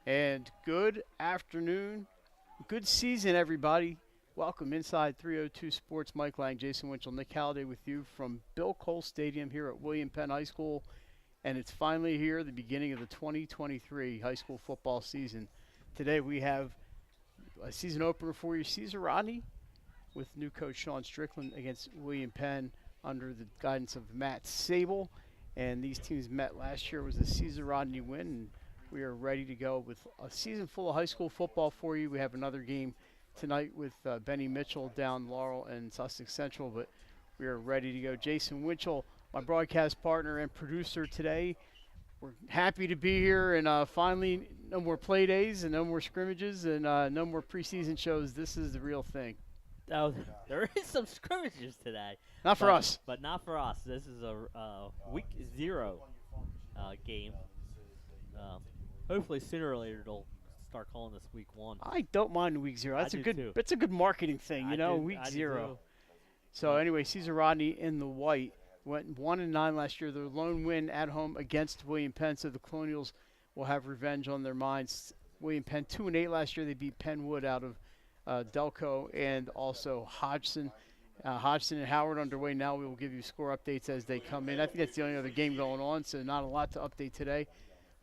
And good afternoon, good season, everybody. Welcome inside 302 Sports. Mike Lang, Jason Winchell, Nick Halliday with you from Bill Cole Stadium here at William Penn High School. And it's finally here, the beginning of the 2023 high school football season. Today we have a season opener for you, Caesar Rodney, with new coach Sean Strickland against William Penn under the guidance of Matt Sable. And these teams met last year. It was a Caesar Rodney win, and we are ready to go with a season full of high school football for you. We have another game tonight with Benny Mitchell down Laurel and Sussex Central, but we are ready to go. Jason Winchell, my broadcast partner and producer today. We're happy to be here, and finally, no more play days and no more scrimmages and no more preseason shows. This is the real thing. Oh, there is some scrimmages today, Not for us. but not for us. This is a week zero game. Um, Hopefully sooner or later they'll start calling this week one. I don't mind week zero. I That's a do good. too. That's a good marketing thing, week I do zero. too. So anyway, Caesar Rodney in the white went 1-9 last year. Their lone win at home against William Penn. So the Colonials will have revenge on their minds. William Penn 2-8 last year. They beat Penwood out of Delco and also Hodgson. Hodgson and Howard underway now. We will give you score updates as they come in. I think that's the only other game going on, so not a lot to update today.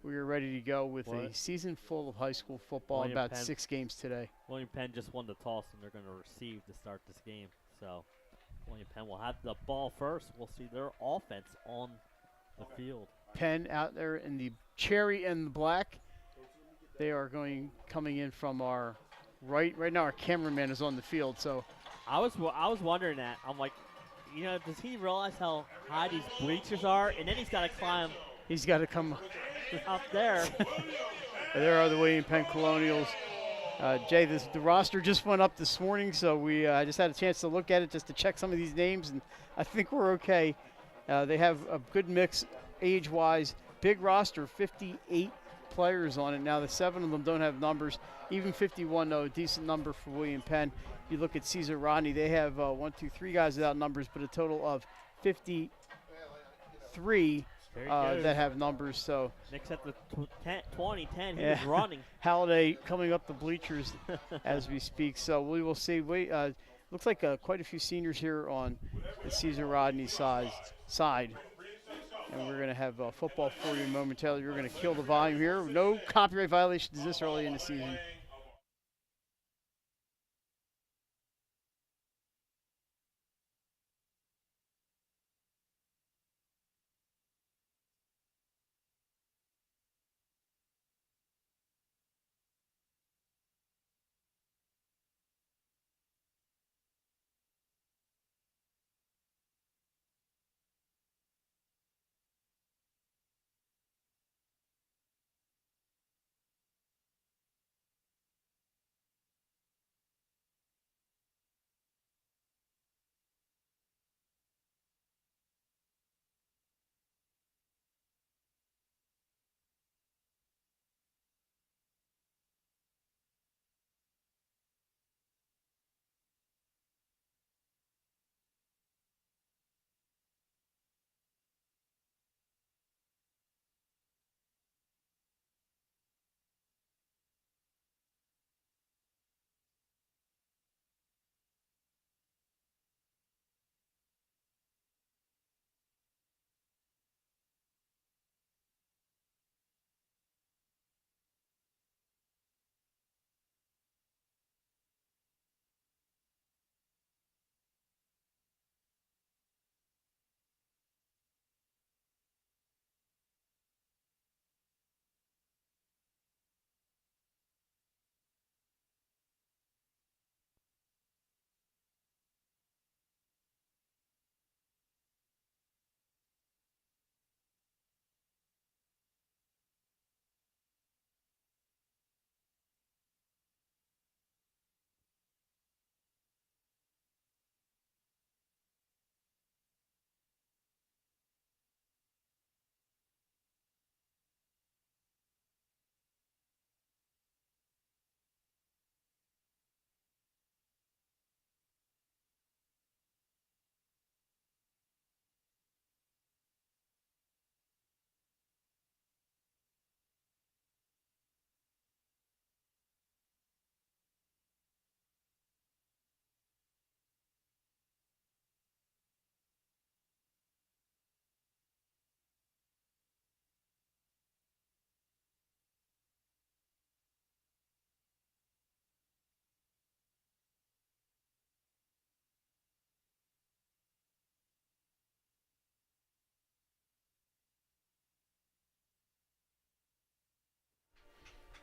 We are ready to go with a season full of high school football. William About Penn. 6 games today. William Penn just won the toss and they're going to receive to start this game. So William Penn will have the ball first. We'll see their offense on the field. Penn out there in the cherry and the black. They are coming in from our right. Right now, our cameraman is on the field. So I was wondering that. I'm like, does he realize how high these bleachers are? And then he's got to climb he's got to come. up there. There are the William Penn Colonials. Jay, the roster just went up this morning, so we just had a chance to look at it just to check some of these names, and I think we're okay. They have a good mix age-wise. Big roster, 58 players on it. Now, the 7 of them don't have numbers. Even 51, though, a decent number for William Penn. You look at Caesar Rodney, they have 3 guys without numbers, but a total of 53 that have numbers. So Nick's at the 20-10. He was running. Halliday coming up the bleachers as we speak. So we will see. Looks like quite a few seniors here on the Caesar Rodney side. And we're going to have football for you momentarily. We're going to kill the volume here. No copyright violations this early in the season.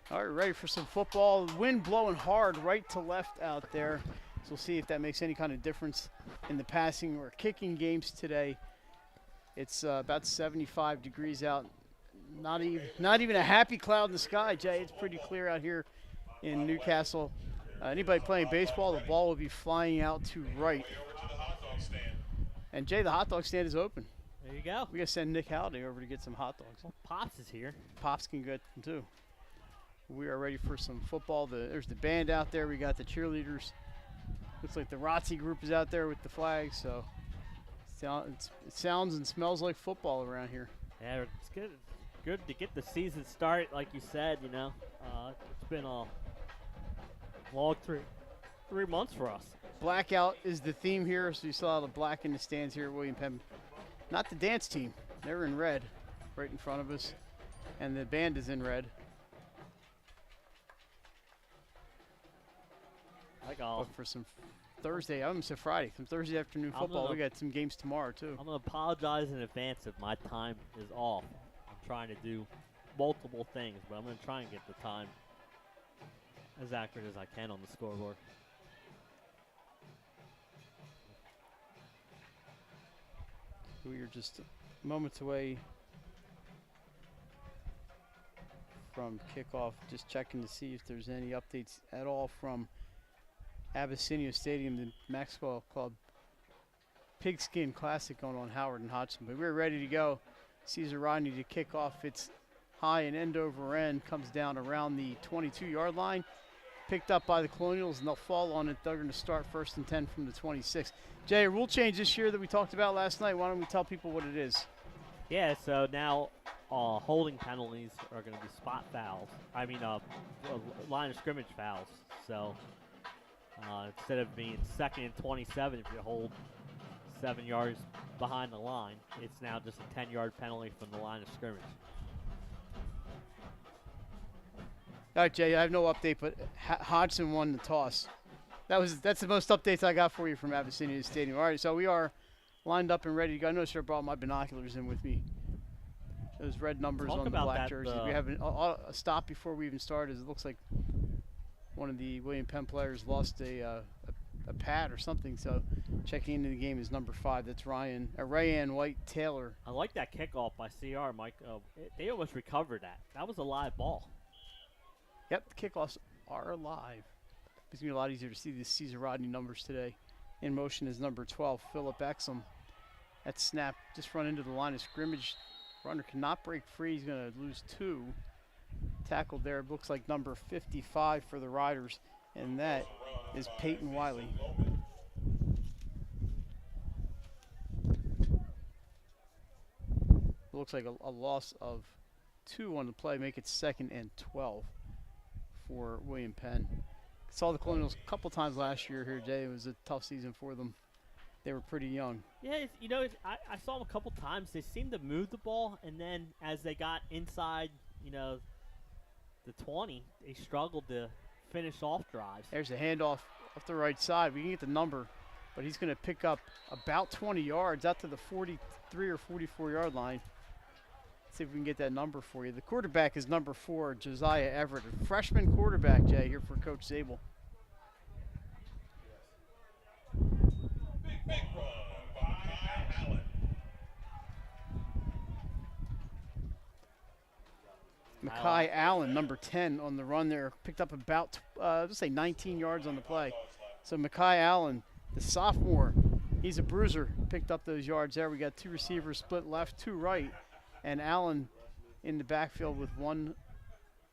All right, ready for some football. Wind blowing hard right to left out there. So we'll see if that makes any kind of difference in the passing or kicking games today. It's about 75 degrees out. Not even a happy cloud in the sky, Jay. It's pretty clear out here in Newcastle. Anybody playing baseball, the ball will be flying out to right. And Jay, the hot dog stand is open. There you go. We got to send Nick Halliday over to get some hot dogs. Well, Pops is here. Pops can get them too. We are ready for some football. There's the band out there. We got the cheerleaders. Looks like the ROTC group is out there with the flags. So it sounds and smells like football around here. Yeah, it's good. Good to get the season started, like you said. You know, it's been a long 3 months for us. Blackout is the theme here, so you saw the black in the stands here at William Penn. Not the dance team. They're in red right in front of us, and the band is in red. But for some Thursday, I almost said Friday, some Thursday afternoon football. We got some games tomorrow, too. I'm going to apologize in advance if my time is off. I'm trying to do multiple things, but I'm going to try and get the time as accurate as I can on the scoreboard. We are just moments away from kickoff. Just checking to see if there's any updates at all from Abyssinia Stadium, the Maxwell Club Pigskin Classic going on Howard and Hodgson. But we're ready to go. Caesar Rodney to kick off. It's high and end over end. Comes down around the 22-yard line. Picked up by the Colonials, and they'll fall on it. They're going to start 1st and 10 from the 26. Jay, a rule change this year that we talked about last night. Why don't we tell people what it is? Yeah, so now holding penalties are going to be spot fouls. I mean, line of scrimmage fouls. So instead of being 2nd and 27 if you hold 7 yards behind the line, it's now just a 10-yard penalty from the line of scrimmage. All right, Jay, I have no update, but Hodgson won the toss. That's the most updates I got for you from Abyssinia Stadium. All right, so we are lined up and ready to go. I noticed I brought my binoculars in with me. Those red numbers on the black jerseys. We have a stop before we even started. It looks like one of the William Penn players lost a pad or something. So checking into the game is number 5. That's Rayan White Taylor. I like that kickoff by CR, Mike. They almost recovered that. That was a live ball. Yep, the kickoffs are live. It's going to be a lot easier to see the Caesar Rodney numbers today. In motion is number 12, Philip Exum. That snap just run into the line of scrimmage. Runner cannot break free. He's going to lose 2. Tackled there. It looks like number 55 for the Riders, and that is Peyton Wiley. It looks like a loss of 2 on the play. Make it 2nd and 12 for William Penn. Saw the Colonials a couple times last year here, Jay. It was a tough season for them. They were pretty young. Yeah, I saw them a couple times. They seemed to move the ball, and then as they got inside, the 20, they struggled to finish off drives. There's a handoff off the right side. We can get the number, but he's going to pick up about 20 yards out to the 43 or 44-yard line. See if we can get that number for you. The quarterback is number 4, Josiah Everett, a freshman quarterback, Jay, here for Coach Zabel. Big run by Allen. Mekhi Allen, number 10 on the run there, picked up about, let's say 19 yards on the play. So Mekhi Allen, the sophomore, he's a bruiser, picked up those yards there. We got 2 receivers split left, 2 right. And Allen in the backfield with 1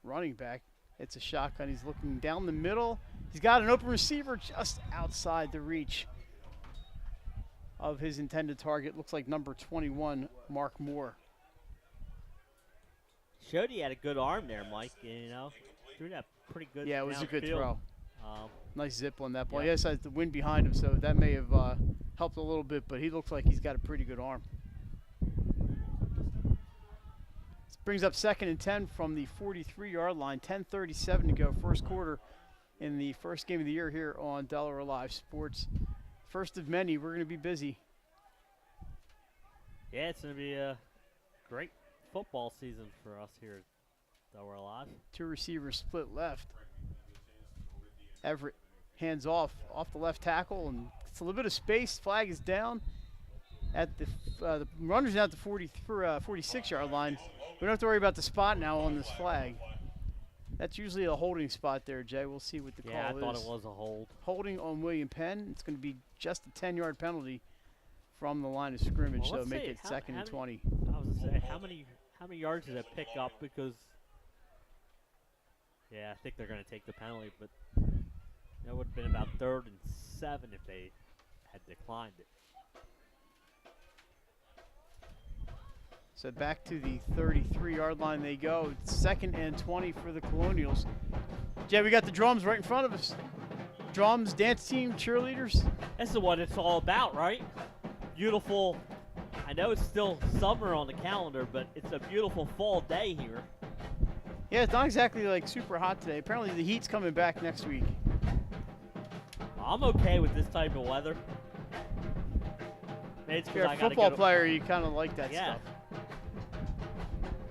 running back. It's a shotgun. He's looking down the middle. He's got an open receiver just outside the reach of his intended target. Looks like number 21, Mark Moore. Showed he had a good arm there, Mike. Threw that pretty good. Yeah, it was a good throw. Nice zip on that ball. Yeah. Yes, has the wind behind him, so that may have helped a little bit, but he looks like he's got a pretty good arm. Brings up 2nd and 10 from the 43-yard line. 10:37 to go, first quarter in the first game of the year here on Delaware Live Sports. First of many. We're going to be busy. Yeah, it's going to be a great football season for us here So we're alive. 2 receivers split left. Everett hands off the left tackle, and it's a little bit of space. Flag is down at the runner's down at the 46-yard line. We don't have to worry about the spot now on this flag. That's usually a holding spot there, Jay. We'll see what the call is. Yeah, I thought it was a hold. Holding on William Penn. It's going to be just a 10-yard penalty from the line of scrimmage, Well, so make it second and 20. I was going to say, how many yards did it pick up? Because, yeah, I think they're going to take the penalty, but that would have been about 3rd and 7 if they had declined it. So back to the 33-yard line they go. It's 2nd and 20 for the Colonials. Jay, we got the drums right in front of us. Drums, dance team, cheerleaders. That's what it's all about, right? Beautiful. I know it's still summer on the calendar, but it's a beautiful fall day here. Yeah, it's not exactly like super hot today. Apparently the heat's coming back next week. I'm okay with this type of weather. Maybe it's 'cause If you're I a gotta football go to- player, you kind of like that Yeah. stuff.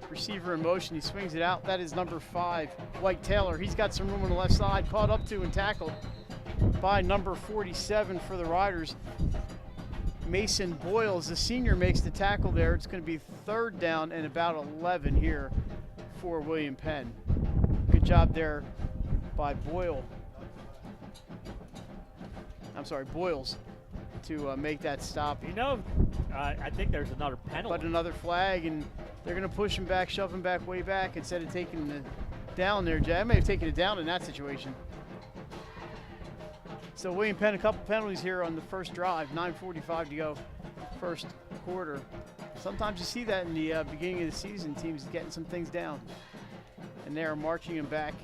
Receiver in motion, he swings it out. That is number 5, White Taylor. He's got some room on the left side, caught up to and tackled by number 47 for the Riders. Mason Boyles, the senior, makes the tackle there. It's going to be 3rd down and about 11 here for William Penn. Good job there by Boyles to make that stop. You know, I think there's another penalty. But another flag, and they're going to push him back, shove him back, way back, instead of taking the down there, Jay. I may have taken it down in that situation. So William Penn, a couple penalties here on the first drive, 9:45 to go, first quarter. Sometimes you see that in the beginning of the season, teams getting some things down. And they're marching him back.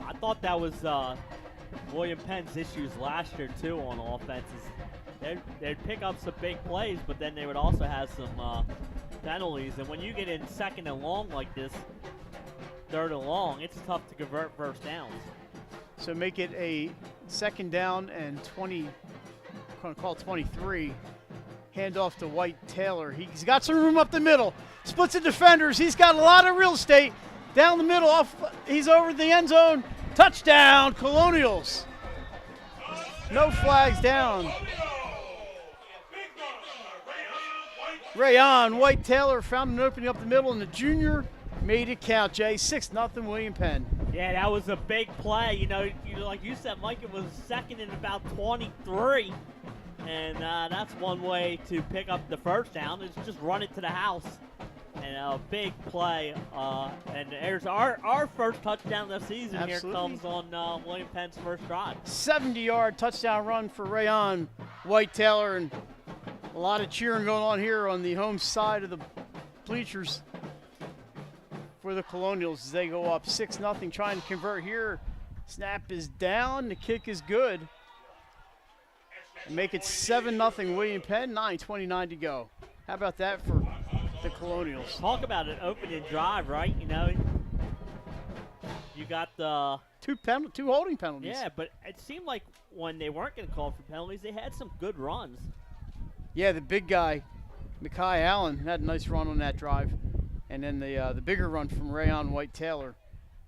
I thought that was William Penn's issues last year, too, on offenses. They'd pick up some big plays, but then they would also have some penalties. And when you get in 2nd and long like this, 3rd and long, it's tough to convert first downs. So make it a 2nd down and 20, I'm going to call it 23. Hand off to White Taylor. He's got some room up the middle. Splits the defenders. He's got a lot of real estate. Down the middle, he's over the end zone. Touchdown, Colonials. No flags down. Rayon White Taylor found an opening up the middle, and the junior made it count, Jay. 6-0 William Penn. Yeah, that was a big play. You know, like you said, Mike, it was 2nd and about 23. And that's one way to pick up the first down, is just run it to the house. And a big play. And there's our first touchdown of the season. Absolutely. Here comes on William Penn's first drive. 70-yard touchdown run for Rayon White Taylor, and a lot of cheering going on here on the home side of the bleachers for the Colonials as they go up 6-0, trying to convert here. Snap is down. The kick is good. And make it 7-0 William Penn, 9:29 to go. How about that for the Colonials? Talk about an opening drive, right? You know, you got the two holding penalties. Yeah, but it seemed like when they weren't going to call for penalties, they had some good runs. Yeah, the big guy, Mekhi Allen, had a nice run on that drive. And then the bigger run from Rayon White Taylor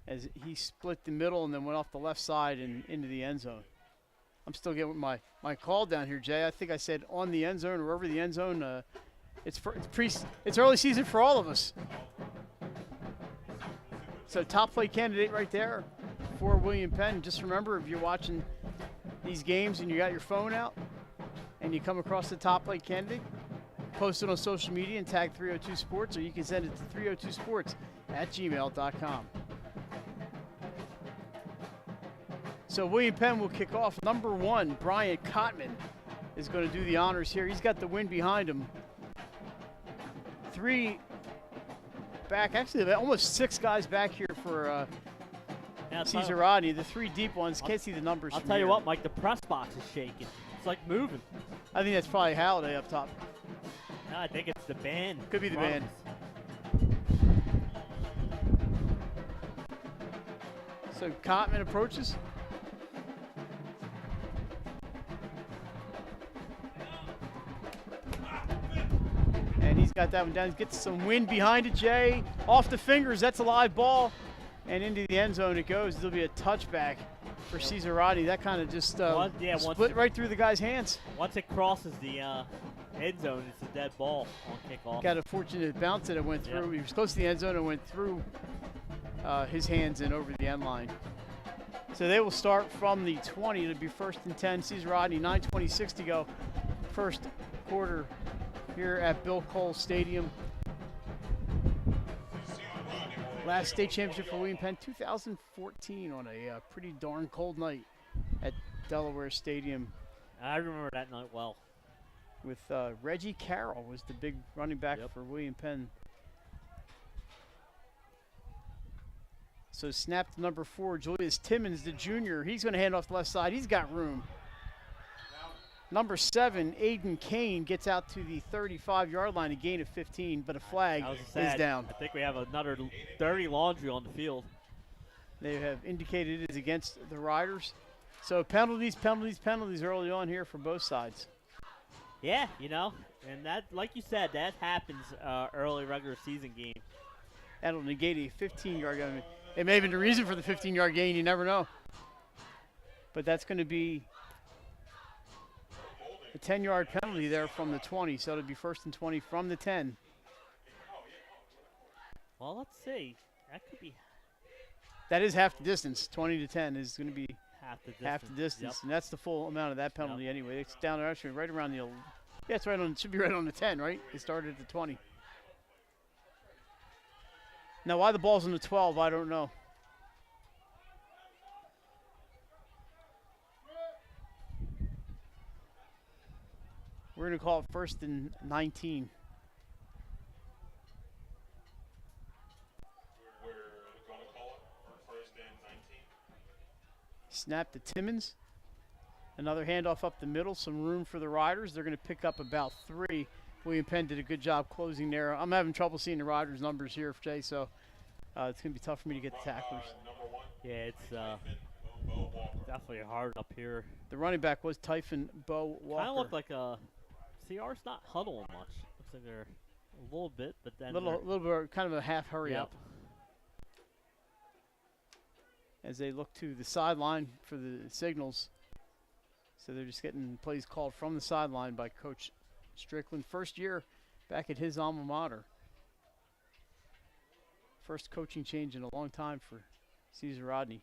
as he split the middle and then went off the left side and into the end zone. I'm still getting my call down here, Jay. I think I said on the end zone or over the end zone. It's early season for all of us. So top play candidate right there for William Penn. Just remember, if you're watching these games and you got your phone out and you come across the top play candidate, post it on social media and tag 302 Sports, or you can send it to 302sports@gmail.com. So William Penn will kick off. Number 1, Brian Cotman, is going to do the honors here. He's got the wind behind him. 3 back, actually almost 6 guys back here for Caesar Rodney. The 3 deep ones, can't see the numbers. I'll from tell you here. what, Mike, the press box is shaking. It's like moving. I think that's probably Halliday up top. No, I think it's the band. Could be the band. So Cotman approaches. And he's got that one down. He gets some wind behind it, Jay. Off the fingers, that's a live ball. And into the end zone it goes. There'll be a touchback for Cesar Rodney. That kind of just split right through the guy's hands. Once it crosses the end zone, it's a dead ball on kickoff. Got a fortunate bounce that it went through. Yep. He was close to the end zone and went through his hands and over the end line. So they will start from the 20. It'll be 1st and 10. Cesar Rodney, 9:26 to go. First quarter here at Bill Cole Stadium. Last state championship for William Penn, 2014, on a pretty darn cold night at Delaware Stadium. I remember that night well. With Reggie Carroll was the big running back for William Penn. So snap to number 4, Julius Timmons, the junior. He's going to hand off the left side. He's got room. Number 7, Aiden Kane, gets out to the 35-yard line, a gain of 15, but a flag is down. I think we have another dirty laundry on the field. They have indicated it is against the Riders. So penalties early on here for both sides. Yeah, you know, and that, like you said, that happens early regular season game. That'll negate a 15-yard gain. It may have been the reason for the 15-yard gain. You never know. But that's going to be a 10-yard penalty there from the 20. So it'll be 1st and 20 from the 10. Well, let's see. That could be. That is half the distance. 20 to 10 is going to be half the distance. Yep. And that's the full amount of that penalty anyway. It's down there actually right around the. Yeah, it's right on. It should be right on the 10, right? It started at the 20. Now, why the ball's on the 12, I don't know. We're going to call it 1st and 19. We're going to call it 1st and 19. Snap to Timmons. Another handoff up the middle. Some room for the Riders. They're going to pick up about 3. William Penn did a good job closing there. I'm having trouble seeing the Riders' numbers here, Jay, so it's going to be tough for me to get the tacklers. Yeah, it's definitely hard up here. The running back was Typhon Bo Walker. Kind of looked like CR's not huddling much. Looks like they're a little bit, but then little bit, kind of a half hurry up. As they look to the sideline for the signals. So they're just getting plays called from the sideline by Coach Strickland. First year back at his alma mater. First coaching change in a long time for Cesar Rodney.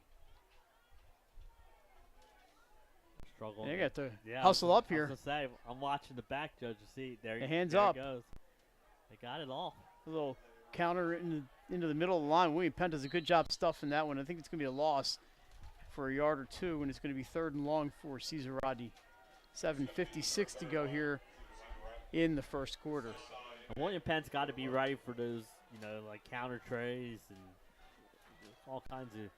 Struggling. They got to hustle up here. I was gonna say, I'm watching the back, Judge, to see. There hands there up. It goes. They got it all. A little counter into the middle of the line. William Penn does a good job stuffing that one. I think it's going to be a loss for a yard or 2, and it's going to be 3rd and long for Cesar Rodney. 7:56 to go here in the first quarter. William Penn's got to be ready for those, like counter trays and all kinds of,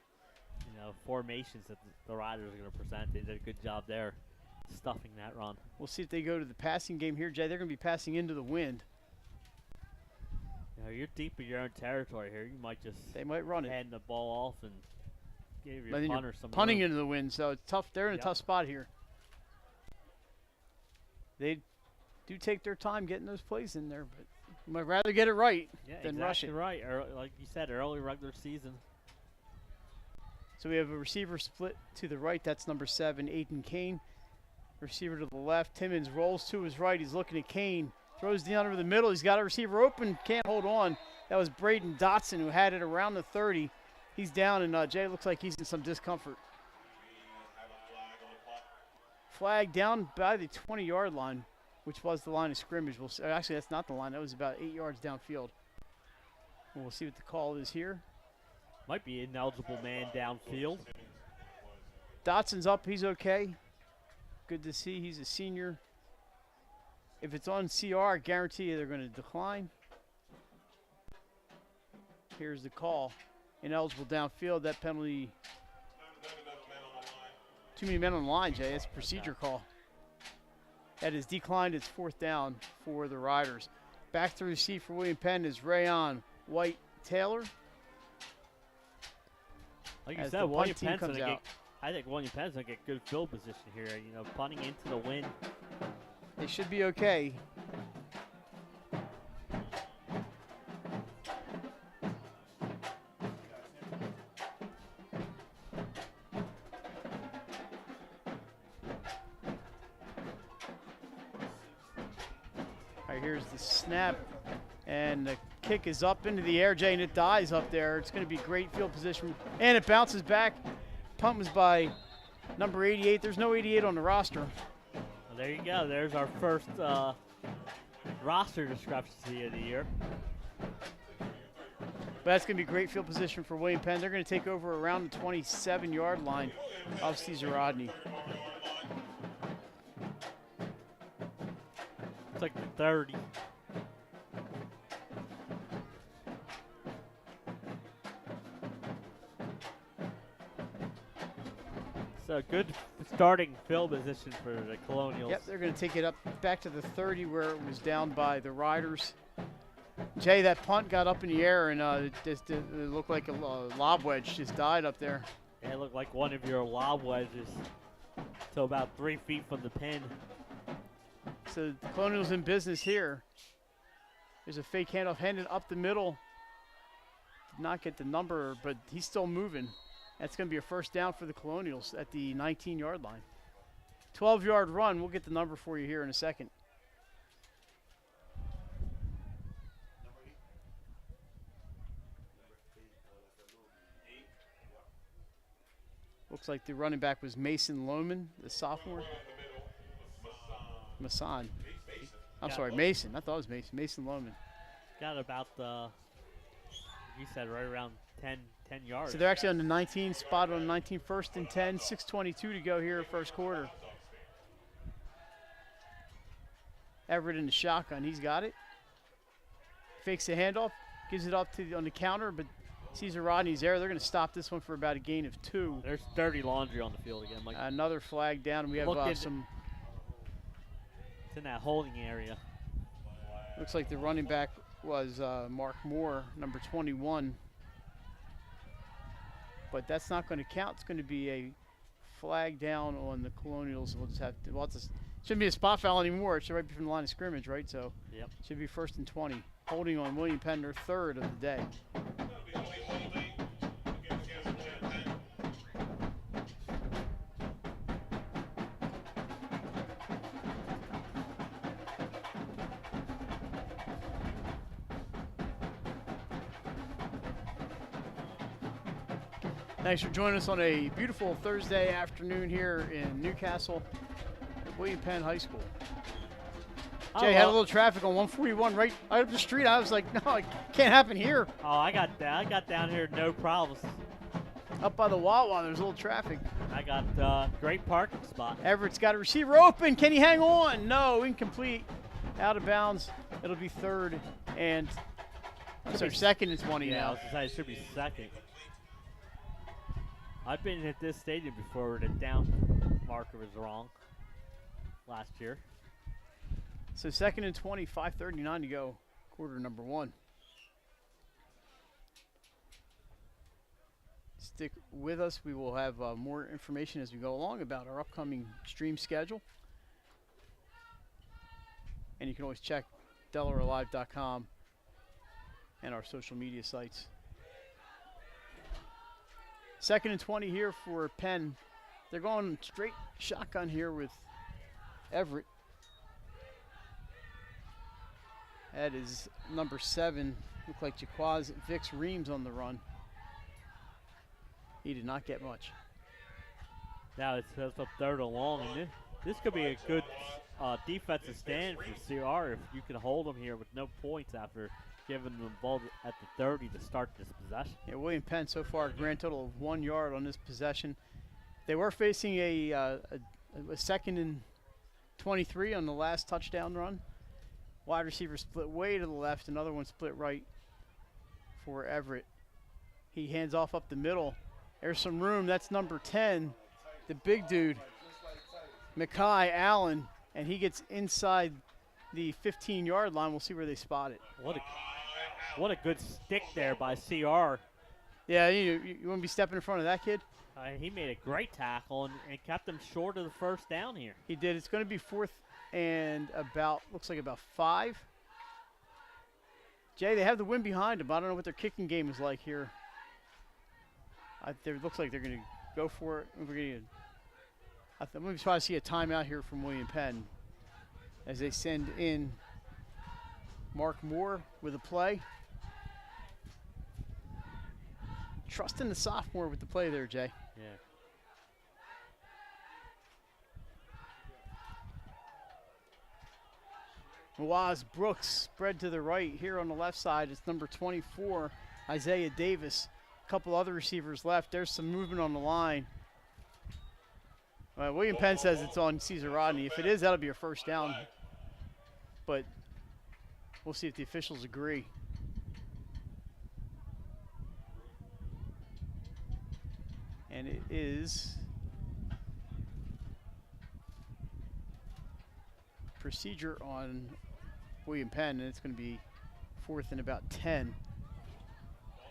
formations that the Riders are going to present. They did a good job there stuffing that run. We'll see if they go to the passing game here, Jay. They're going to be passing into the wind. You're deep in your own territory here. You might just run it. hand the ball off and give your punter some punting room. into the wind, so it's tough. They're in a tough spot here. They do take their time getting those plays in there, but you might rather get it right than rush it. Right. Like you said, early regular season. So we have a receiver split to the right. That's number 7, Aiden Kane. Receiver to the left. Timmons rolls to his right. He's looking at Kane. Throws down over the middle. He's got a receiver open. Can't hold on. That was Braden Dotson who had it around the 30. He's down, and Jay looks like he's in some discomfort. Flag down by the 20-yard line, which was the line of scrimmage. Actually, that's not the line. That was about 8 yards downfield. We'll see what the call is here. Might be an ineligible man downfield. Dotson's up. He's okay. Good to see. He's a senior. If it's on CR, I guarantee you they're going to decline. Here's the call. Ineligible downfield. That penalty. Too many men on the line, Jay. It's a procedure call. That is declined. It's 4th down for the Riders. Back to receive for William Penn is Rayon White Taylor. Like you said, William Penn's going to get. I think William Penn's going to get good field position here. Punting into the wind. They should be okay. right, here's the snap, and the kick is up into the air, Jay, and it dies up there. It's going to be great field position, and it bounces back. Punt was by number 88. There's no 88 on the roster. Well, there you go. There's our first roster discrepancy of the year. But that's going to be great field position for William Penn. They're going to take over around the 27-yard line of Caesar Rodney. It's like the 30. So good starting field position for the Colonials. Yep, they're going to take it up back to the 30 where it was down by the Riders. Jay, that punt got up in the air, and it looked like a lob wedge just died up there. It looked like one of your lob wedges. So about 3 feet from the pin. So the Colonials in business here. There's a fake handoff handed up the middle. Did not get the number, but he's still moving. That's going to be a first down for the Colonials at the 19-yard line. 12-yard run. We'll get the number for you here in a second. Looks like the running back was Mason Lohman, the sophomore. Mason. I'm sorry, Mason. I thought it was Mason. Mason Lohman. Got about, you said right around 10 yards. So they're actually on the 19 spot on 19, first and 10, 6:22 to go here first quarter. Everett in the shotgun. He's got it. Fakes the handoff, gives it up to on the counter, but Caesar Rodney's there. They're going to stop this one for about a gain of 2. There's dirty laundry on the field again, Mike. Another flag down. We have some. It's in that holding area. Looks like the running back was Mark Moore, number 21. But that's not going to count. It's going to be a flag down on the Colonials. We'll just have to. Well, shouldn't be a spot foul anymore. It should right be from the line of scrimmage, right? So yep. Should be first and 20. Holding on William Penn, their third of the day. Thanks for joining us on a beautiful Thursday afternoon here in Newcastle at William Penn High School. Jay, had a little traffic on 141 right up the street. I was like, no, it can't happen here. Oh, I got down here, no problems. Up by the Wawa, there's a little traffic. I got great parking spot. Everett's got a receiver open. Can he hang on? No, incomplete. Out of bounds. It'll be third and second and 20 yeah, now. I was gonna say it should be second. I've been at this stadium before where the down marker was wrong last year. So second and 20, 5:39 to go, quarter number 1. Stick with us. We will have more information as we go along about our upcoming stream schedule. And you can always check DelawareLive.com and our social media sites. Second and 20 here for Penn. They're going straight shotgun here with Everett. That is number 7. Looked like Jaquaz Vicks Reams on the run. He did not get much. Now it's up third and long, and this could be a good defensive stand for CR if you can hold them here with no points after giving them the ball at the 30 to start this possession. Yeah, William Penn so far a grand total of 1 yard on this possession. They were facing a second and 23 on the last touchdown run. Wide receiver split way to the left, another one split right for Everett. He hands off up the middle. There's some room. That's number 10, the big dude, Mackay Allen, and he gets inside the 15-yard line. We'll see where they spot it. What a good stick there by CR. Yeah, you want to be stepping in front of that kid? He made a great tackle and kept him short of the first down here. He did. It's going to be fourth and looks like about 5. Jay, they have the wind behind them. I don't know what their kicking game is like here. It looks like they're going to go for it. I'm going to try to see a timeout here from William Penn as they send in Mark Moore with a play. Trusting the sophomore with the play there, Jay. Yeah. Mawaz Brooks spread to the right here on the left side. It's number 24, Isaiah Davis. A couple other receivers left. There's some movement on the line. William Penn says it's on Caesar Rodney. If it is, that'll be a first down. But we'll see if the officials agree. And it is procedure on William Penn, and it's going to be 4th and about 10.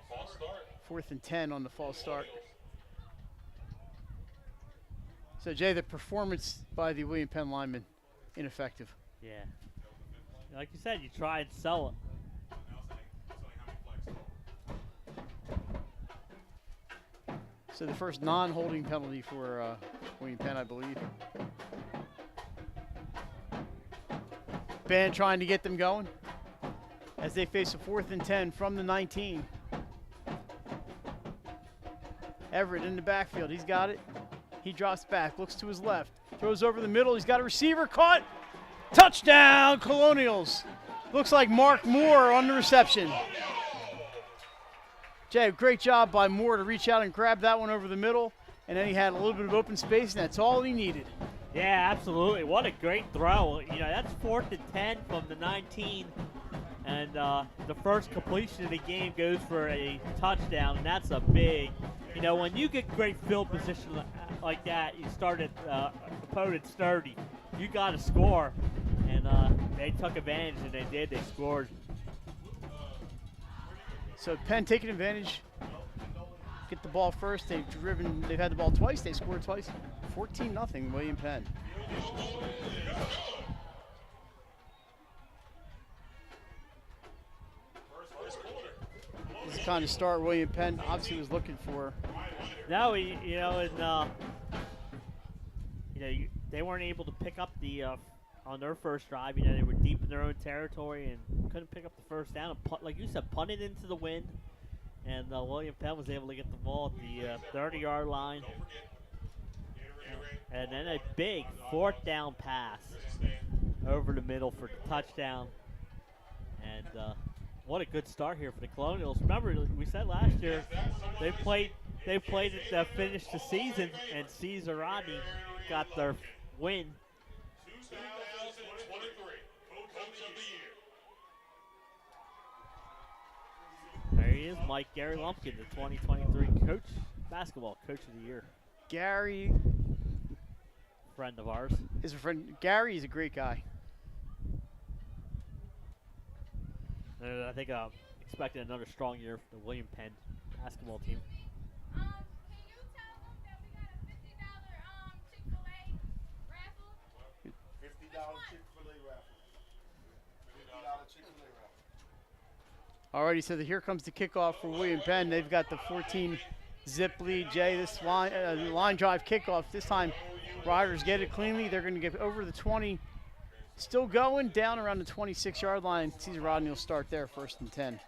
False start. 4th and 10 on the false start. So, Jay, the performance by the William Penn lineman, ineffective. Yeah. Like you said, you try and sell it. So the first non-holding penalty for William Penn, I believe. Penn trying to get them going as they face a 4th and 10 from the 19. Everett in the backfield. He's got it. He drops back, looks to his left, throws over the middle. He's got a receiver caught. Touchdown, Colonials. Looks like Mark Moore on the reception. Jay, great job by Moore to reach out and grab that one over the middle, and then he had a little bit of open space, and that's all he needed. Yeah, absolutely. What a great throw. You know, that's 4th and 10 from the 19, and the first completion of the game goes for a touchdown, and that's a big, you know, when you get great field position like that, you start at opponent's 30, you got to score, and they took advantage, and they did. They scored. So Penn taking advantage, get the ball first. They've had the ball twice. They scored twice. 14-0, William Penn. This is the kind of start William Penn obviously was looking for. No, you know, and they weren't able to pick up the on their first drive. You know, they were deep in their own territory and couldn't pick up the first down. And like you said, punted into the wind, and William Penn was able to get the ball at the 30-yard line. And then a big 4th down pass over the middle for the touchdown. And what a good start here for the Colonials. Remember, we said last year they played it to finish the season, and Caesar Rodney got their win. 2023 Coach of the Year. There he is, Mike Gary Lumpkin, the 2023 basketball coach of the year. Gary, Friend of ours. is a friend. Gary is a great guy. And I think expecting another strong year for the William Penn basketball team. Can you tell them that we got a $50 Chick-fil-A raffle? $50 Chick-fil-A raffle. $50 Chick-fil-A raffle. Alrighty, so here comes the kickoff for William Penn. They've got the 14-zip lead. Jay, this line drive kickoff. This time, Riders get it cleanly. They're going to get over the 20. Still going down around the 26-yard line. Caesar Rodney will start there, 1st and 10.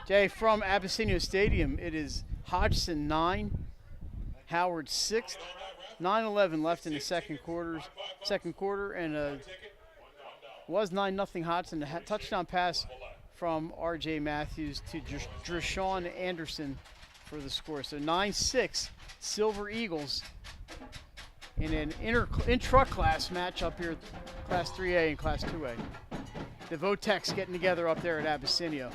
Jay, from Abyssinia Stadium, it is Hodgson 9, Howard 6, 9:11 left in the second quarter, and was 9-0 Hodgson. A touchdown pass from R.J. Matthews to Drashawn Anderson for the score. So 9-6 Silver Eagles in an intra-class matchup here, Class 3A and Class 2A. The Votex getting together up there at Abyssinia.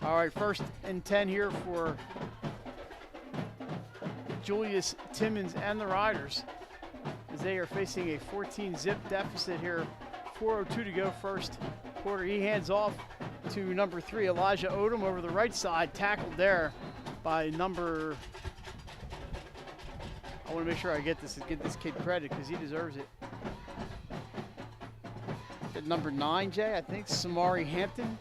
All right, 1st and 10 here for Julius Timmons and the Riders as they are facing a 14-zip deficit here. 4:02 to go, first quarter. He hands off to number 3, Elijah Odom, over the right side, tackled there by number, I want to make sure I get this kid credit because he deserves it. At number 9, Jay, I think, Samari Hampton.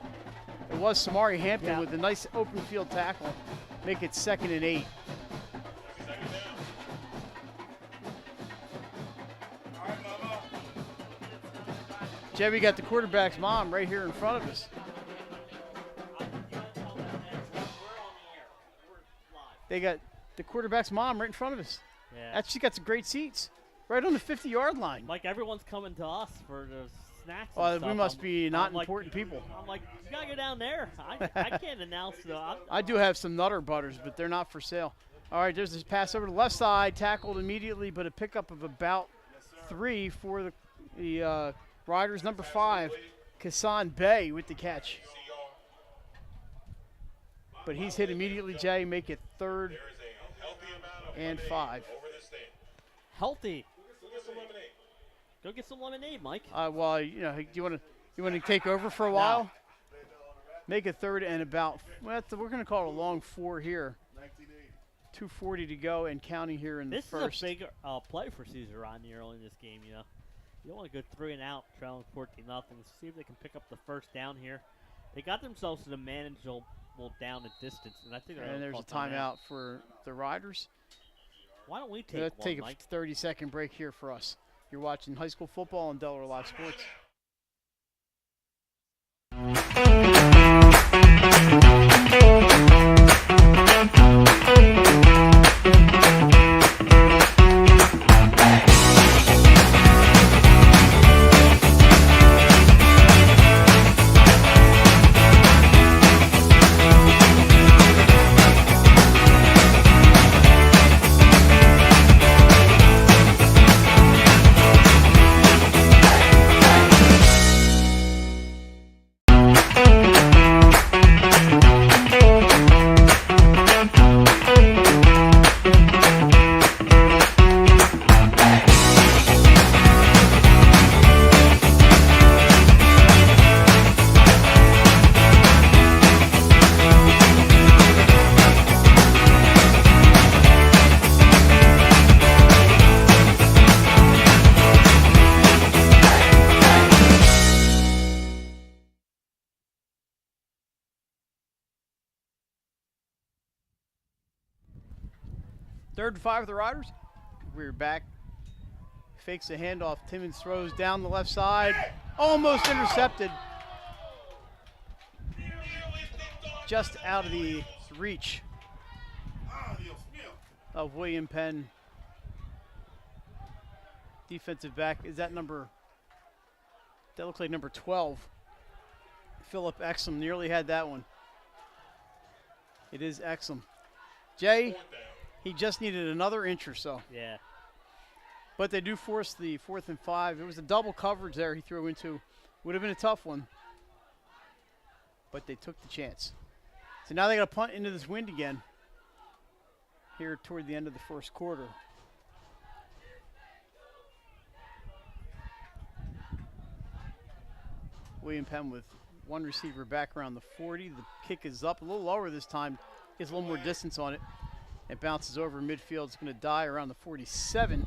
It was Samari Hampton with a nice open field tackle. Make it 2nd and 8. Jay, we got the quarterback's mom right here in front of us. They got the quarterback's mom right in front of us. Yeah. She's got some great seats. Right on the 50-yard line. Like everyone's coming to us for the snacks. Well, and we stuff. must be not like, important people. I'm like, you gotta go down there. I can't announce the. I do have some Nutter Butters, but they're not for sale. All right, there's this pass over to the left side, tackled immediately, but a pickup of about 3 for the Riders. Number 5, Kassan Bey with the catch. But he's hit immediately, Jay. Make it 3rd and 5. Healthy. Go get some lemonade, Mike. Well, you know, do you want to take over for a while? No. Make it 3rd and about. Well, we're going to call it a long 4 here. 2:40 to go and counting here in the first. This is a big play for Caesar Rodney early in this game. You know, you don't want to go 3 and out, trailing 14-0. See if they can pick up the first down here. They got themselves to the manageable down and distance, and I think. And there's a timeout for the Riders. Why don't we take Let's take a Mike? 30-second break here for us. You're watching high school football on Delaware Live Sports. Third and 5 of the Riders. We're back. Fakes the handoff. Timmons throws down the left side. Almost intercepted. Just out of the reach of William Penn. Defensive back. Is that number? That looks like number 12. Philip Exum nearly had that one. It is Exum. Jay, he just needed another inch or so. Yeah. But they do force the 4th and 5. It was a double coverage there he threw into. Would have been a tough one. But they took the chance. So now they got to punt into this wind again. Here toward the end of the first quarter. William Penn with one receiver back around the 40. The kick is up a little lower this time. Gets a little more distance on it. It bounces over midfield. It's going to die around the 47.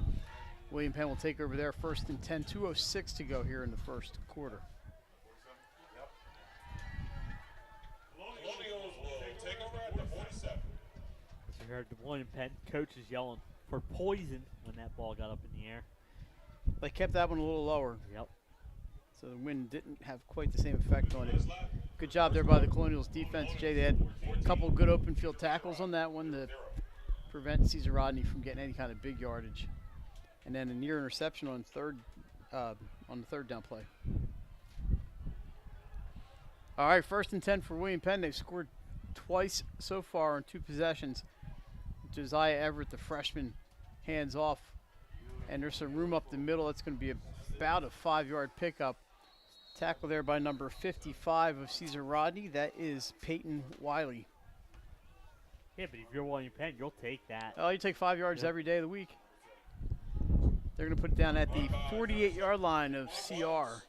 William Penn will take over there. 1st and 10. 2:06 to go here in the first quarter. Colonials will take over at the 47. As you heard the William Penn coaches yelling for poison when that ball got up in the air. They kept that one a little lower. Yep. So the wind didn't have quite the same effect on it. Good job there by the Colonials defense. Jay, they had a couple good open field tackles on that one to prevent Caesar Rodney from getting any kind of big yardage. And then a near interception on the third down play. All right, 1st and 10 for William Penn. They've scored twice so far on 2 possessions. Josiah Everett, the freshman, hands off. And there's some room up the middle. It's going to be about a 5-yard pickup. Tackle there by number 55 of Caesar Rodney. That is Peyton Wiley. Yeah, but if you're William Penn, you'll take that. Oh, you take 5 yards every day of the week. They're going to put it down at the 48-yard line of CR.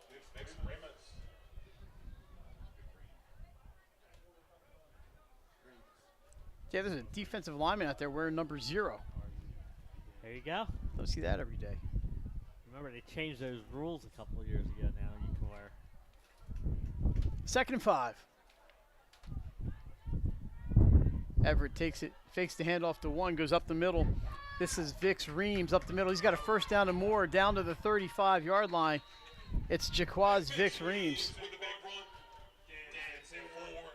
Yeah, there's a defensive lineman out there wearing number 0. There you go. Don't see that every day. Remember, they changed those rules a couple of years ago now. You can wear. 2nd and 5. Everett takes it, fakes the handoff to 1, goes up the middle. This is Vix Reams up the middle. He's got a 1st down and more, down to the 35-yard line. It's Jaquaz Vicks Reams. With the back run. Dance and forward.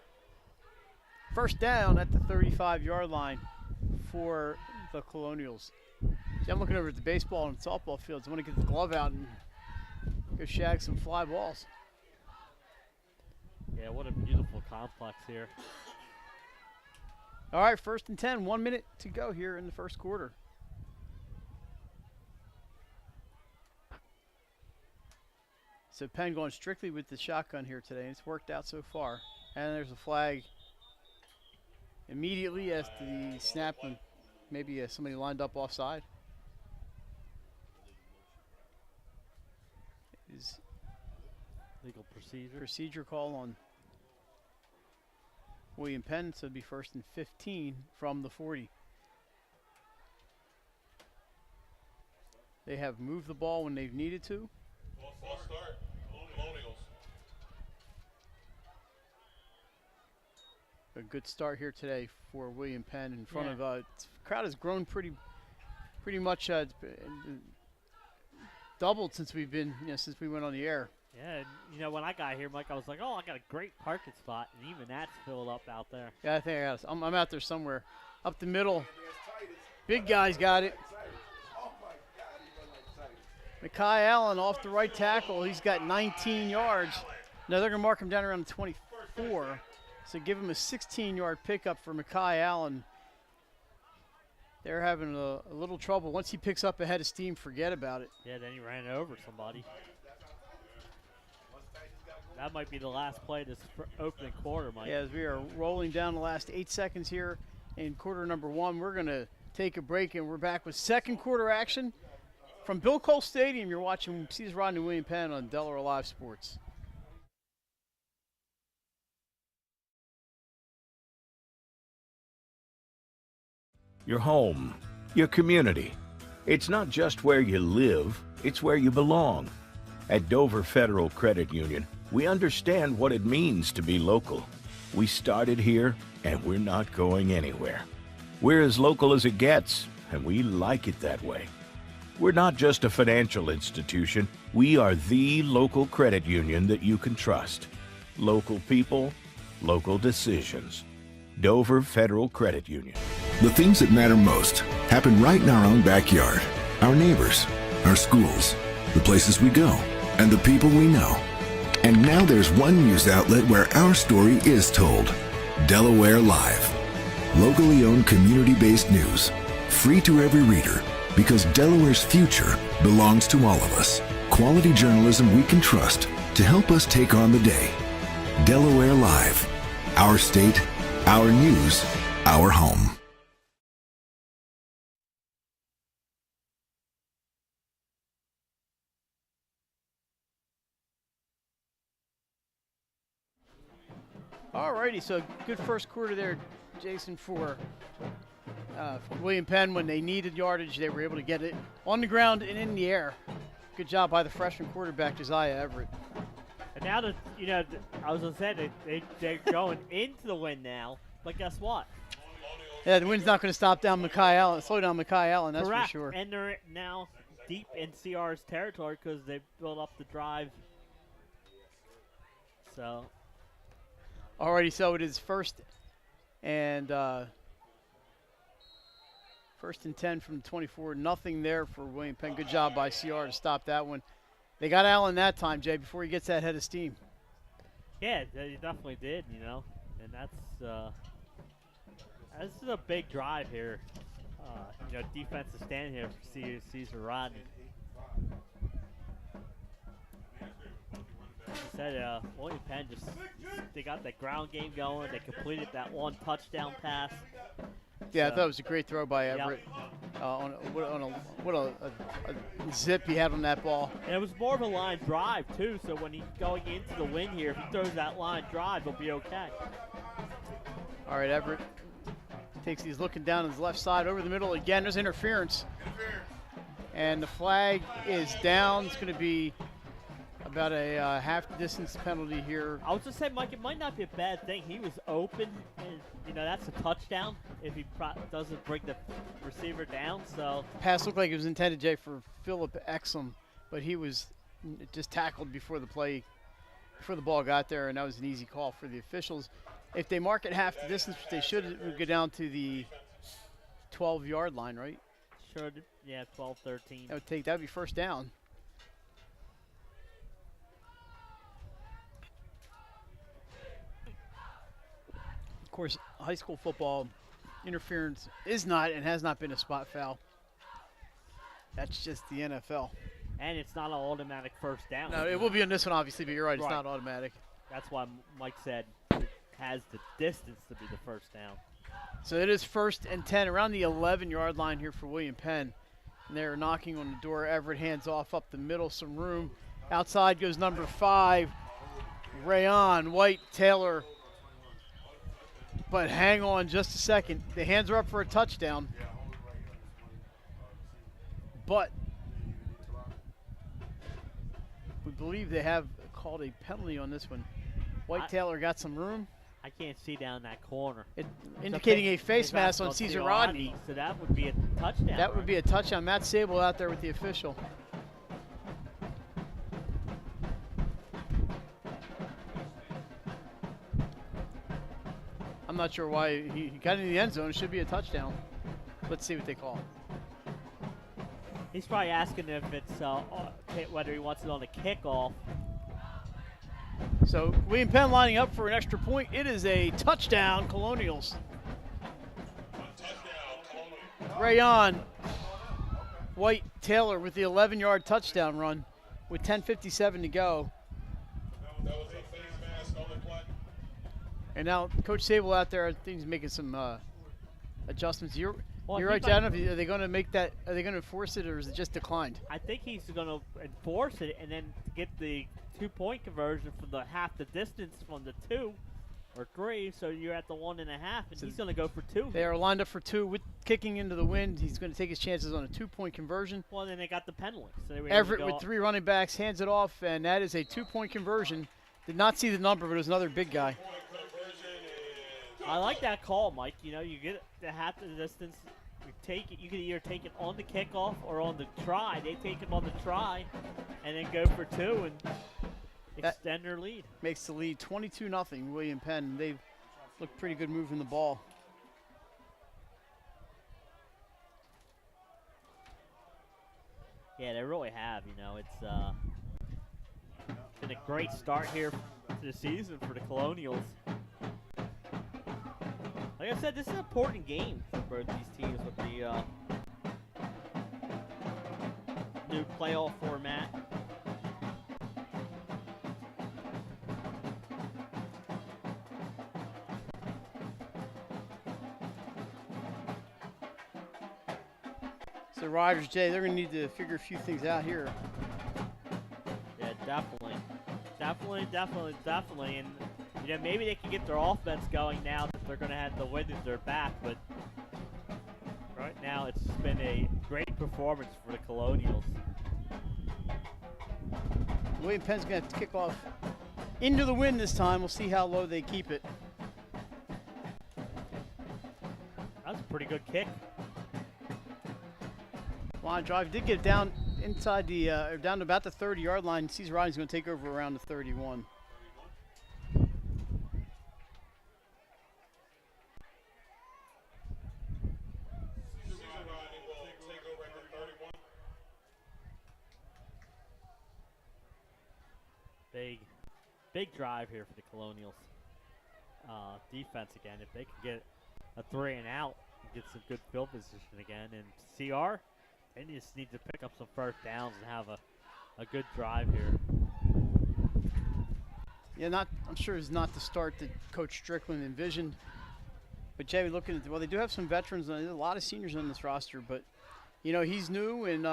First down at the 35-yard line for the Colonials. See, I'm looking over at the baseball and softball fields. I want to get the glove out and go shag some fly balls. Yeah, what a beautiful complex here. All right, 1st and 10. 1 minute to go here in the first quarter. So Penn going strictly with the shotgun here today, and it's worked out so far. And there's a flag immediately as the snap, and maybe somebody lined up offside. Is Legal procedure. procedure call on William Penn, so it'd be 1st and 15 from the 40. They have moved the ball when they've needed to. False start. Colonials. A good start here today for William Penn in front Yeah. of the crowd has grown pretty much doubled since we've been since we went on the air. Yeah, and, when I got here, Mike, I was like, oh, I got a great parking spot, and even that's filled up out there. Yeah, I think I'm out there somewhere, up the middle. Big guy's got it. Mekhi Allen off the right tackle. He's got 19 yards. Now they're going to mark him down around the 24. So give him a 16-yard pickup for Mekhi Allen. They're having a little trouble. Once he picks up a head of steam, forget about it. Yeah, then he ran over somebody. That might be the last play of this opening quarter, Mike. Yeah, as we are rolling down the last 8 seconds here in quarter number 1, we're going to take a break, and we're back with second quarter action. From Bill Cole Stadium, you're watching C's Rodney William Penn on Delaware Live Sports. Your home, your community. It's not just where you live, it's where you belong. At Dover Federal Credit Union, we understand what it means to be local. We started here, and we're not going anywhere. We're as local as it gets, and we like it that way. We're not just a financial institution, we are the local credit union that you can trust. Local people, local decisions. Dover Federal Credit Union. The things that matter most happen right in our own backyard. Our neighbors, our schools, the places we go, and the people we know. And now there's one news outlet where our story is told. Delaware Live. Locally owned community-based news. Free to every reader, because Delaware's future belongs to all of us. Quality journalism we can trust to help us take on the day. Delaware Live. Our state, our news, our home. Alrighty, so good first quarter there, Jason, for William Penn. When they needed yardage, they were able to get it on the ground and in the air. Good job by the freshman quarterback, Josiah Everett. And now that, I was going to say, they're going into the win now, but guess what? Yeah, the wind's not going to slow down Mekhi Allen, that's Correct. for sure. And they're now deep in CR's territory because they built up the drive. So. Alrighty, so it is first and 10 from the 24. Nothing there for William Penn. Good job by CR to stop that one. They got Allen that time, Jay, before he gets that head of steam. Yeah, they definitely did, and that's this is a big drive here. Defensive stand here for Caesar Rodney. Like I said, William Penn they got that ground game going. They completed that one touchdown pass. Yeah, I thought it was a great throw by Everett. What a zip he had on that ball. And it was more of a line drive, too, so when he's going into the win here, if he throws that line drive, he'll be okay. All right, Everett he's looking down his left side over the middle again. There's interference. And the flag is down. It's going to be about a half-distance penalty here. I was just saying, Mike, it might not be a bad thing. He was open, and, that's a touchdown if he doesn't bring the receiver down. So pass looked like it was intended, Jay, for Philip Exum, but he was just tackled before the ball got there, and that was an easy call for the officials. If they mark it half the distance, which they should, it would go down to the 12-yard line, right? Should, yeah, 12, 13. That would be first down. Of course, high school football interference is not and has not been a spot foul. That's just the NFL. And it's not an automatic first down. No, it will be on this one, obviously, but you're right, it's not automatic. That's why Mike said it has the distance to be the first down. So it is 1st and 10 around the 11-yard line here for William Penn. And they're knocking on the door. Everett hands off up the middle, some room. Outside goes number 5, Rayon, White, Taylor. But hang on just a second. The hands are up for a touchdown. But we believe they have called a penalty on this one. White Taylor got some room. I can't see down that corner. Indicating a face mask on Caesar Rodney. So that would be a touchdown. That would be a touchdown. Matt Sable out there with the official. I'm not sure why he got in the end zone. It should be a touchdown. Let's see what they call. He's probably asking if it's whether he wants it on the kickoff. So William Penn lining up for an extra point. It is a touchdown, Colonials. Rayon, White, Taylor with the 11-yard touchdown run with 10:57 to go. That was a face mask on the play. And now Coach Sable out there, I think he's making some adjustments. You're right, Dan. Are they going to make that? Are they going to enforce it, or is it just declined? I think he's going to enforce it and then get the 2-point conversion from the half the distance from the 2 or 3. So you're at the 1.5, and so he's going to go for 2. They are lined up for 2 with kicking into the wind. He's going to take his chances on a 2-point conversion. Well, then they got the penalty. So Everett with 3 running backs hands it off, and that is a 2-point conversion. Did not see the number, but it was another big guy. I like that call, Mike. You know, you get the half the distance. You take it. You can either take it on the kickoff or on the try. They take him on the try, and then go for 2 and extend their lead. Makes the lead 22-0. William Penn. They've looked pretty good moving the ball. Yeah, they really have. You know, it's been a great start here to the season for the Colonials. Like I said, this is an important game for both these teams with the new playoff format. So Riders, Jay, they're going to need to figure a few things out here. Yeah, definitely. And you know, maybe they can get their offense going now that they're going to have the wind at their back, but right now it's been a great performance for the Colonials. William Penn's going to have to kick off into the wind this time. We'll see how low they keep it. That's a pretty good kick. Line drive did get it down inside the down to about the 30-yard line. Caesar Rodney's going to take over around the 31. Big drive here for the Colonials. Defense again. If they can get a 3 and out and get some good field position again. And CR, they just need to pick up some first downs and have a good drive here. Yeah, I'm sure it's not the start that Coach Strickland envisioned. But Jay, looking at they do have some veterans. There's a lot of seniors on this roster, but you know he's new and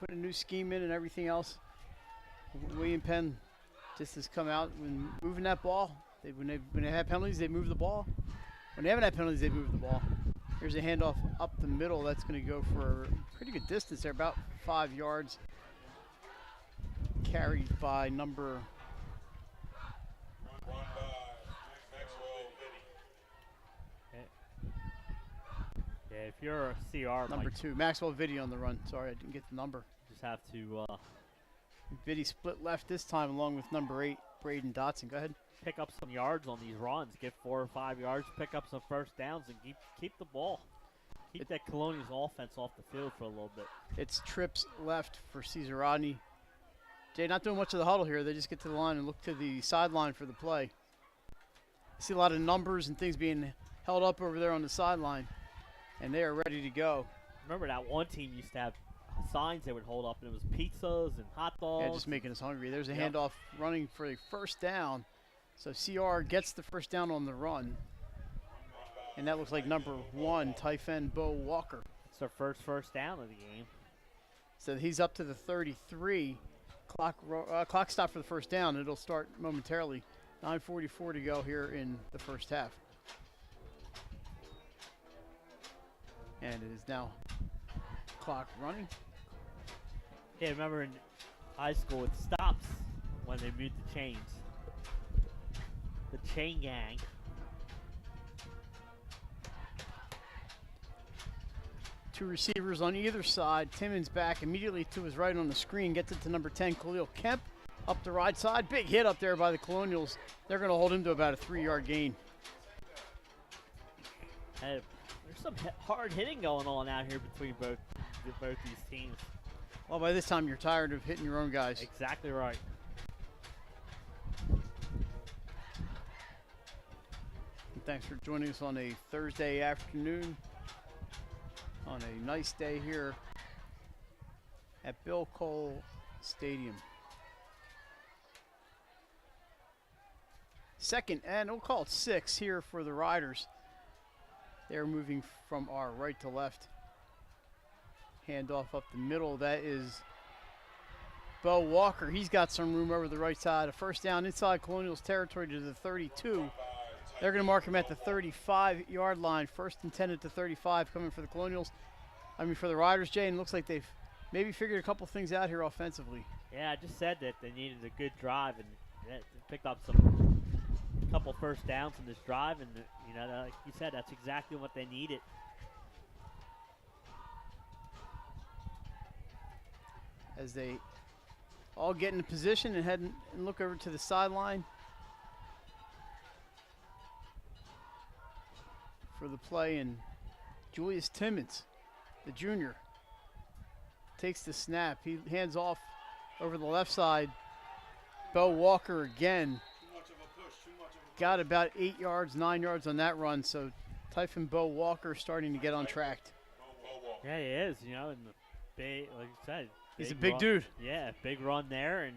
put a new scheme in and everything else. William Penn just has come out when moving that ball. When they have penalties, they move the ball. When they haven't had penalties, they move the ball. Here's a handoff up the middle. That's going to go for a pretty good distance there, about 5 yards. Carried by number. Yeah, if you're a CR, number 2, Maxwell Vitti on the run. Sorry, I didn't get the number. Just have to Biddy split left this time along with number 8, Braden Dotson. Go ahead. Pick up some yards on these runs. Get 4 or 5 yards. Pick up some first downs and keep the ball. Keep that Colonials offense off the field for a little bit. It's trips left for Caesar Rodney. Jay, not doing much of the huddle here. They just get to the line and look to the sideline for the play. I see a lot of numbers and things being held up over there on the sideline, and they are ready to go. Remember that one team used to have signs they would hold up, and it was pizzas and hot dogs. Yeah, just making us hungry. There's a handoff running for a first down. So CR gets the first down on the run. And that looks like number 1, Typhen Bo Walker. It's their first down of the game. So he's up to the 33. Clock stop for the first down. It'll start momentarily. 9:44 to go here in the first half. And it is now clock running. Yeah, remember in high school it stops when they move the chains. The chain gang. Two receivers on either side. Timmons back immediately to his right on the screen. Gets it to number 10, Khalil Kemp. Up the right side. Big hit up there by the Colonials. They're going to hold him to about a 3-yard gain. There's some hard hitting going on out here between both these teams. Well, by this time, you're tired of hitting your own guys. Exactly right. And thanks for joining us on a Thursday afternoon. On a nice day here at Bill Cole Stadium. Second, and we'll call it 6 here for the Riders. They're moving from our right to left. Handoff up the middle. That is Bo Walker. He's got some room over the right side. A first down inside Colonials territory to the 32. They're going to mark him at the 35-yard line. First and 10 at the 35 coming for the Colonials. I mean, for the Riders, Jay, and it looks like they've maybe figured a couple things out here offensively. Yeah, I just said that they needed a good drive, and they picked up some couple first downs in this drive, and you know, like you said, that's exactly what they needed. As they all get into position and head and look over to the sideline for the play, and Julius Timmons, the junior, takes the snap. He hands off over the left side. Bo Walker again. Got about 8 yards, 9 yards on that run, so Typhen Bo Walker starting to get on track. Yeah, he is, you know, and the big, like you said. He's a big dude. Yeah, big run there, and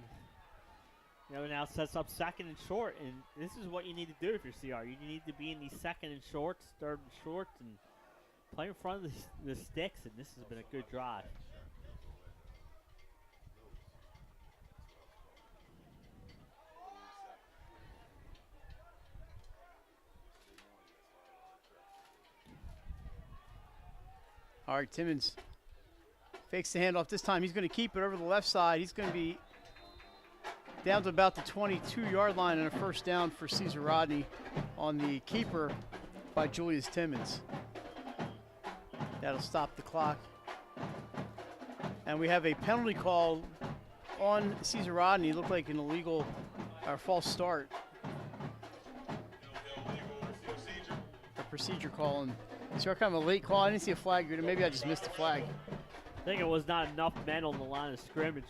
you know, now sets up second and short, and this is what you need to do if you're CR. You need to be in these second and shorts, third and shorts, and play in front of the sticks, and this has been a good drive. All right, Timmons fakes the handoff. This time he's going to keep it over the left side. He's going to be down to about the 22-yard line and a first down for Caesar Rodney on the keeper by Julius Timmons. That'll stop the clock. And we have a penalty call on Caesar Rodney. It looked like an illegal or false start. A procedure call. And so kind of a late call. I didn't see a flag. Maybe I just missed a flag. I think it was not enough men on the line of scrimmage.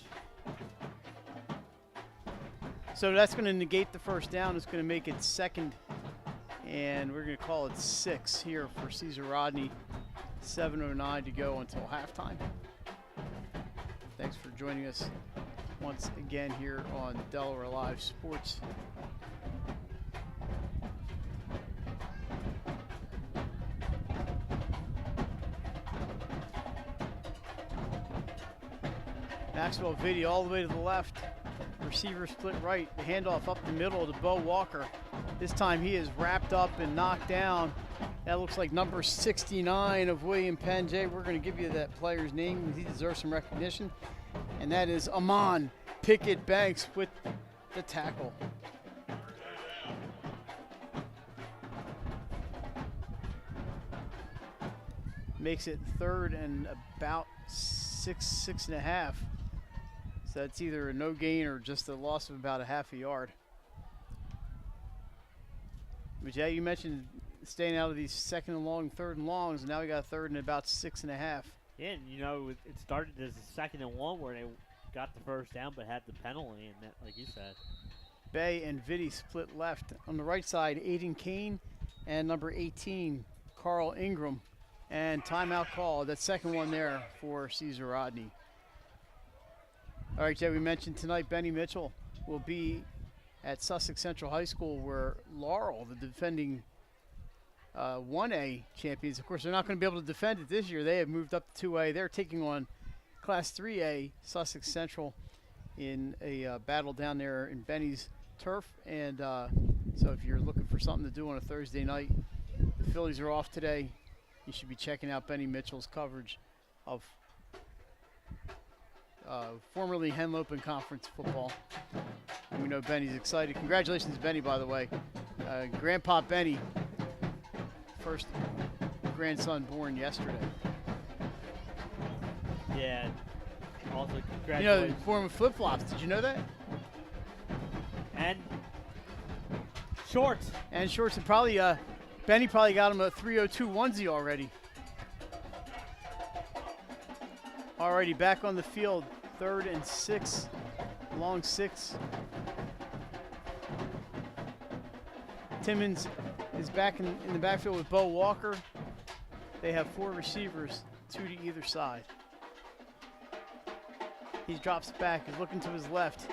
So that's going to negate the first down. It's going to make it second, and we're going to call it 6 here for Caesar Rodney. 7:09 to go until halftime. Thanks for joining us once again here on Delaware Live Sports. Maxwell Vitti all the way to the left. Receiver split right. The handoff up the middle to Bo Walker. This time he is wrapped up and knocked down. That looks like number 69 of William Penn. Jay, we're going to give you that player's name. He deserves some recognition. And that is Amon Pickett Banks with the tackle. Makes it third and about six and a half. So that's either a no gain or just a loss of about a half a yard. But yeah, you mentioned staying out of these second and long, third and longs, and now we got third and about 6.5. Yeah, and it started as a 2nd and 1 where they got the first down but had the penalty, and that, like you said. Bay and Vitti split left. On the right side, Aiden Kane and number 18, Carl Ingram. And timeout call, that second one there for Caesar Rodney. All right, Jay, we mentioned tonight Benny Mitchell will be at Sussex Central High School, where Laurel, the defending 1A champions, of course, they're not going to be able to defend it this year. They have moved up to 2A. They're taking on Class 3A Sussex Central in a battle down there in Benny's turf. And so if you're looking for something to do on a Thursday night, the Phillies are off today. You should be checking out Benny Mitchell's coverage of formerly Henlopen Conference football. And we know Benny's excited. Congratulations, Benny, by the way. Grandpa Benny, first grandson born yesterday. Yeah. Also, You know, congratulations. born with flip-flops. Did you know that? And shorts. And shorts, and probably Benny probably got him a 302 onesie already. Already back on the field, 3rd and 6, long 6. Timmons is back in the backfield with Bo Walker. They have 4 receivers, 2 to either side. He drops back, is looking to his left.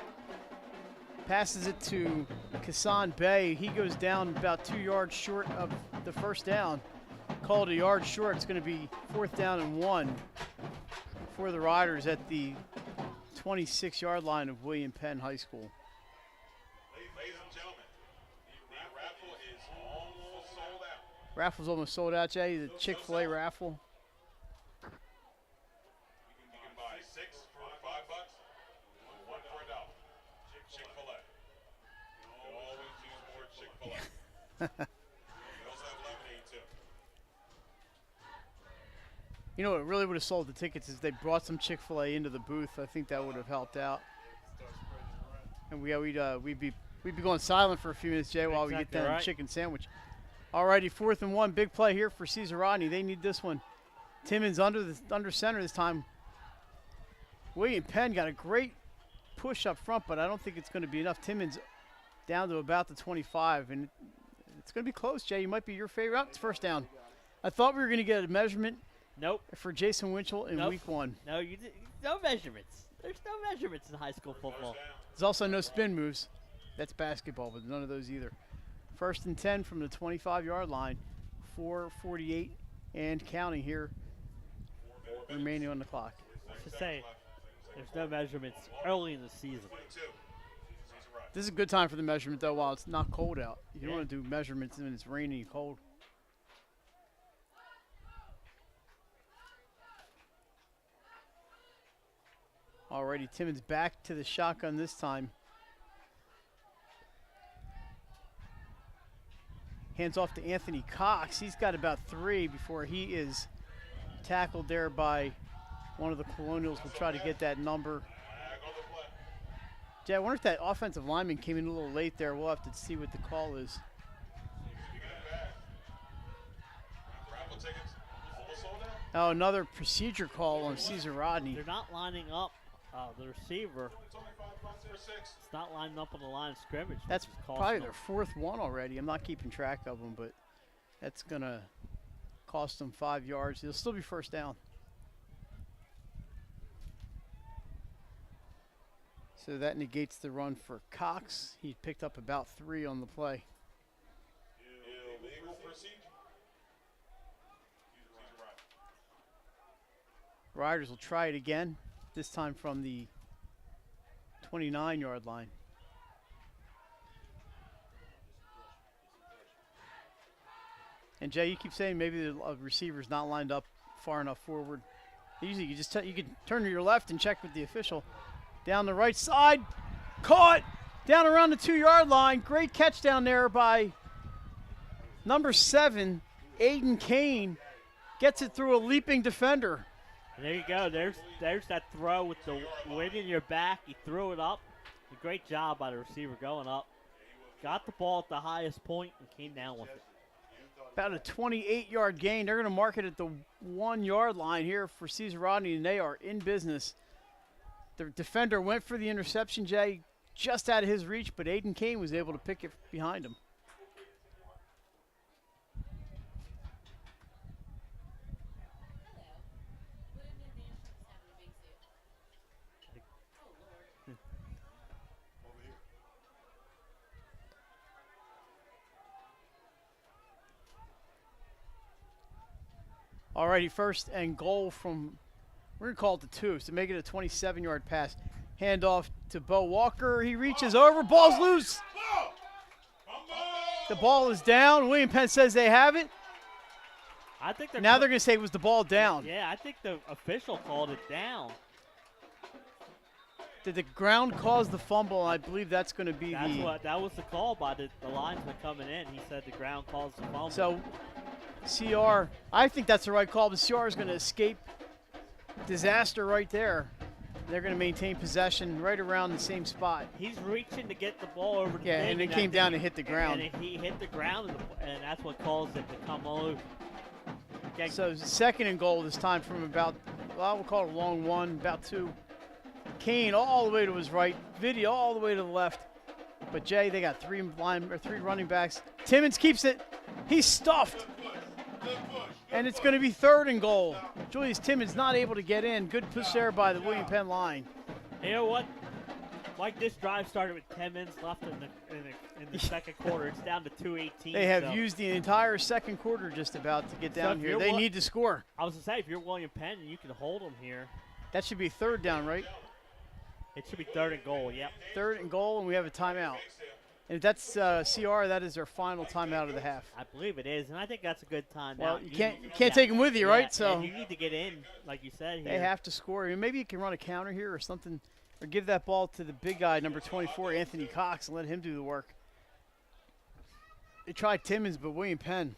Passes it to Kassan Bay. He goes down about 2 yards short of the first down. Called a yard short. It's going to be 4th down and 1 for the Riders at the 26-yard line of William Penn High School. Ladies and gentlemen, the raffle is almost sold out. Raffle's almost sold out, Jay. The Chick-fil-A raffle. You can buy 6 for $5, 1 for $1. Chick-fil-A. You always use more Chick-fil-A. We also have lemonade too. You know what really would have sold the tickets is they brought some Chick-fil-A into the booth. I think that would have helped out. And we'd be going silent for a few minutes, Jay, while we get Exactly that right. chicken sandwich. Alrighty, 4th and 1, big play here for Caesar Rodney. They need this one. Timmons under center this time. William Penn got a great push up front, but I don't think it's going to be enough. Timmons down to about the 25, and it's going to be close, Jay. You might be your favorite. Oh, it's first down. I thought we were going to get a measurement Nope. for Jason Winchell in Nope. week 1. No, no measurements. There's no measurements in high school football. There's also no spin moves. That's basketball, but none of those either. 1st and 10 from the 25-yard line. 4:48 and counting here remaining on the clock. I should say, there's no measurements early in the season. 22. This is a good time for the measurement, though, while it's not cold out. You don't Yeah. want to do measurements when it's rainy and cold. Alrighty, Timmons back to the shotgun this time. Hands off to Anthony Cox. He's got about 3 before he is tackled there by one of the Colonials. We'll try to get that number. Jay, I wonder if that offensive lineman came in a little late there. We'll have to see what the call is. Raffle tickets almost sold out. Oh, another procedure call on Caesar Rodney. They're not lining up the receiver. It's only $5 for 6. It's not lining up on the line of scrimmage. That's which is costing probably them. their 4th one already. I'm not keeping track of them, but that's going to cost them 5 yards. It'll still be first down. So that negates the run for Cox. He picked up about 3 on the play. Illegal procedure. Riders will try it again, this time from the 29-yard line. And Jay, you keep saying maybe the receiver's not lined up far enough forward. Usually you just you can turn to your left and check with the official. Down the right side, caught down around the 2-yard line. Great catch down there by number 7, Aiden Kane. Gets it through a leaping defender. And there you go. There's that throw with the wind in your back. He threw it up. A great job by the receiver going up. Got the ball at the highest point and came down with it. About a 28-yard gain. They're going to mark it at the 1-yard line here for Cesar Rodney, and they are in business. The defender went for the interception, Jay, just out of his reach, but Aiden Kane was able to pick it behind him. Alrighty, first and goal from, we're going to call it the 2, so make it a 27-yard pass. Handoff to Bo Walker. He reaches over. Ball's loose. The ball is down. William Penn says they have it. I think now they're going to say, was the ball down? Yeah, I think the official called it down. Did the ground cause the fumble? I believe that's going to be that was the call by the linesman coming in. He said the ground caused the fumble. So CR, I think that's the right call, but CR is going to escape disaster right there. They're going to maintain possession right around the same spot. He's reaching to get the ball over the and it came down and hit the ground. And he hit the ground, and that's what caused it to come loose. Okay. So second and goal this time from about, well, we'll call it a long one, about 2. Kane all the way to his right, Video all the way to the left. But Jay, they got 3 running backs. Timmons keeps it. He's stuffed. And it's going to be third and goal. Julius Timmons not able to get in. Good push there by the William Penn line. You know what? Like this drive started with 10 minutes left in the second quarter. It's down to 2:18. They have used the entire second quarter just about to get down here. They need to score. I was going to say, if you're William Penn and you can hold them here. That should be third down, right? It should be third and goal, yep. Third and goal, and we have a timeout. And if that's CR, that is their final timeout of the half. I believe it is, and I think that's a good timeout. Well, you can't take them with you, right? So you need to get in, like you said here. They have to score. I mean, maybe you can run a counter here or something, or give that ball to the big guy, number 24, Anthony Cox, and let him do the work. They tried Timmons, but William Penn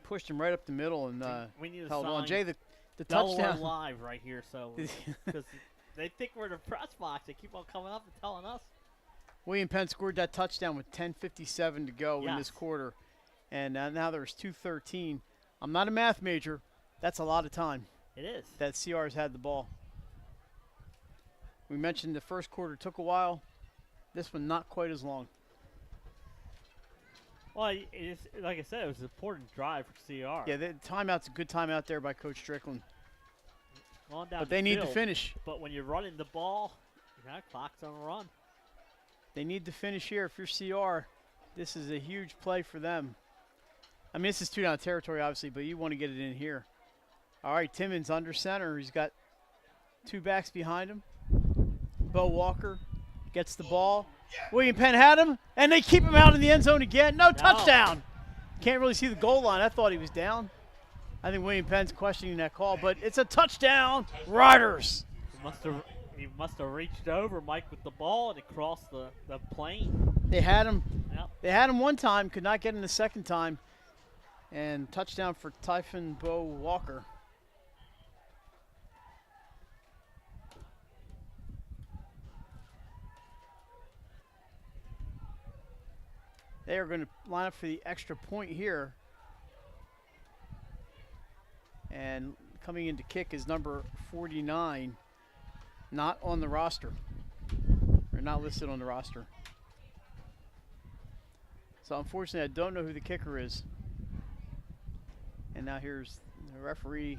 pushed him right up the middle and held on. Jay, the touchdown. Live right here, so because they think we're the press box. They keep on coming up and telling us. William Penn scored that touchdown with 10:57 to go in this quarter. And now there's 2:13. I'm not a math major. That's a lot of time. It is. That CR's had the ball. We mentioned the first quarter took a while. This one not quite as long. Well, it's, like I said, it was an important drive for CR. Yeah, the timeout's a good timeout there by Coach Strickland. But they need to finish. But when you're running the ball, clock's on a run. They need to finish here. If you're CR, this is a huge play for them. I mean, this is 2-down territory, obviously, but you want to get it in here. All right, Timmons under center. He's got 2 backs behind him. Bo Walker gets the ball. William Penn had him, and they keep him out in the end zone again. No touchdown. Can't really see the goal line. I thought he was down. I think William Penn's questioning that call, but it's a touchdown. Riders. He must have reached over, Mike, with the ball and it crossed the plane. They had him. Yep. They had him one time, could not get him the second time. And touchdown for Typhon Bo Walker. They are going to line up for the extra point here. And coming in to kick is number 49. Not on the roster. Or not listed on the roster. So unfortunately, I don't know who the kicker is. And now here's the referee.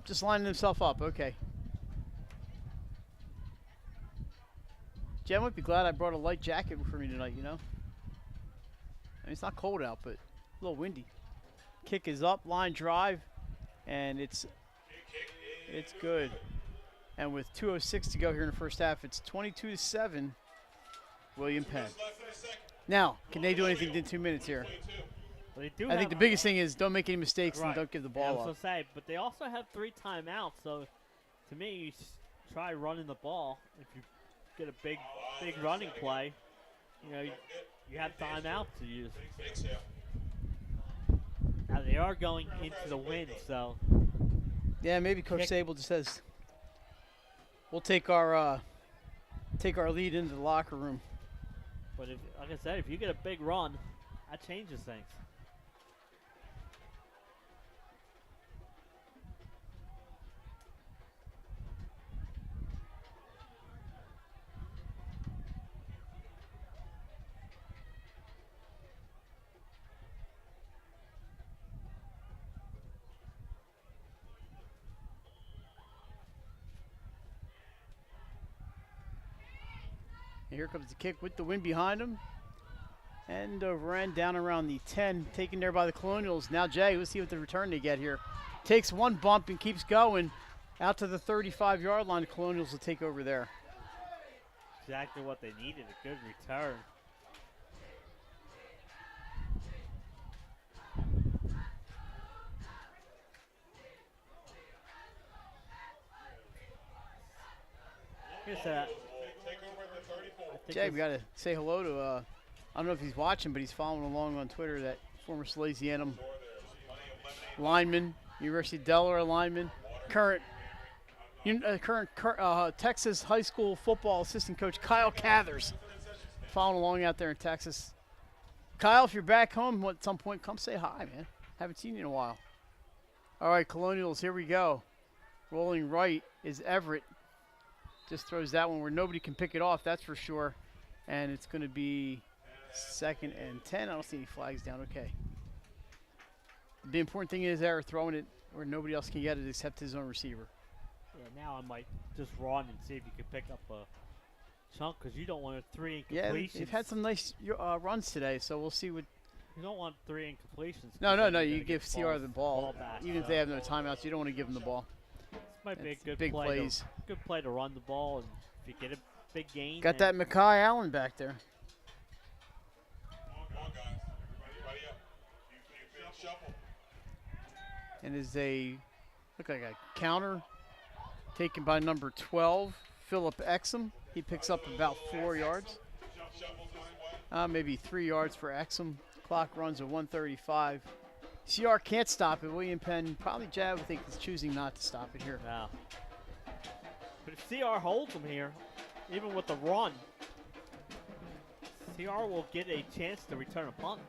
Just lining himself up. Okay. Jen might be glad I brought a light jacket for me tonight, you know. I mean, it's not cold out, but a little windy. Kick is up, line drive, and it's good. And with 2:06 to go here in the first half, it's 22-7, William Penn. Now, can they do anything within 2 minutes here? Well, they do. I think the biggest thing is don't make any mistakes and don't give the ball up. I was going to say, but they also have 3 timeouts, so to me, you try running the ball. If you get a big running play, you know, you have timeout to use. Now they are going into the wind, so Yeah, maybe Coach Kick. Sable just says, we'll take our lead into the locker room. But if, like I said, if you get a big run, that changes things. And here comes the kick with the wind behind him. And overend down around the 10, taken there by the Colonials. Now Jay, let's see what the return they get here. Takes one bump and keeps going out to the 35-yard line. The Colonials will take over there. Exactly what they needed, a good return. Here's that. Take over at the 34. Jay, we got to say hello to, I don't know if he's watching, but he's following along on Twitter, that former Salesianum lineman, University of Delaware lineman, current Texas high school football assistant coach Kyle Cathers, following along out there in Texas. Kyle, if you're back home at some point, come say hi, man. Haven't seen you in a while. All right, Colonials, here we go. Rolling right is Everett. Just throws that one where nobody can pick it off, that's for sure. And it's going to be 2nd and 10. I don't see any flags down. Okay. The important thing is they're throwing it where nobody else can get it except his own receiver. Yeah, now I might just run and see if you can pick up a chunk because you don't want a 3 incompletions. Yeah, they've had some nice runs today, so we'll see what. You don't want 3 incompletions. No. You give CR the ball. Back, Even if they have no timeouts, you don't want to give them the ball. This might be a It's good big play. plays. Good play to run the ball, and if you get a big gain. Got that Mackay Allen back there. Come on, guys. Everybody up. You shuffle. And is a look like a counter taken by number 12, Philip Exum. He picks up about 4 yards. Shuffle this way. Maybe 3 yards for Exum. Clock runs at 1:35. CR can't stop it. William Penn, probably Jab, I think, is choosing not to stop it here. No. But if CR holds them here, even with the run, CR will get a chance to return a punt.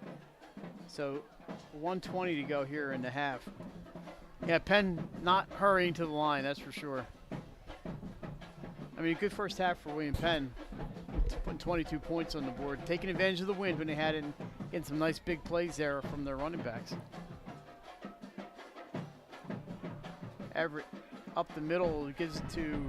So 1:20 to go here in the half. Yeah, Penn not hurrying to the line, that's for sure. I mean, a good first half for William Penn. Putting 22 points on the board. Taking advantage of the wind when they had it and getting some nice big plays there from their running backs. Everett up the middle, gives it to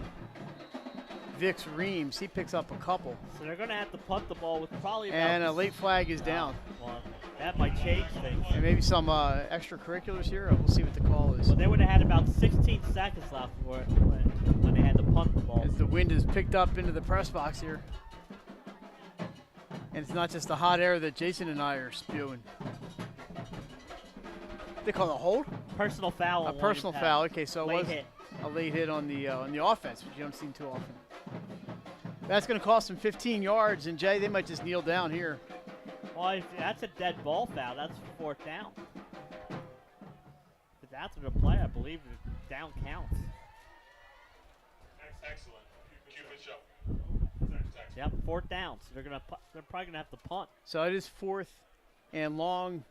Vix Reams. He picks up a couple. So they're going to have to punt the ball with probably about... And a late flag is down. Well, that might change things. And maybe some extracurriculars here. We'll see what the call is. Well, they would have had about 16 seconds left when they had to punt the ball. As the wind is picked up into the press box here. And it's not just the hot air that Jason and I are spewing. They call it a hold? Personal foul. A personal foul. Okay, so it Late was hit. a late hit on the offense, which you don't see too often. That's going to cost them 15 yards, and Jay, they might just kneel down here. Well, if that's a dead ball foul. That's 4th down. If after the play, I believe the down counts. Excellent. Cupid shuffle. Yep, 4th down. So they're probably gonna have to punt. So it is 4th and long.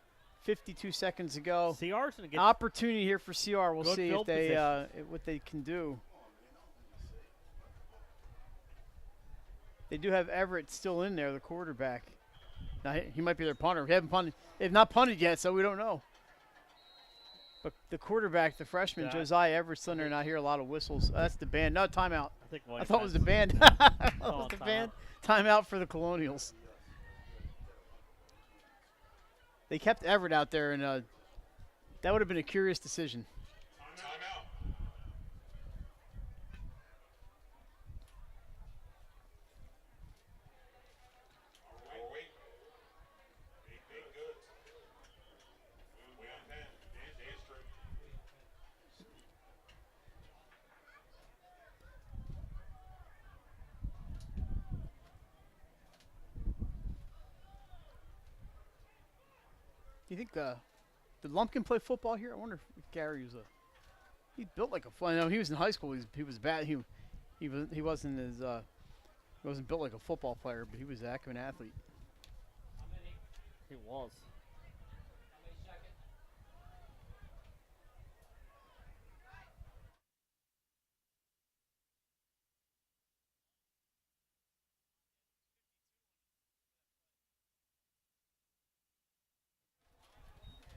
52 seconds to go. CR's gonna get Opportunity here for CR. We'll good see if field they position. what they can do. They do have Everett still in there, the quarterback. Now he might be their punter. They've not punted yet, so we don't know. But the quarterback, the freshman, Yeah. Josiah Everett's still in there, and I hear a lot of whistles. That's the band. No, timeout. I thought it was the band. I thought it was the band. Timeout for the Colonials. They kept Everett out there, and that would have been a curious decision. Timeout. Wait. Big goods. We on 10. Day straight. Do you think the Lumpkin play football here? I wonder if Gary was a He built like a fly. No, he was in high school. He was bad. He wasn't as he wasn't built like a football player, but he was a heck of an athlete. He was.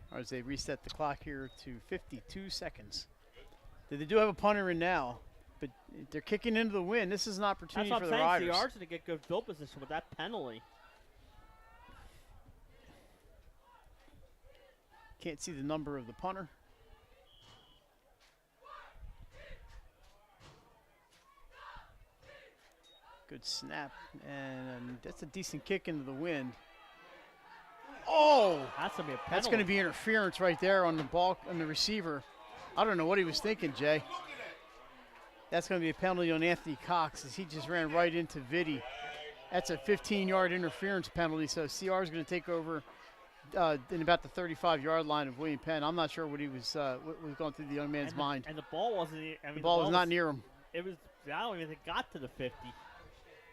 All right, as they reset the clock here to 52 seconds. They do have a punter in now, but they're kicking into the wind. This is an opportunity That's what for I'm the saying. Riders. CR's going to get good field position with that penalty. Can't see the number of the punter. Good snap, and that's a decent kick into the wind. Oh! That's going to be a penalty. That's going to be interference right there on the ball, on the receiver. I don't know what he was thinking, Jay. That's going to be a penalty on Anthony Cox as he just ran right into Vitti. That's a 15-yard interference penalty, so CR is going to take over in about the 35-yard line of William Penn. I'm not sure what what was going through the young man's mind. And the ball wasn't. The ball was not near him. It was. I don't even think it got to the 50.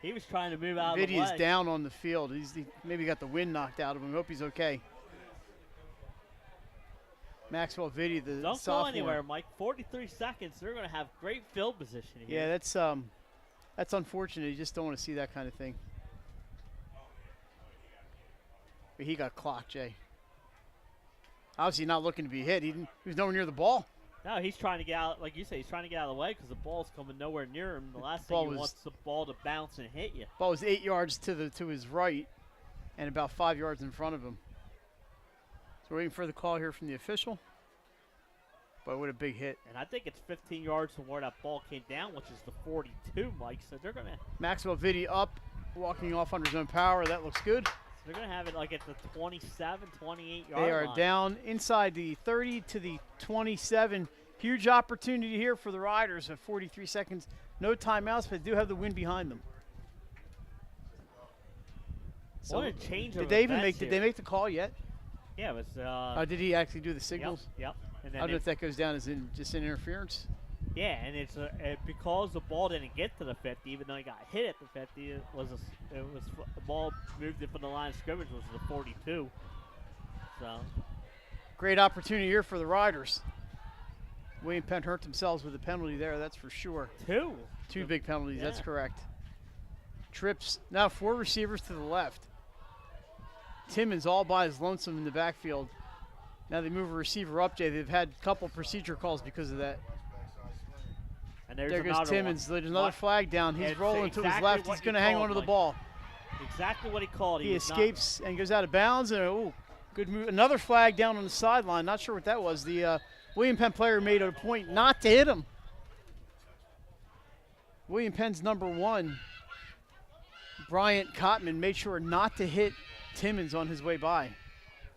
He was trying to move out of the Vitti way. is down on the field. He maybe got the wind knocked out of him. I hope he's okay. Maxwell Vitti, the Don't sophomore. go anywhere, Mike. 43 seconds. They're going to have great field position here. Yeah, that's unfortunate. You just don't want to see that kind of thing. But he got clocked, Jay. Obviously not looking to be hit. He was nowhere near the ball. No, he's trying to get out. Like you say, he's trying to get out of the way because the ball's coming nowhere near him. The last thing he wants the ball to bounce and hit you. Ball was 8 yards to his right and about 5 yards in front of him. So we're waiting for the call here from the official. But what a big hit. And I think it's 15 yards from where that ball came down, which is the 42, Mike. So they're going to. Maxwell Vitti up, walking off under his own power. That looks good. They're going to have it like at the 27, 28 yard They are line. down inside the 30 to the 27. Huge opportunity here for the Riders at 43 seconds. No timeouts, but they do have the wind behind them. So What a change did of they even events did here. they make the call yet? Yeah, it was. Did he actually do the signals? Yep. And I then don't know if that goes down as just an interference. yeah, and it's because the ball didn't get to the 50, even though he got hit at the 50. It was the ball moved it from the line of scrimmage, which was the 42. So Great opportunity here for the Riders. William Penn hurt themselves with a penalty there, that's for sure. Two big penalties, that's correct. Trips, now 4 receivers to the left. Timmons all by his lonesome in the backfield. Now they move a receiver up, Jay. They've had a couple procedure calls because of that. And there goes Timmons. One. There's another flag down. He's It's rolling to his exactly left. what He's you going to hang called, on to the Mike. ball. Exactly what he called. He was escapes and goes out of bounds. And good move. Another flag down on the sideline. Not sure what that was. The William Penn player made it a point not to hit him. William Penn's number 1, Bryant Cotman, made sure not to hit Timmons on his way by.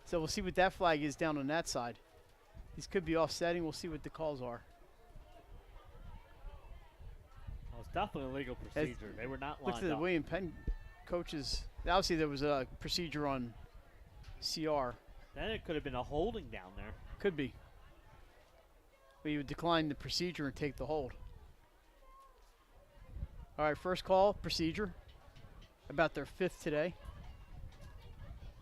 So we'll see what that flag is down on that side. These could be offsetting. We'll see what the calls are. Well, it's definitely a legal procedure. They were not Look lined to the up. William Penn coaches. Obviously, there was a procedure on CR. Then it could have been a holding down there. Could be. But you would decline the procedure and take the hold. All right, first call, procedure. About their 5th today.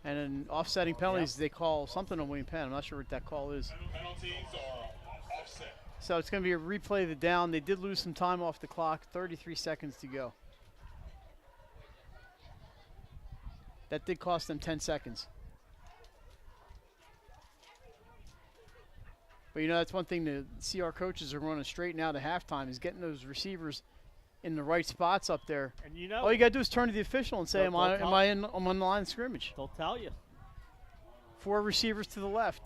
And then offsetting penalties, they call something on William Penn. I'm not sure what that call is. Penalties are offset. So it's going to be a replay of the down. They did lose some time off the clock, 33 seconds to go. That did cost them 10 seconds. But, that's one thing the CR coaches are going to straighten out at halftime is getting those receivers in the right spots up there. And all you got to do is turn to the official and say, I'm I'm on the line of scrimmage. They'll tell you. 4 receivers to the left.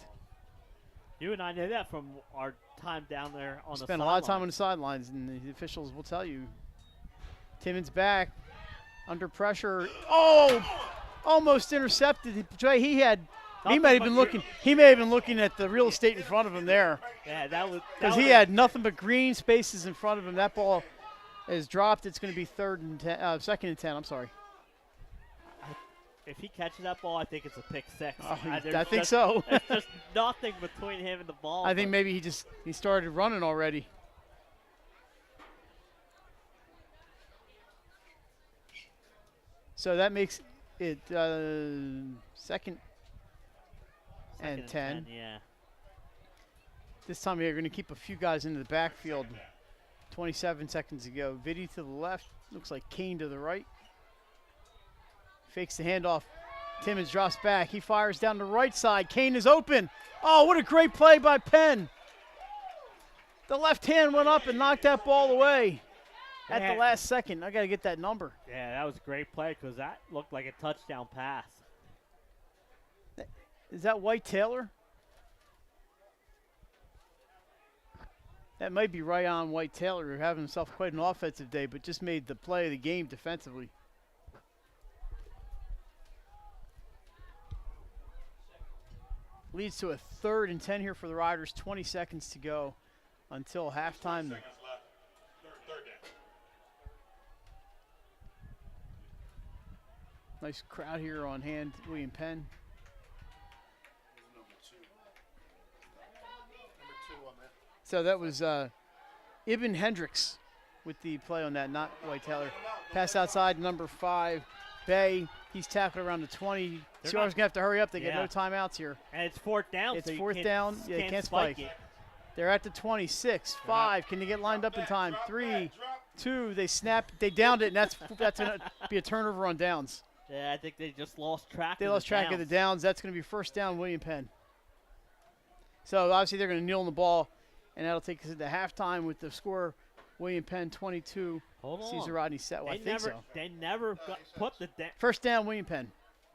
You and I know that from our time down there on the Spent a lot of time on the sidelines, and the officials will tell you. Timmons back, under pressure. Oh, almost intercepted. Jay, he may have been looking. He may have been looking at the real estate in front of him there. Yeah, that was because he had nothing but green spaces in front of him. That ball is dropped. It's going to be 2nd and 10. I'm sorry. if he catches that ball, I think it's a pick six. Oh, There's I think just- so. There's just nothing between him and the ball. I think but- maybe he started running already. So that makes it second and 10. Yeah. This time they're going to keep a few guys into the backfield. 27 seconds to go. Vitti to the left. Looks like Kane to the right. Fakes the handoff. Timmons drops back. He fires down the right side. Kane is open. Oh, what a great play by Penn. The left hand went up and knocked that ball away at the last second. I got to get that number. Yeah, that was a great play because that looked like a touchdown pass. Is that White Taylor? That might be right on White Taylor, who having himself quite an offensive day, but just made the play of the game defensively. Leads to a 3rd and 10 here for the Riders. 20 seconds to go until halftime. Seconds left. Third down. Nice crowd here on hand. William Penn. Number two on that. So that was Ibn Hendricks with the play on that, not White Taylor. Pass outside, number 5, Bay. He's tackled around the 20. Seahawks going to have to hurry up. They get no timeouts here. And it's 4th down. It's so you 4th can't- down. Yeah, they can't spike. it. They're at the 26. 5. Can they get lined up in time? 3, 2. They snap. They downed it, and that's going to be a turnover on downs. Yeah, I think they just lost track. They of lost track of the downs. That's going to be 1st down, William Penn. So obviously they're going to kneel on the ball, and that'll take us into halftime with the score. William Penn 22. Hold on. Caesar Rodney set. Well, I think so. They never put the 1st down, William Penn.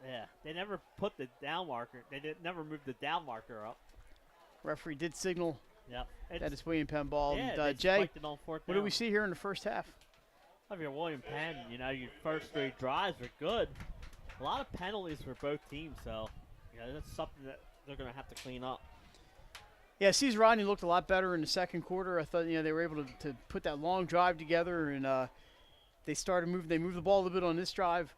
Yeah, they never put the down marker. Never moved the down marker up. Referee did signal Yep. that it's William Penn ball. Yeah, And, they Jay, spiked it on 4th what down. do we see here in the first half? If you're William Penn, your first 3 drives were good. A lot of penalties for both teams, so that's something that they're going to have to clean up. Yeah, Caesar Rodney looked a lot better in the second quarter. I thought they were able to put that long drive together, and they started moving. They moved the ball a little bit on this drive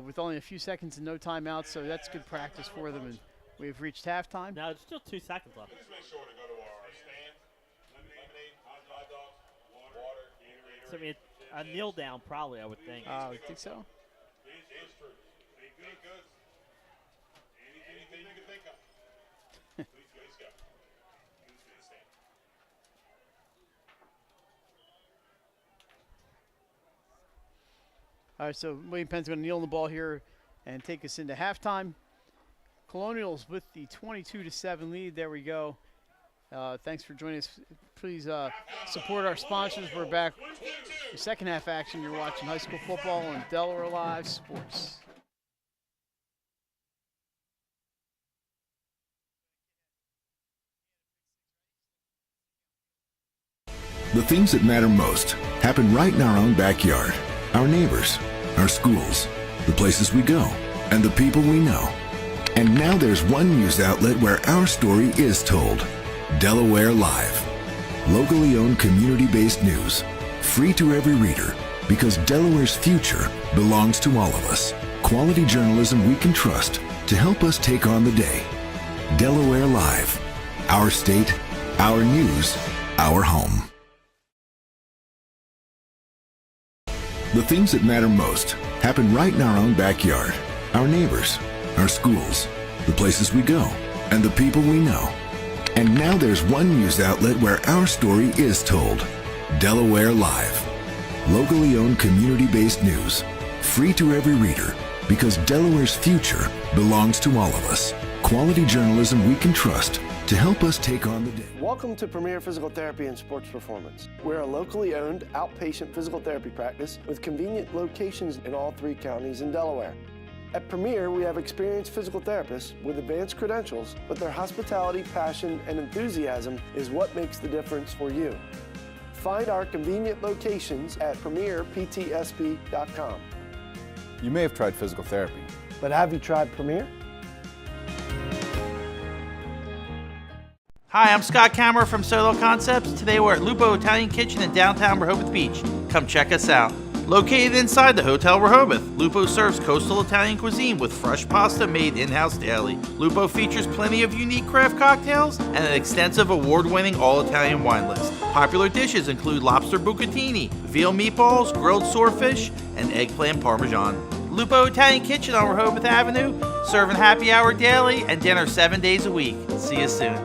with only a few seconds and no timeouts, so that's good practice for them. And we've reached halftime. Now it's still 2 seconds left. Please make sure to go to our stand. Lemonade, hot dogs, water, Gatorade. So, I mean, a kneel down probably, I would think. I think so. Canned fruit. Baked goods. Anything you can think of. Please go. Please stand. All right, so William Penn's going to kneel on the ball here and take us into halftime. Colonials with the 22-7 lead. There we go. Thanks for joining us. Please support our sponsors. We're back with second half action. You're watching high school football on Delaware Live Sports. The things that matter most happen right in our own backyard. Our neighbors, our schools, the places we go, and the people we know. And now there's one news outlet where our story is told. Delaware Live. Locally owned community-based news. Free to every reader, because Delaware's future belongs to all of us. Quality journalism we can trust to help us take on the day. Delaware Live. Our state, our news, our home. The things that matter most happen right in our own backyard. Our neighbors, our schools, the places we go, and the people we know. And now there's one news outlet where our story is told. Delaware Live. Locally owned community-based news. Free to every reader, because Delaware's future belongs to all of us. Quality journalism we can trust to help us take on the day. Welcome to Premier Physical Therapy and Sports Performance. We're a locally owned outpatient physical therapy practice with convenient locations in all 3 counties in Delaware. At Premier, we have experienced physical therapists with advanced credentials, but their hospitality, passion, and enthusiasm is what makes the difference for you. Find our convenient locations at premierptsp.com. You may have tried physical therapy, But have you tried Premier? Hi, I'm Scott Kammerer from Solo Concepts. Today we're at Lupo Italian Kitchen in downtown Rehoboth Beach. Come check us out. Located inside the Hotel Rehoboth, Lupo serves coastal Italian cuisine with fresh pasta made in-house daily. Lupo features plenty of unique craft cocktails and an extensive award-winning all-Italian wine list. Popular dishes include lobster bucatini, veal meatballs, grilled swordfish, and eggplant parmesan. Lupo Italian Kitchen on Rehoboth Avenue, serving happy hour daily and dinner 7 days a week. See you soon.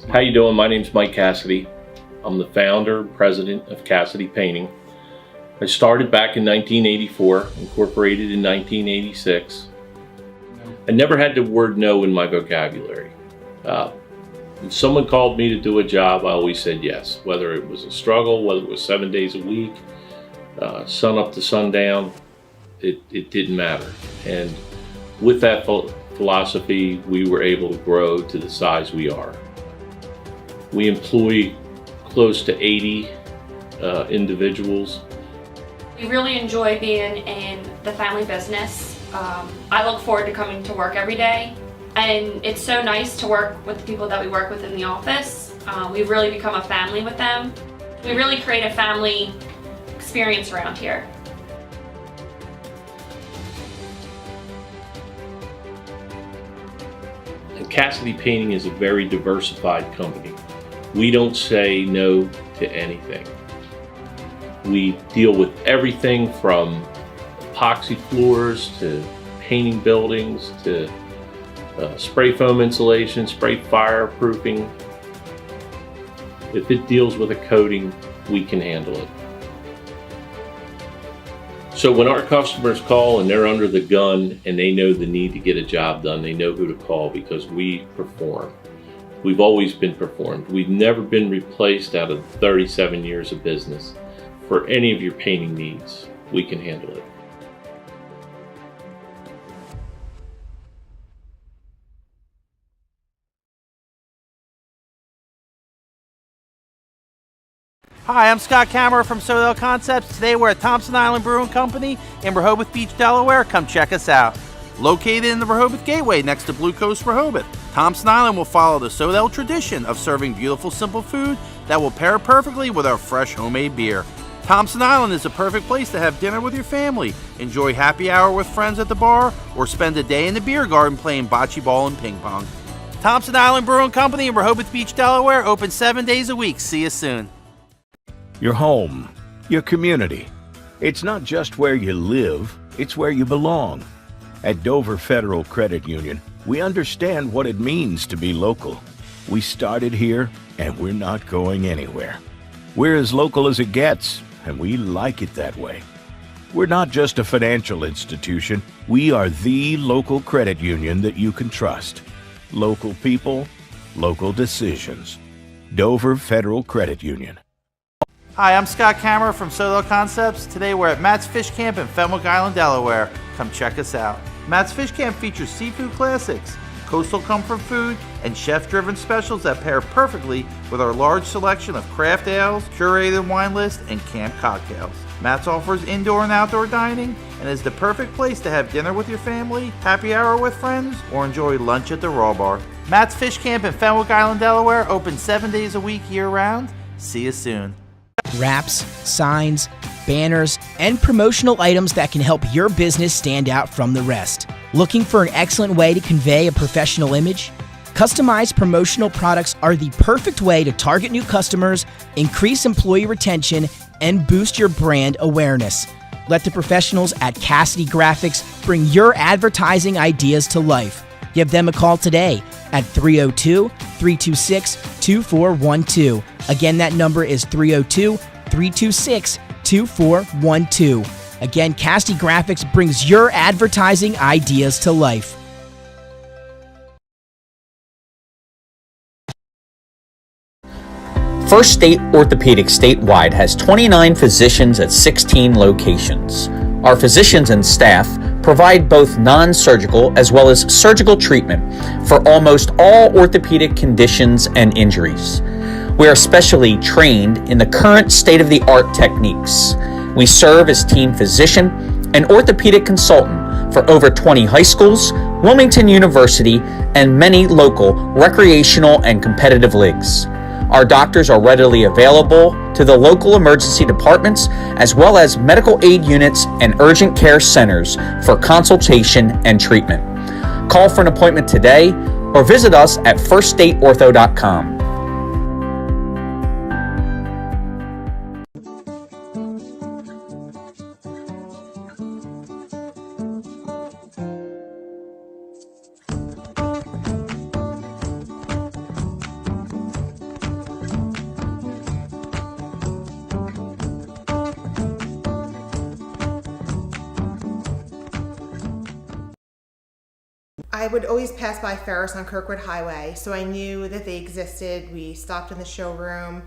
How you doing? My name's Mike Cassidy. I'm the founder and president of Cassidy Painting. I started back in 1984, incorporated in 1986. I never had the word no in my vocabulary. When someone called me to do a job, I always said yes. Whether it was a struggle, whether it was 7 days a week, sun up to sundown, it didn't matter. And with that philosophy, we were able to grow to the size we are. We employ close to 80 individuals. We really enjoy being in the family business. I look forward to coming to work every day, and it's so nice to work with the people that we work with in the office. We've really become a family with them. We really create a family experience around here. And Cassidy Painting is a very diversified company. We don't say no to anything. We deal with everything from epoxy floors to painting buildings to spray foam insulation, spray fireproofing. If it deals with a coating, we can handle it. So when our customers call and they're under the gun and they know the need to get a job done, they know who to call because we perform. We've always been performed. We've never been replaced out of 37 years of business. For any of your painting needs, we can handle it. Hi, I'm Scott Kammerer from Sodell Concepts. Today we're at Thompson Island Brewing Company in Rehoboth Beach, Delaware. Come check us out. Located in the Rehoboth Gateway next to Blue Coast Rehoboth, Thompson Island will follow the Sodell tradition of serving beautiful, simple food that will pair perfectly with our fresh homemade beer. Thompson Island is a perfect place to have dinner with your family, enjoy happy hour with friends at the bar, or spend a day in the beer garden playing bocce ball and ping pong. Thompson Island Brewing Company in Rehoboth Beach, Delaware, open 7 days a week. See you soon. Your home, your community. It's not just where you live, it's where you belong. At Dover Federal Credit Union, we understand what it means to be local. We started here, and we're not going anywhere. We're as local as it gets, and we like it that way. We're not just a financial institution. We are the local credit union that you can trust. Local people, local decisions. Dover Federal Credit Union. Hi, I'm Scott Kammerer from Sodell Concepts. Today we're at Matt's Fish Camp in Fenwick Island, Delaware. Come check us out. Matt's Fish Camp features seafood classics, coastal comfort food, and chef-driven specials that pair perfectly with our large selection of craft ales, curated wine list, and camp cocktails. Matt's offers indoor and outdoor dining and is the perfect place to have dinner with your family, happy hour with friends, or enjoy lunch at the Raw Bar. Matt's Fish Camp in Fenwick Island, Delaware, open 7 days a week year-round. See you soon. Wraps, signs, banners, and promotional items that can help your business stand out from the rest. Looking for an excellent way to convey a professional image? Customized promotional products are the perfect way to target new customers, increase employee retention, and boost your brand awareness. Let the professionals at Cassidy Graphics bring your advertising ideas to life. Give them a call today at 302-326-2412. Again, that number is 302-326-2412. Again, Cassidy Graphics brings your advertising ideas to life. First State Orthopedic statewide has 29 physicians at 16 locations. Our physicians and staff provide both non-surgical as well as surgical treatment for almost all orthopedic conditions and injuries. We are specially trained in the current state-of-the-art techniques. We serve as team physician and orthopedic consultant for over 20 high schools, Wilmington University, and many local recreational and competitive leagues. Our doctors are readily available to the local emergency departments as well as medical aid units and urgent care centers for consultation and treatment. Call for an appointment today or visit us at firststateortho.com. I would always pass by Ferris on Kirkwood Highway, so I knew that they existed. We stopped in the showroom.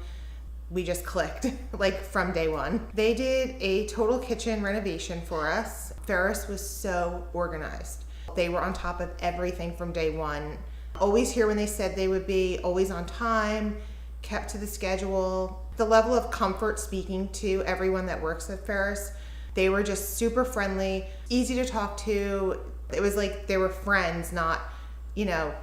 We just clicked, like from day one. They did a total kitchen renovation for us. Ferris was so organized. They were on top of everything from day one. Always here when they said they would be, always on time, kept to the schedule. The level of comfort speaking to everyone that works at Ferris, they were just super friendly, easy to talk to. It was like they were friends, not,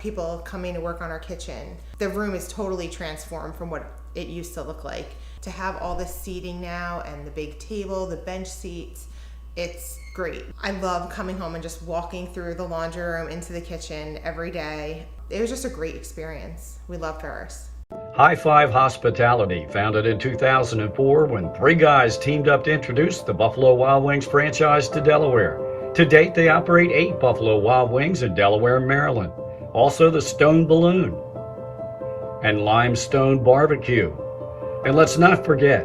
people coming to work on our kitchen. The room is totally transformed from what it used to look like. To have all this seating now and the big table, the bench seats, it's great. I love coming home and just walking through the laundry room into the kitchen every day. It was just a great experience. We love Ferris. High Five Hospitality, founded in 2004 when three guys teamed up to introduce the Buffalo Wild Wings franchise to Delaware. To date, they operate 8 Buffalo Wild Wings in Delaware and Maryland. Also the Stone Balloon and Limestone Barbecue. And let's not forget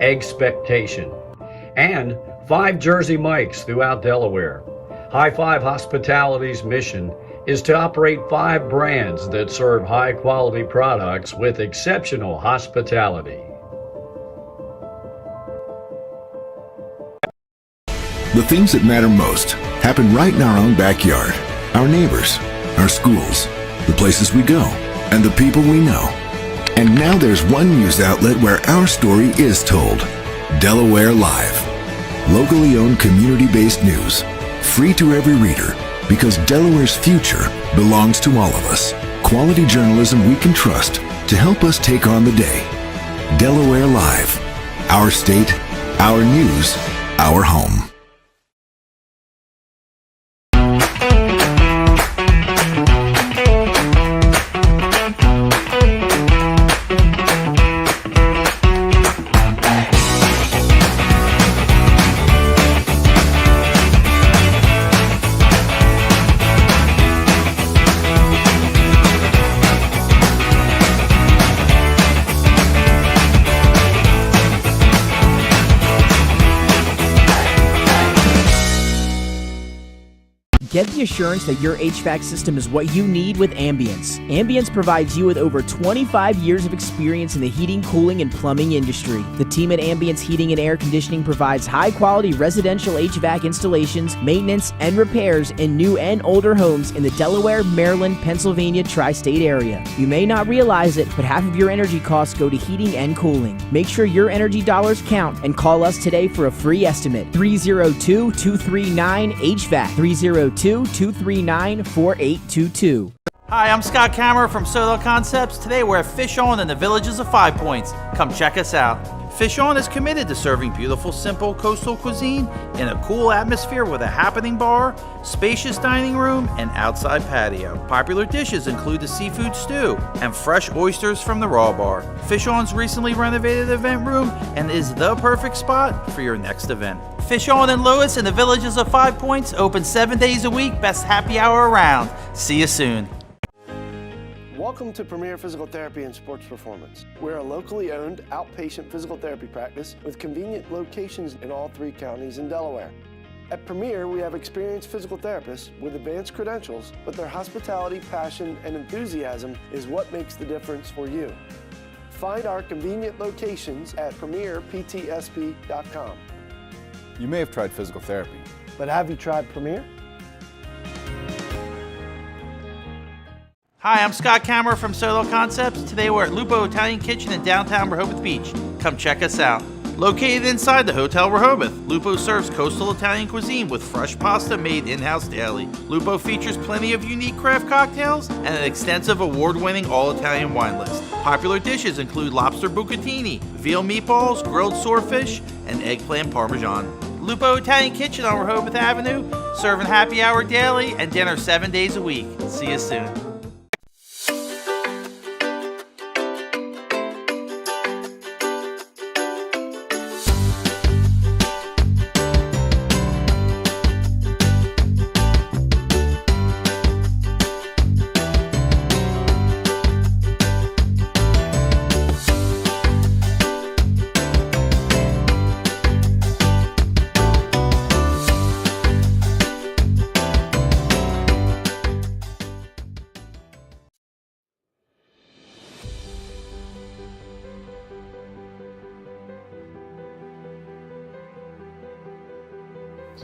Eggspectation and 5 Jersey Mikes throughout Delaware. High Five Hospitality's mission is to operate 5 brands that serve high-quality products with exceptional hospitality. The things that matter most happen right in our own backyard. Our neighbors, our schools, the places we go, and the people we know. And now there's one news outlet where our story is told. Delaware Live. Locally owned community-based news. Free to every reader, because Delaware's future belongs to all of us. Quality journalism we can trust to help us take on the day. Delaware Live. Our state, our news, our home. Get the assurance that your HVAC system is what you need with Ambience. Ambience provides you with over 25 years of experience in the heating, cooling, and plumbing industry. The team at Ambience Heating and Air Conditioning provides high-quality residential HVAC installations, maintenance, and repairs in new and older homes in the Delaware, Maryland, Pennsylvania tri-state area. You may not realize it, but half of your energy costs go to heating and cooling. Make sure your energy dollars count and call us today for a free estimate. 302-239-HVAC. 302-239-4822. Hi, I'm Scott Kammerer from Solo Concepts. Today we're at Fish On in the Villages of 5 Points. Come check us out. Fish On is committed to serving beautiful, simple coastal cuisine in a cool atmosphere with a happening bar, spacious dining room, and outside patio. Popular dishes include the seafood stew and fresh oysters from the raw bar. Fish On's recently renovated event room and is the perfect spot for your next event. Fish On in Lewis in the Villages of 5 Points, open 7 days a week, best happy hour around. See you soon. Welcome to Premier Physical Therapy and Sports Performance. We're a locally owned outpatient physical therapy practice with convenient locations in all 3 counties in Delaware. At Premier, we have experienced physical therapists with advanced credentials, but their hospitality, passion, and enthusiasm is what makes the difference for you. Find our convenient locations at premierptsp.com. You may have tried physical therapy. But have you tried Premier? Hi, I'm Scott Kammerer from Solo Concepts. Today we're at Lupo Italian Kitchen in downtown Rehoboth Beach. Come check us out. Located inside the Hotel Rehoboth, Lupo serves coastal Italian cuisine with fresh pasta made in-house daily. Lupo features plenty of unique craft cocktails and an extensive award-winning all-Italian wine list. Popular dishes include lobster bucatini, veal meatballs, grilled swordfish, and eggplant parmesan. Lupo Italian Kitchen on Rehoboth Avenue, serving happy hour daily and dinner 7 days a week. See you soon.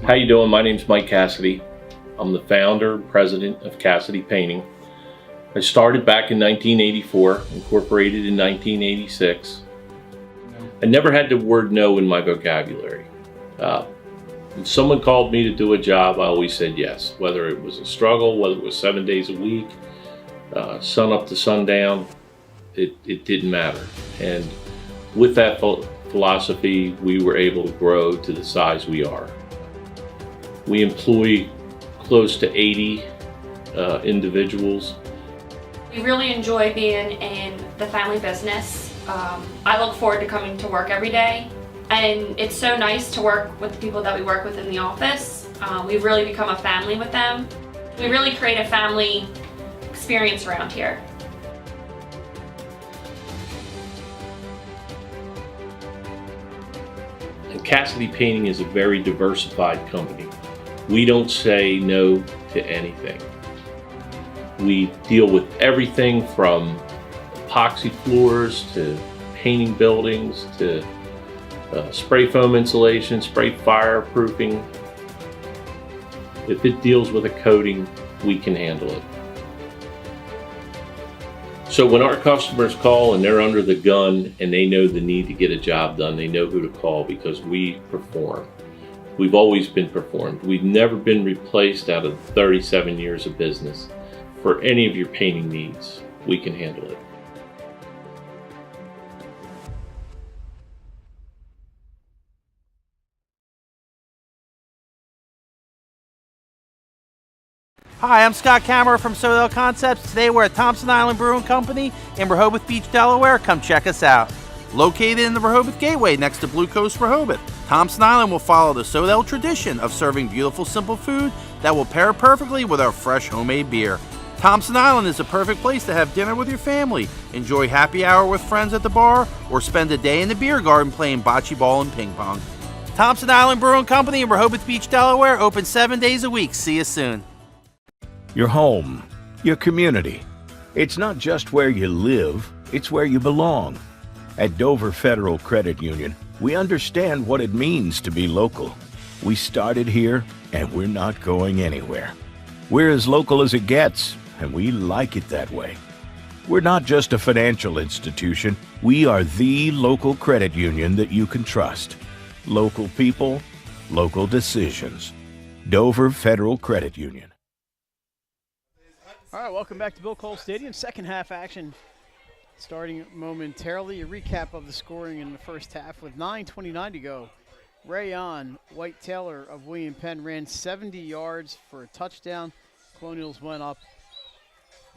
How you doing? My name's Mike Cassidy. I'm the founder and president of Cassidy Painting. I started back in 1984, incorporated in 1986. I never had the word no in my vocabulary. If someone called me to do a job, I always said yes. Whether it was a struggle, whether it was 7 days a week, sun up to sundown, it didn't matter. And with that philosophy, we were able to grow to the size we are. We employ close to 80 individuals. We really enjoy being in the family business. I look forward to coming to work every day, and it's so nice to work with the people that we work with in the office. We've really become a family with them. We really create a family experience around here. And Cassidy Painting is a very diversified company. We don't say no to anything. We deal with everything from epoxy floors to painting buildings to spray foam insulation, spray fireproofing. If it deals with a coating, we can handle it. So when our customers call and they're under the gun and they know the need to get a job done, they know who to call because we perform. We've always been performed. We've never been replaced out of 37 years of business. For any of your painting needs, we can handle it. Hi, I'm Scott Kammerer from Solo Concepts. Today we're at Thompson Island Brewing Company in Rehoboth Beach, Delaware. Come check us out. Located in the Rehoboth Gateway next to Blue Coast Rehoboth, Thompson Island will follow the Sodell tradition of serving beautiful, simple food that will pair perfectly with our fresh homemade beer. Thompson Island is a perfect place to have dinner with your family, enjoy happy hour with friends at the bar, or spend a day in the beer garden playing bocce ball and ping pong. Thompson Island Brewing Company in Rehoboth Beach, Delaware, open 7 days a week. See you soon. Your home, your community. It's not just where you live, it's where you belong. At Dover Federal Credit Union, we understand what it means to be local. We started here, and we're not going anywhere. We're as local as it gets, and we like it that way. We're not just a financial institution, we are the local credit union that you can trust. Local people, local decisions. Dover Federal Credit Union. All right, welcome back to Bill Cole Stadium. Second half action starting momentarily. A recap of the scoring in the first half with 9:29 to go. Rayon White Taylor of William Penn ran 70 yards for a touchdown. Colonials went up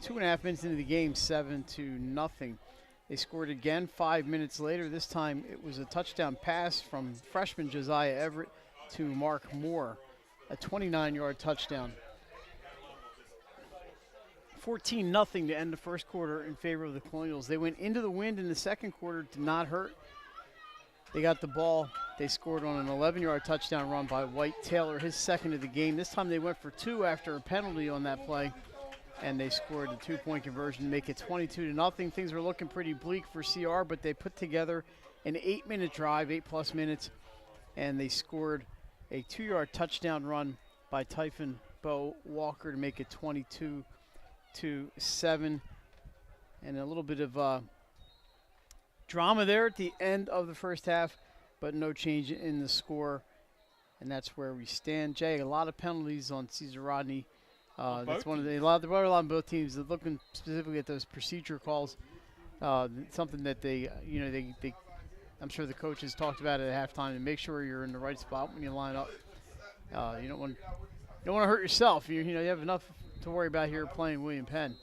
2.5 minutes into the game, 7-0. They scored again 5 minutes later. This time it was a touchdown pass from freshman Josiah Everett to Mark Moore, a 29-yard touchdown. 14-0 to end the first quarter in favor of the Colonials. They went into the wind in the second quarter, did not hurt. They got the ball. They scored on an 11-yard touchdown run by White Taylor, his second of the game. This time they went for two after a penalty on that play. and they scored the 2-point conversion to make it 22-0. Things were looking pretty bleak for CR, but they put together an 8-minute drive, 8+ minutes, and they scored a 2-yard touchdown run by Typhon Bo Walker to make it 22-7. And a little bit of drama there at the end of the first half, but no change in the score. And that's where we stand. Jay, a lot of penalties on Caesar Rodney. That's one of the a lot on both teams. They're looking specifically at those procedure calls. Something that they I'm sure the coaches talked about it at halftime to make sure you're in the right spot when you line up. You don't want to hurt yourself. You have enough to worry about here playing William Penn.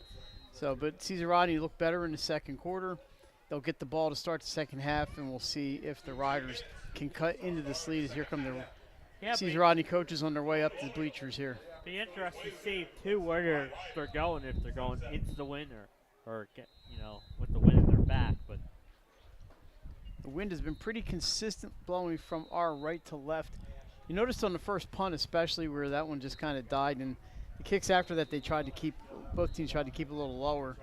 So, but Caesar Rodney looked better in the second quarter. They'll get the ball to start the second half, and we'll see if the Riders can cut into the lead. Here come the Caesar Rodney coaches on their way up to the bleachers here. Be interesting to see too where they're going, if they're going into the wind or get, with the wind in their back. But the wind has been pretty consistent, blowing from our right to left. You noticed on the first punt, especially where that one just kind of died, and the kicks after that both teams tried to keep a little lower.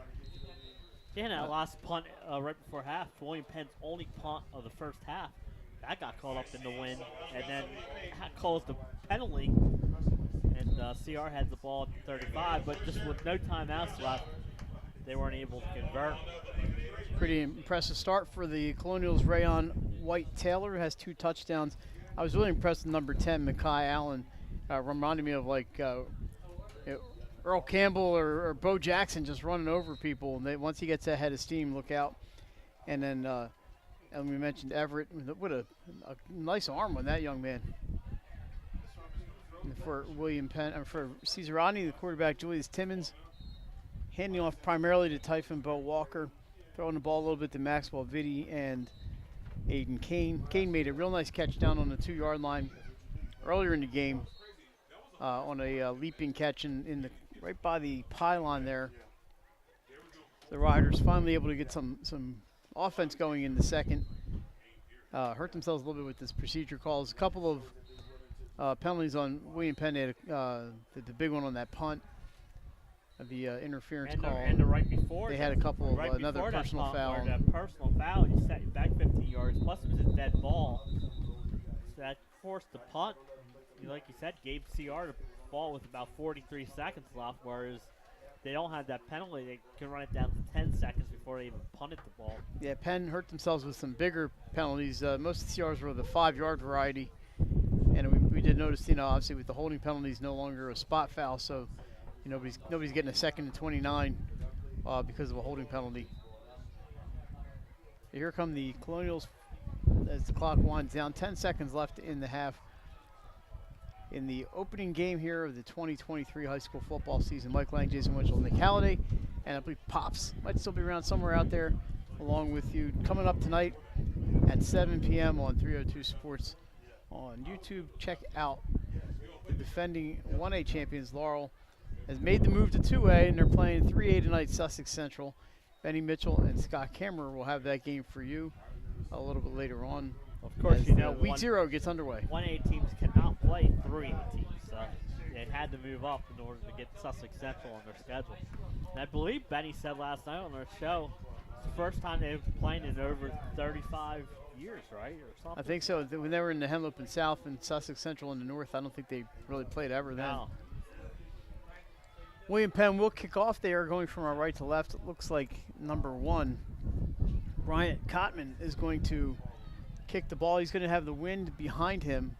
Yeah, that last punt right before half, William Penn's only punt of the first half, that got caught up in the wind, and then caused the penalty, and CR had the ball at 35, but just with no timeouts left, they weren't able to convert. Pretty impressive start for the Colonials. Rayon White-Taylor has 2 touchdowns. I was really impressed with number 10, Mekhi Allen. Reminded me of Earl Campbell or Bo Jackson just running over people. And once he gets that head of steam, look out. And then and we mentioned Everett. What a nice arm on that young man. And for William Penn, for Caesar Rodney, the quarterback Julius Timmons, handing off primarily to Typhon Bo Walker, throwing the ball a little bit to Maxwell Vitti and Aiden Kane. Kane made a real nice catch down on the 2-yard line earlier in the game on a leaping catch right by the pylon there. The Riders finally able to get some offense going in the second. Hurt themselves a little bit with this procedure calls. A couple of penalties on William Penn. They had the big one on that punt. The interference call. And right before they had a couple of another personal foul. That personal foul, you set you back 15 yards. Plus, it was a dead ball, so that forced the punt. Like you said, gave CR the ball with about 43 seconds left. Whereas they don't have that penalty, they can run it down to 10 seconds before they even punted the ball. Yeah, Penn hurt themselves with some bigger penalties. Most of the CRs were the 5-yard variety, and we did notice, obviously with the holding penalties, no longer a spot foul, so. Nobody's getting a 2nd and 29 because of a holding penalty. Here come the Colonials as the clock winds down. 10 seconds left in the half. In the opening game here of the 2023 high school football season, Mike Lang, Jason Winchell, Nick Halliday, and I believe Pops might still be around somewhere out there along with you. Coming up tonight at 7 p.m. on 302 Sports on YouTube. Check out the defending 1A champions, Laurel, has made the move to 2A, and they're playing 3A tonight, Sussex Central. Benny Mitchell and Scott Kammerer will have that game for you a little bit later on. Of course, week 0 gets underway. 1A teams cannot play 3A teams, so they had to move up in order to get Sussex Central on their schedule. And I believe Benny said last night on their show, it's the first time they've played in over 35 years, right, or something? I think so. When they were in the Henlopen and South and Sussex Central in the North, I don't think they really played ever then. No. William Penn will kick off. They are going from our right to left. It looks like number 1, Bryant Cotman, is going to kick the ball. He's going to have the wind behind him.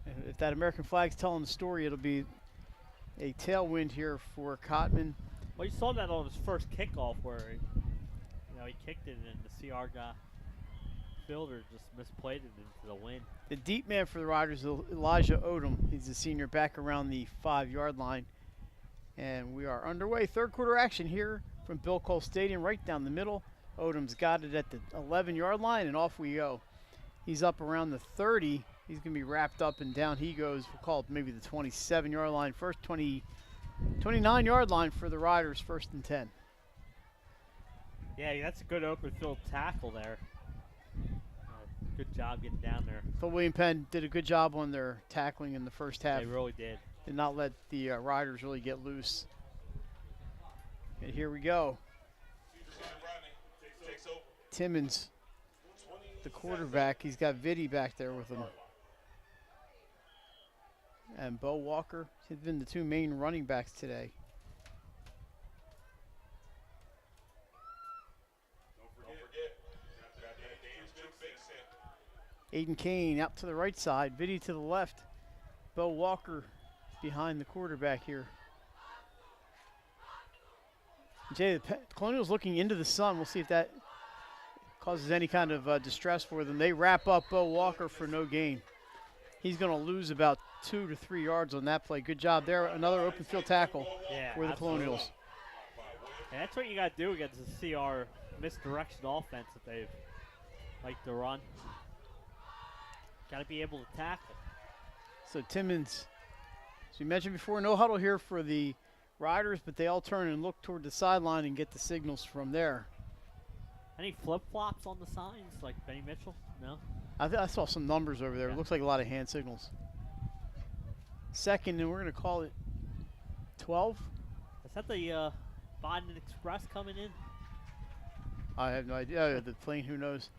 And if that American flag's telling the story, it'll be a tailwind here for Cotman. Well, you saw that on his first kickoff where he kicked it and the CR guy fielder just misplayed it into the wind. The deep man for the Riders is Elijah Odom. He's a senior back around the 5-yard line. And we are underway. Third quarter action here from Bill Cole Stadium, right down the middle. Odom's got it at the 11-yard line, and off we go. He's up around the 30. He's going to be wrapped up, and down he goes. We'll call it maybe the 27-yard line. First 29-yard line for the Riders, 1st and 10. Yeah, that's a good open field tackle there. Good job getting down there. But William Penn did a good job on their tackling in the first half. They really did. did not let the Riders really get loose. And here we go. Timmons, the quarterback. He's got Vitti back there with him. And Bo Walker have been the two main running backs today. Aiden Kane out to the right side, Vitti to the left. Bo Walker behind the quarterback here. Jay, the Colonials looking into the sun. We'll see if that causes any kind of distress for them. They wrap up Bo Walker for no gain. He's going to lose about 2 to 3 yards on that play. Good job there. Another open field tackle for the Colonials. And that's what you got to do against the CR misdirection offense that they've like to run. Got to be able to tackle. So Timmons, as we mentioned before, no huddle here for the Riders, but they all turn and look toward the sideline and get the signals from there. Any flip-flops on the signs like Benny Mitchell? No? I saw some numbers over there. It looks like a lot of hand signals. Second, and we're going to call it 12. Is that the Biden Express coming in? I have no idea. The plane, who knows?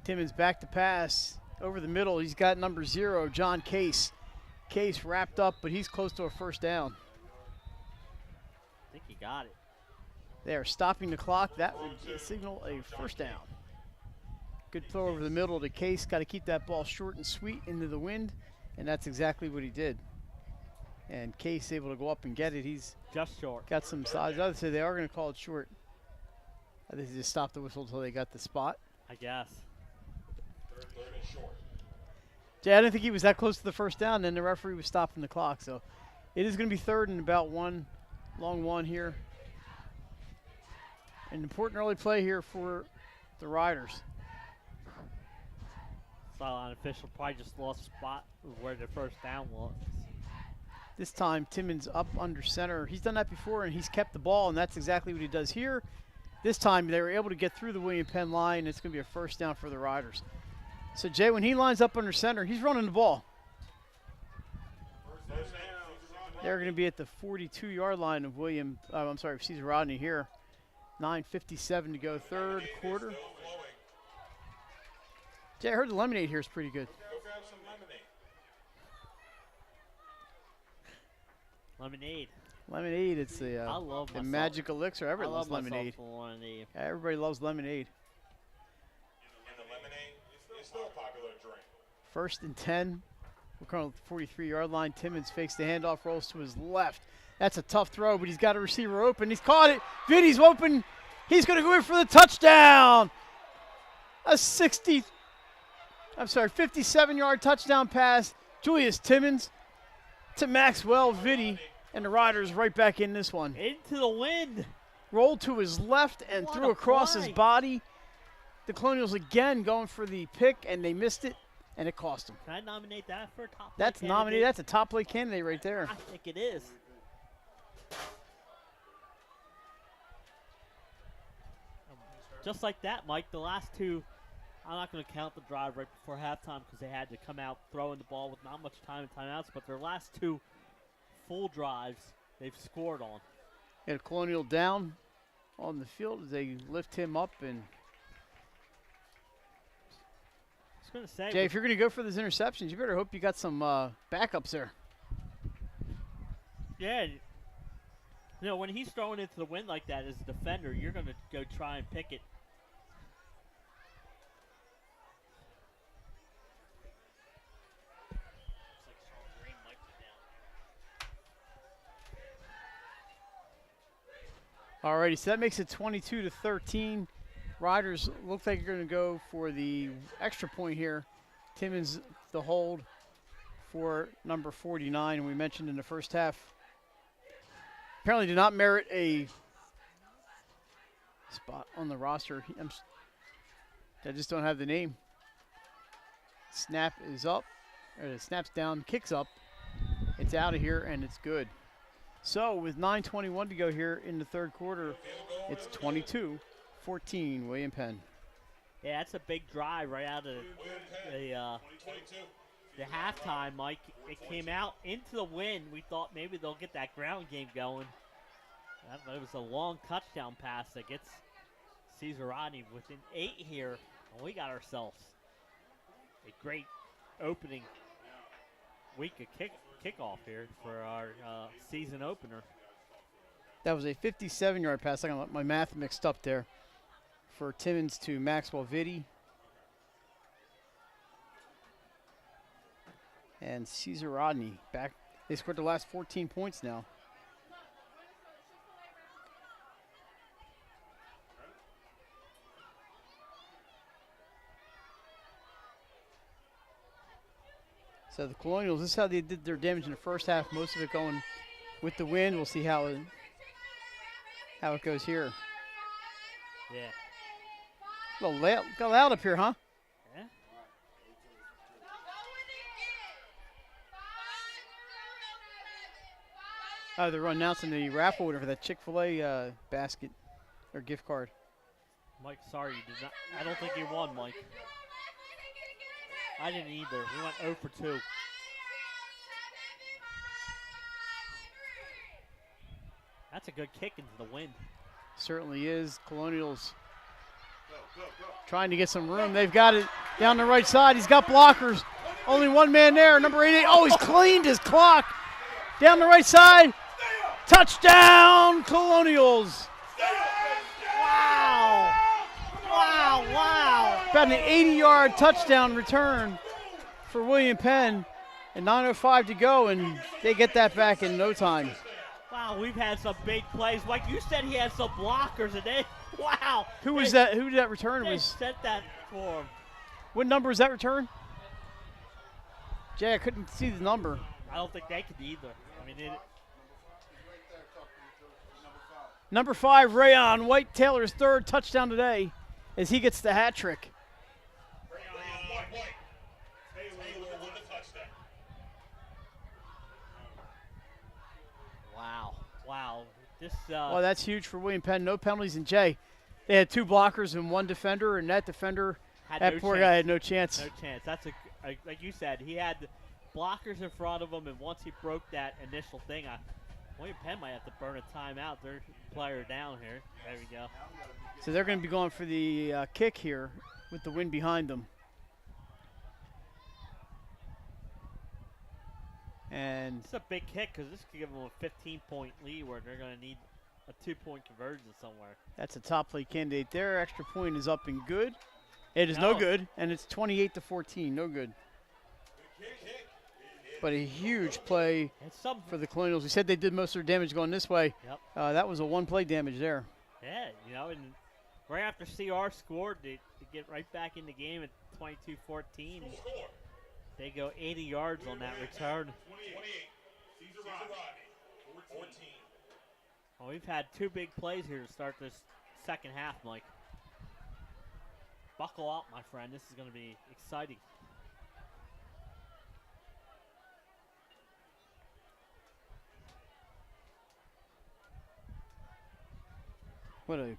Timmons back to pass. Over the middle, he's got number 0, John Case. Case wrapped up, but he's close to a first down. I think he got it. They are stopping the clock. That would signal a first down. Good throw over the middle to Case. Got to keep that ball short and sweet into the wind, and that's exactly what he did. And Case able to go up and get it. He's just short. Got some size. I would say they are going to call it short. I think they just stopped the whistle until they got the spot. I guess. Jay, I didn't think he was that close to the first down, and the referee was stopping the clock. So it is going to be third and about one, long one here. An important early play here for the Riders. Sideline official probably just lost spot of where the first down was. This time, Timmons up under center. He's done that before, and he's kept the ball, and that's exactly what he does here. This time, they were able to get through the William Penn line. It's going to be a first down for the Riders. So, Jay, when he lines up under center, he's running the ball. They're going to be at the 42-yard line of Cesar Rodney here. 9:57 to go, third quarter. Jay, I heard the lemonade here is pretty good. Go grab some lemonade. Lemonade. Lemonade, it's the I love the magic elixir. Everybody loves lemonade. Lemonade. Yeah, everybody loves lemonade. And the lemonade is still a popular drink. First and 10. We're calling the 43-yard line. Timmons fakes the handoff, rolls to his left. That's a tough throw, but he's got a receiver open. He's caught it. Vitti's open. He's going to go in for the touchdown. A 57-yard touchdown pass. Julius Timmons to Maxwell Vitti, and the Riders right back in this one. Into the wind. Rolled to his left and threw across his body. The Colonials again going for the pick, and they missed it, and it cost them. Can I nominate that for a top play That's candidate? nominated. That's a top play candidate right there. I think it is. Just like that, Mike, the last two, I'm not going to count the drive right before halftime because they had to come out throwing the ball with not much time and timeouts, but their last two full drives they've scored on. And Colonial down on the field as they lift him up. And I was going to say, Jay, if you're going to go for those interceptions, you better hope you got some backups there. Yeah. You know, when he's throwing into the wind like that as a defender, you're going to go try and pick it. Alrighty, so that makes it 22-13. Riders look like they're going to go for the extra point here. Timmons the hold for number 49, and we mentioned in the first half. Apparently did not merit a spot on the roster. I just don't have the name. Snap is up, or the snap's down, kicks up. It's out of here, and it's good. So with 9:21 to go here in the third quarter, it's 22-14, William Penn. Yeah, that's a big drive right out of the the halftime, Mike, it came out into the wind. We thought maybe they'll get that ground game going. It was a long touchdown pass that gets Caesar Rodney within 8 here. And we got ourselves a great opening week of kickoff here for our season opener. That was a 57-yard pass. I got my math mixed up there. For Timmons to Maxwell Vitti. And Caesar Rodney back. They scored the last 14 points now. So the Colonials, this is how they did their damage in the first half. Most of it going with the wind. We'll see how it goes here. Yeah. Got loud up here, huh? Yeah. Oh, they're announcing the raffle winner for that Chick-fil-A basket or gift card. Mike, sorry, you did not. I don't think you won, Mike. I didn't either. We went 0 for 2. That's a good kick into the wind. Certainly is. Colonials trying to get some room. They've got it down the right side. He's got blockers. Only one man there. Number 88. Oh, he's cleaned his clock. Down the right side. Touchdown, Colonials. Wow. Wow, wow. About an 80-yard touchdown return for William Penn. And 9:05 to go, and they get that back in no time. Wow, we've had some big plays. Like you said, he had some blockers, and they, wow. Who was that? Who did that return? They Was sent that for him. What number was that return? Jay, I couldn't see the number. I don't think they could either. I mean, Number 5, Rayon White, Taylor's 3rd touchdown today as he gets the hat trick. Wow, wow. This. Oh, that's huge for William Penn. No penalties. And Jay, they had 2 blockers and 1 defender, and that defender, that poor guy had no chance. No chance. That's like you said, he had blockers in front of him, and once he broke that initial thing, William Penn might have to burn a timeout. Their player down here. There we go. So they're going to be going for the kick here with the wind behind them. And it's a big kick because this could give them a 15-point lead where they're going to need a 2-point conversion somewhere. That's a top play candidate there. Extra point is up and good. It is no good, and it's 28-14. No good. But a huge play for the Colonials. We said they did most of their damage going this way. Yep. That was a 1-play damage there. Yeah, you know, and right after CR scored, they get right back in the game at 22-14. They go 80 yards on that return. 28. Caesar Rodney. 14. Well, we've had 2 big plays here to start this second half, Mike. Buckle up, my friend. This is going to be exciting. What a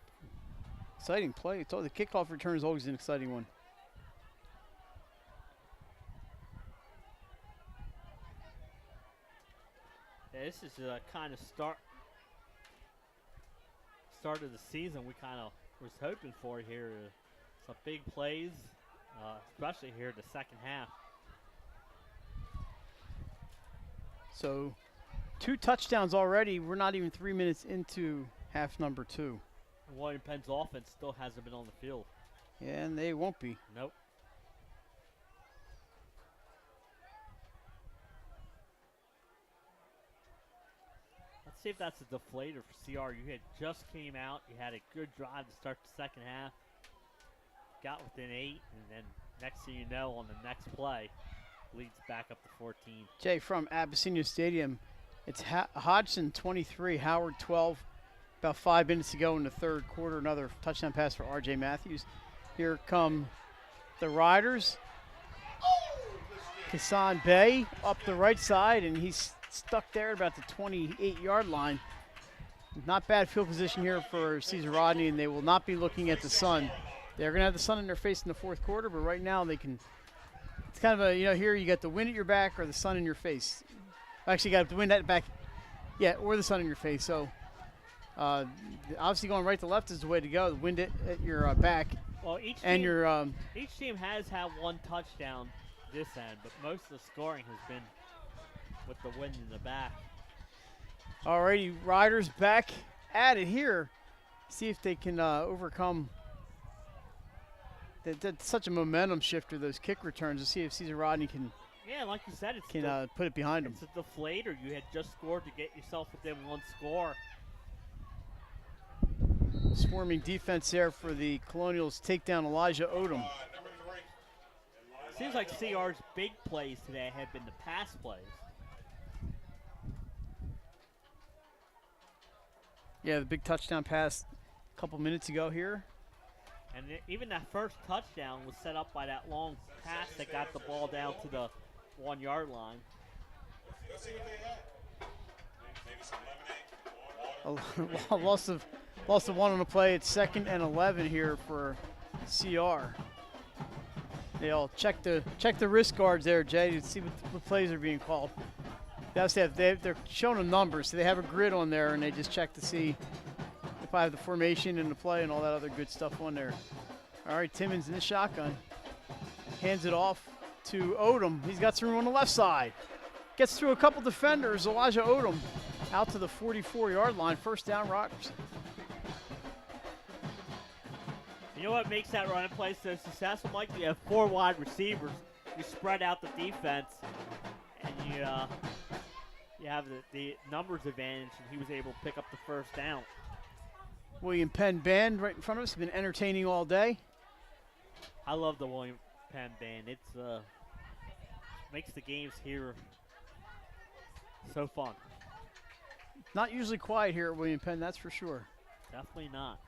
exciting play. The kickoff return is always an exciting one. Yeah, this is a kind of start of the season we kind of was hoping for here. Some big plays, especially here the second half. So 2 touchdowns already. We're not even 3 minutes into half number 2. William Penn's offense still hasn't been on the field. Yeah, and they won't be. Nope. Let's see if that's a deflator for CR. You had just came out. You had a good drive to start the second half. Got within 8, and then next thing you know, on the next play, leads back up to 14. Jay, from Abyssinia Stadium, it's Hodgson 23, Howard 12. About 5 minutes to go in the third quarter. Another touchdown pass for R.J. Matthews. Here come the Riders. Kassan Bey up the right side, and he's stuck there at about the 28-yard line. Not bad field position here for Caesar Rodney, and they will not be looking at the sun. They're going to have the sun in their face in the fourth quarter, but right now they can it's kind of a, here you got the wind at your back or the sun in your face. Actually, you got the wind at the back, yeah, or the sun in your face. So obviously going right to left is the way to go. The wind at your back. Well, each team has had one touchdown this end, but most of the scoring has been with the wind in the back. Alrighty, Riders back at it here. See if they can overcome. That's such a momentum shifter, those kick returns, to see if Cesar Rodney can. Yeah, like you said, put it behind him. It's a deflator. You had just scored to get yourself within one score. Swarming defense there for the Colonials. Take down Elijah Odom. Seems like CR's big plays today have been the pass plays. Yeah, the big touchdown pass a couple minutes ago here. And even that first touchdown was set up by that long pass that got the ball down to the 1 yard line. Loss of one on the play. It's 2nd and 11 here for CR. They all check the wrist guards there, Jay, to see what plays are being called. They're showing them numbers, so they have a grid on there, and they just check to see if I have the formation and the play and all that other good stuff on there. All right, Timmons in the shotgun. Hands it off to Odom. He's got some room on the left side. Gets through a couple defenders. Elijah Odom out to the 44-yard line. First down, Riders. You know what makes that running play so successful, Mike? You have 4 wide receivers. You spread out the defense, and you have the numbers advantage, and he was able to pick up the first down. William Penn band right in front of us. Been entertaining all day. I love the William Penn band. It's makes the games here so fun. Not usually quiet here at William Penn, that's for sure. Definitely not.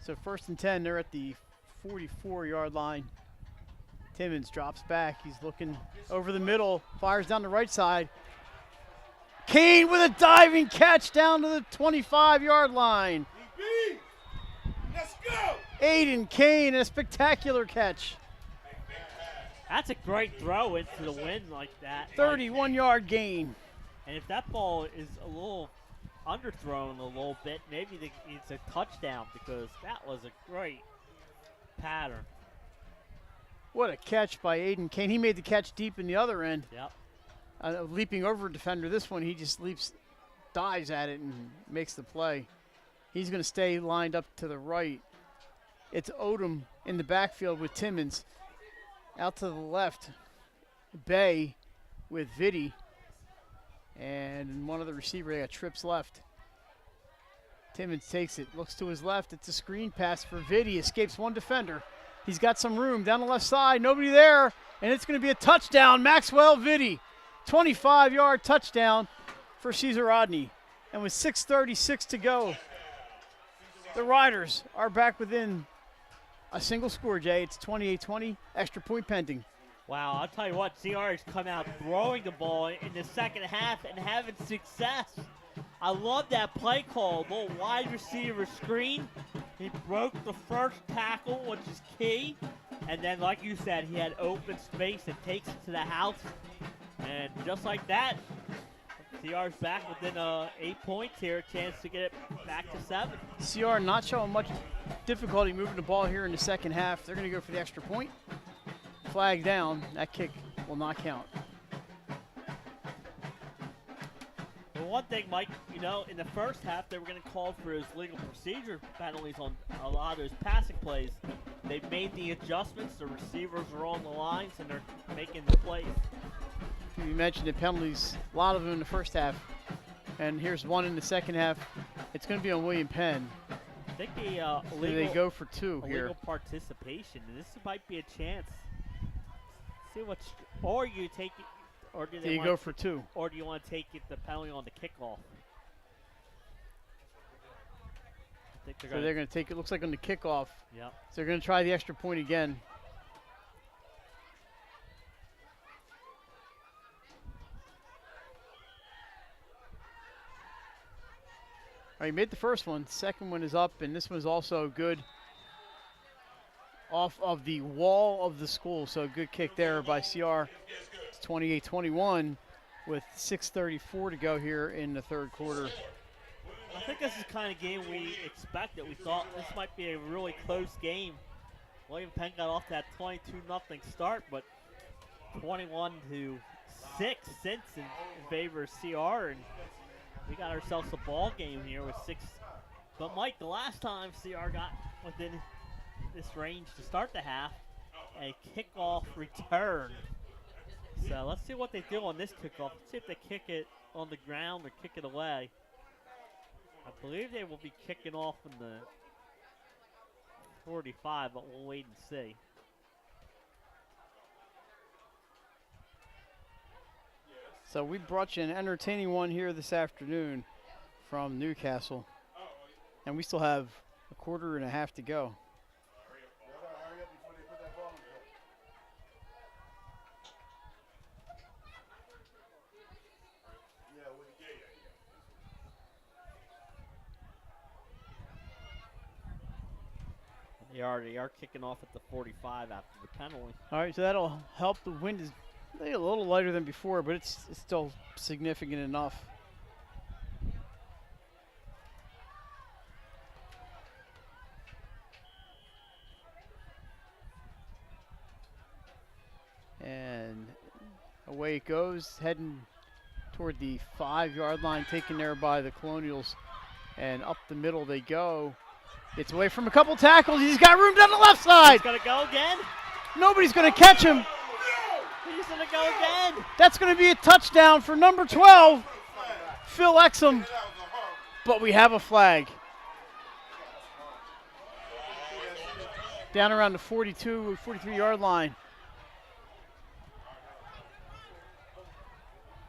So 1st and 10, they're at the 44-yard line. Timmons drops back. He's looking over the middle, fires down the right side. Kane with a diving catch down to the 25-yard line. Let's go! Aiden Kane, a spectacular catch. That's a great throw into the wind like that. 31-yard gain. And if that ball is a little underthrown a little bit, maybe it's a touchdown, because that was a great pattern. What a catch by Aiden Kane. He made the catch deep in the other end. Yep. Leaping over a defender. This one, he just dives at it and makes the play. He's going to stay lined up to the right. It's Odom in the backfield with Timmons. Out to the left, Bay with Vitti. And one of the receivers, they got trips left. Timmons takes it, looks to his left. It's a screen pass for Vitti. Escapes one defender. He's got some room down the left side. Nobody there. And it's going to be a touchdown. Maxwell Vitti. 25-yard touchdown for Cesar Rodney. And with 6:36 to go, the Riders are back within a single score, Jay. It's 28-20, extra point pending. Wow, I'll tell you what, CR has come out throwing the ball in the second half and having success. I love that play call, little wide receiver screen. He broke the first tackle, which is key. And then, like you said, he had open space and takes it to the house. And just like that, CR's back within 8 points here, a chance to get it back to 7. CR not showing much difficulty moving the ball here in the second half. They're going to go for the extra point. Flag down. That kick will not count. Well, one thing, Mike, in the first half, they were going to call for his legal procedure penalties on a lot of those passing plays. They've made the adjustments. The receivers are on the lines, and they're making the plays. You mentioned the penalties, a lot of them in the first half. And here's one in the second half. It's going to be on William Penn. I think they go for 2 here. Illegal participation, and this might be a chance. See what, or you take it, or do they go for 2, or do you want to take it the penalty on the kickoff? So they're going to take it. Looks like on the kickoff. Yep. So they're going to try the extra point again. All he made the first one. Second one is up, and this one is also good off of the wall of the school. So good kick there by CR. It's 28-21 with 6:34 to go here in the third quarter. I think this is the kind of game we expected. We thought this might be a really close game. William Penn got off that 22-0 start, but 21-6 since in favor of CR, and we got ourselves a ball game here with 6. But Mike, the last time CR got within this range to start the half, a kickoff return. So let's see what they do on this kickoff. Let's see if they kick it on the ground or kick it away. I believe they will be kicking off in the 45, but we'll wait and see. So we brought you an entertaining one here this afternoon from Newcastle. And we still have a quarter and a half to go. They are kicking off at the 45 after the penalty. All right, so that'll help. The wind is maybe a little lighter than before, but it's still significant enough. And away it goes, heading toward the 5-yard line, taken there by the Colonials. And up the middle they go. It's away from a couple tackles. He's got room down the left side. He's going to go again. Nobody's going to catch him. He's going to go again. That's going to be a touchdown for number 12, Phil Exum. But we have a flag. Down around the 42, 43-yard line.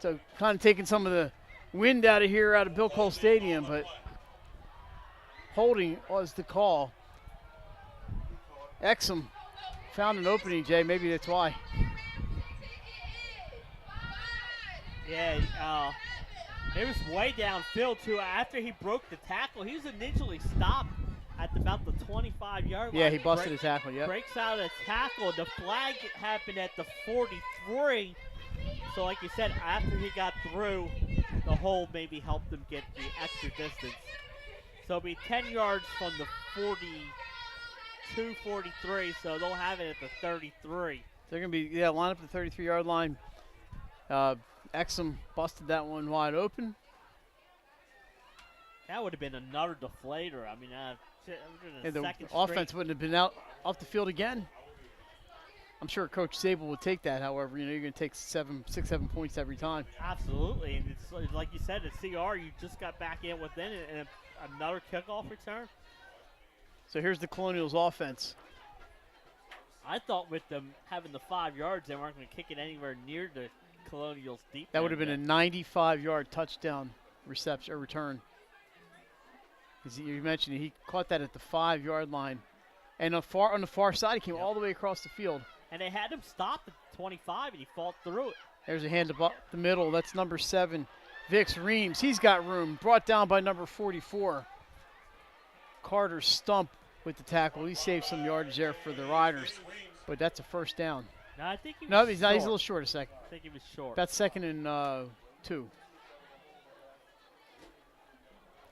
So kind of taking some of the wind out of here, out of Bill Cole Stadium, but holding was the call. Exum found an opening, Jay. Maybe that's why. Yeah, it was way downfield, too. After he broke the tackle, he was initially stopped at about the 25-yard line. Yeah, he busted his tackle, yeah. Breaks out of the tackle. The flag happened at the 43. So like you said, after he got through, the hold maybe helped him get the extra distance. So it'll be 10 yards from the 42, 43, so they'll have it at the 33. They're going to be, line up at the 33-yard line. Exum busted that one wide open. That would have been another deflator. I mean, the offense wouldn't have been out off the field again. I'm sure Coach Sable would take that. However, you're going to take 6, 7 points every time. Absolutely, and it's like you said, at CR, you just got back in within it, and another kickoff return. So here's the Colonials offense. I thought with them having the 5 yards, they weren't going to kick it anywhere near the Colonials deep. That would have been a 95-yard touchdown reception or return. As you mentioned, he caught that at the 5-yard line, and on the far side, he came all the way across the field. And they had him stop at 25, and he fought through it. There's a hand up the middle. That's number 7, Vix Reams. He's got room. Brought down by number 44. Carter Stump with the tackle. He saved some yardage there for the Riders, but that's a first down. No, I think he was No, he's short. not. He's a little short a second. I think he was short. That's 2nd and 2.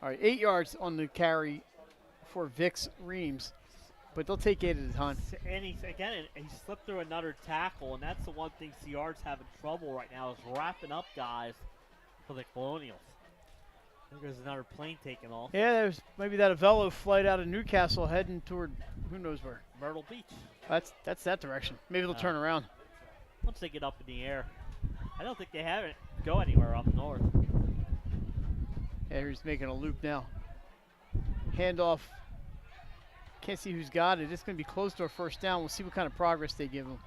All right, 8 yards on the carry for Vix Reams. But they'll take 8 at a time. And he slipped through another tackle, and that's the one thing CR's having trouble right now is wrapping up guys for the Colonials. I think there's another plane taking off. Yeah, there's maybe that Avello flight out of Newcastle heading toward who knows where. Myrtle Beach. That's that direction. Maybe they'll turn around. Once they get up in the air. I don't think they have it go anywhere up north. Yeah, he's making a loop now. Handoff. Can't see who's got it. It's going to be close to a first down. We'll see what kind of progress they give him.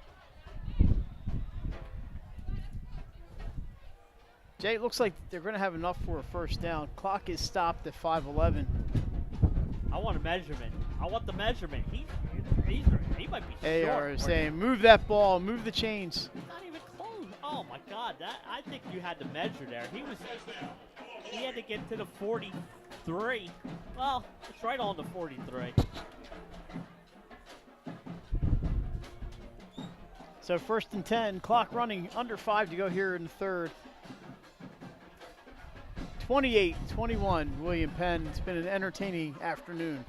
Jay, it looks like they're going to have enough for a first down. Clock is stopped at 5:11. I want a measurement. I want the measurement. He might be They short. are saying, move that ball, move the chains. He's not even close. Oh my God! I think you had to measure there. He had to get to the 40, 43. Well, it's right on the 43. So 1st and 10, clock running, under 5 to go here in the third. 28-21, William Penn. It's been an entertaining afternoon.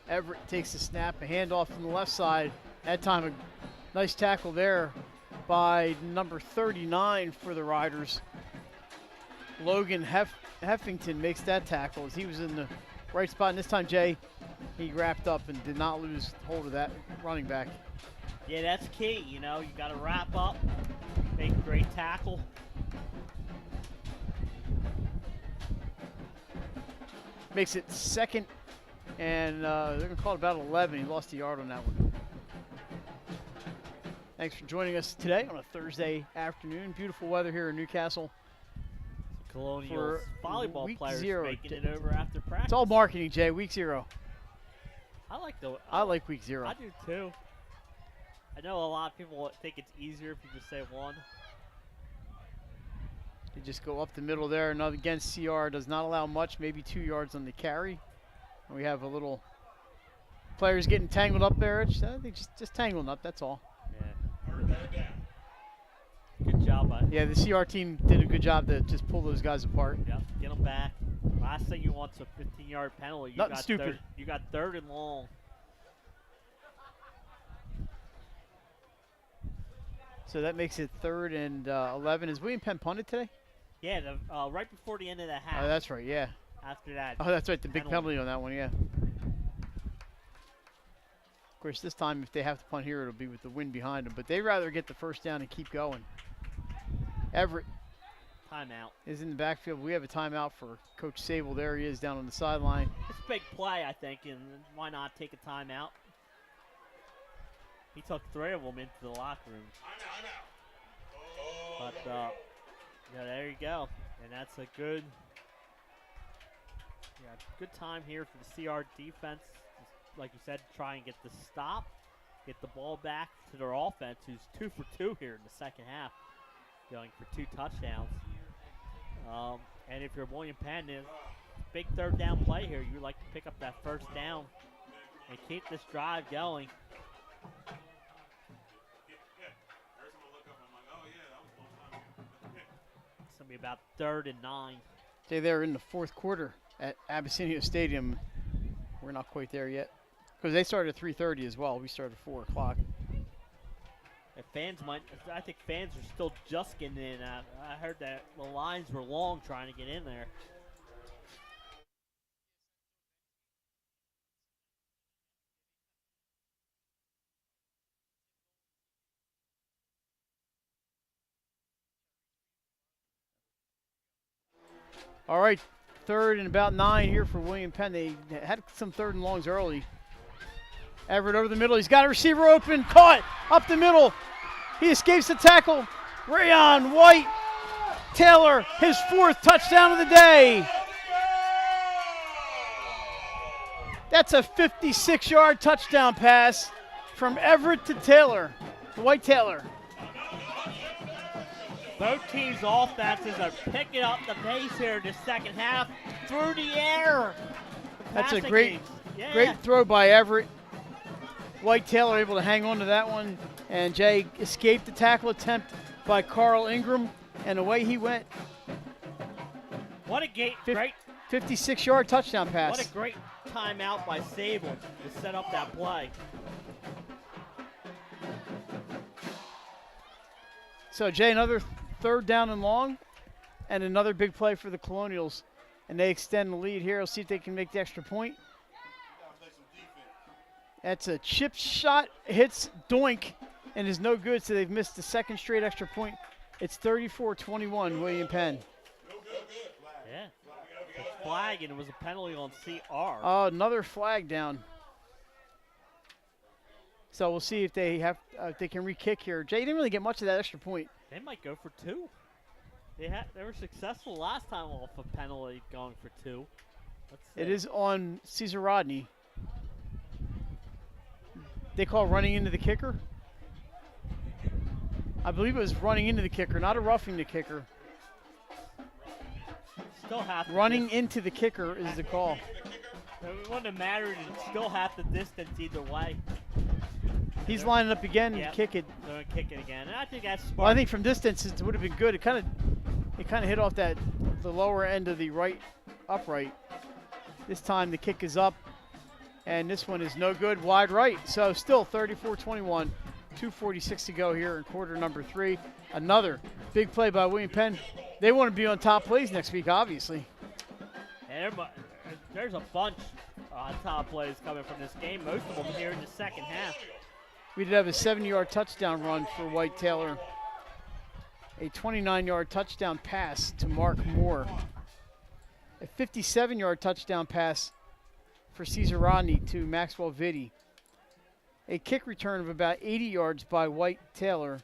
Everett takes the snap, a handoff from the left side. That time, a nice tackle there by number 39 for the Riders. Logan Heffington makes that tackle as he was in the right spot. And this time, Jay, he wrapped up and did not lose hold of that running back. Yeah, that's key. You know, you got to wrap up, make a great tackle. Makes it 2nd, and they're going to call it about 11. He lost a yard on that one. Thanks for joining us today on a Thursday afternoon. Beautiful weather here in Newcastle. Colonials volleyball week players 0. making it over after practice. It's all marketing, Jay. Week 0. I like week 0. I do too. I know a lot of people think it's easier if you just say 1. They just go up the middle there. Another against CR does not allow much, maybe 2 yards on the carry. And we have a little players getting tangled up there. I think just tangling up. That's all. Yeah. Good job. Yeah, the CR team did a good job to just pull those guys apart. Yep, get them back. Last thing you want's a 15-yard penalty. Nothing stupid. You got 3rd and long. So that makes it 3rd and 11. Is William Penn punted today? Yeah, right before the end of the half. Oh, that's right, yeah. After that. Oh, that's right, the big penalty on that one, yeah. Of course, this time if they have to punt here, it'll be with the wind behind them. But they'd rather get the first down and keep going. Everett. Timeout. Is in the backfield. We have a timeout for Coach Sable. There he is down on the sideline. It's a big play, I think, and why not take a timeout? He took 3 of them into the locker room. But, yeah, there you go. And that's a good time here for the CR defense. Just, like you said, try and get the stop, get the ball back to their offense, who's 2 for 2 here in the second half, going for 2 touchdowns. And if you're William Penn, big 3rd down play here. You like to pick up that first down and keep this drive going. It's going to be about 3rd and 9. Stay there in the 4th quarter at Abyssinia Stadium. We're not quite there yet because they started at 3:30 as well. We started at 4 o'clock. I think fans are still just getting in. I heard that the lines were long trying to get in there. All right, 3rd and about 9 here for William Penn. They had some 3rd and longs early. Everett over the middle. He's got a receiver open. Caught up the middle. He escapes the tackle. Rayon White Taylor, his 4th touchdown of the day. That's a 56-yard touchdown pass from Everett to Taylor, White Taylor. Both teams' offenses are picking up the pace here in the second half through the air. That's a great throw by Everett. White Taylor able to hang on to that one, and Jay escaped the tackle attempt by Carl Ingram, and away he went. What a great 56-yard touchdown pass. What a great timeout by Sable to set up that play. So Jay, another 3rd down and long, and another big play for the Colonials, and they extend the lead here. We'll see if they can make the extra point. That's a chip shot, hits Doink, and is no good, so they've missed the 2nd straight extra point. It's 34-21, William Penn. Yeah, a flag, and it was a penalty on CR. Another flag down. So we'll see if they can re-kick here. Jay didn't really get much of that extra point. They might go for 2. They were successful last time off a penalty going for 2. It is on Cesar Rodney. They call running into the kicker. I believe it was running into the kicker, not a roughing the kicker. Still half. Running into the kicker is the call. It wouldn't have mattered. It's still half the distance either way. He's lining up again to kick it. They're gonna kick it again, and I think that's smart. Well, I think from distance it would have been good. It kind of hit off the lower end of the right upright. This time the kick is up, and this one is no good, wide right. So still 34-21, 2:46 to go here in quarter number 3. Another big play by William Penn. They want to be on top plays next week, obviously. And there's a bunch of top plays coming from this game. Most of them here in the second half. We did have a 70-yard touchdown run for White Taylor. A 29-yard touchdown pass to Mark Moore. A 57-yard touchdown pass for Caesar Rodney to Maxwell Vitti. A kick return of about 80 yards by White Taylor.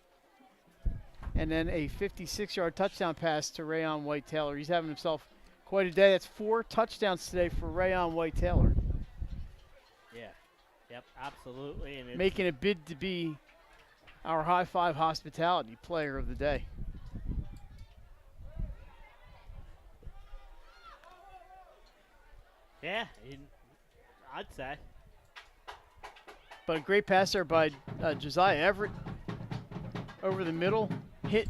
And then a 56-yard touchdown pass to Rayon White Taylor. He's having himself quite a day. That's 4 touchdowns today for Rayon White Taylor. Yeah. Yep, absolutely. And making a bid to be our High Five Hospitality Player of the Day. Yeah, I'd say. But a great pass there by Josiah Everett over the middle. Hit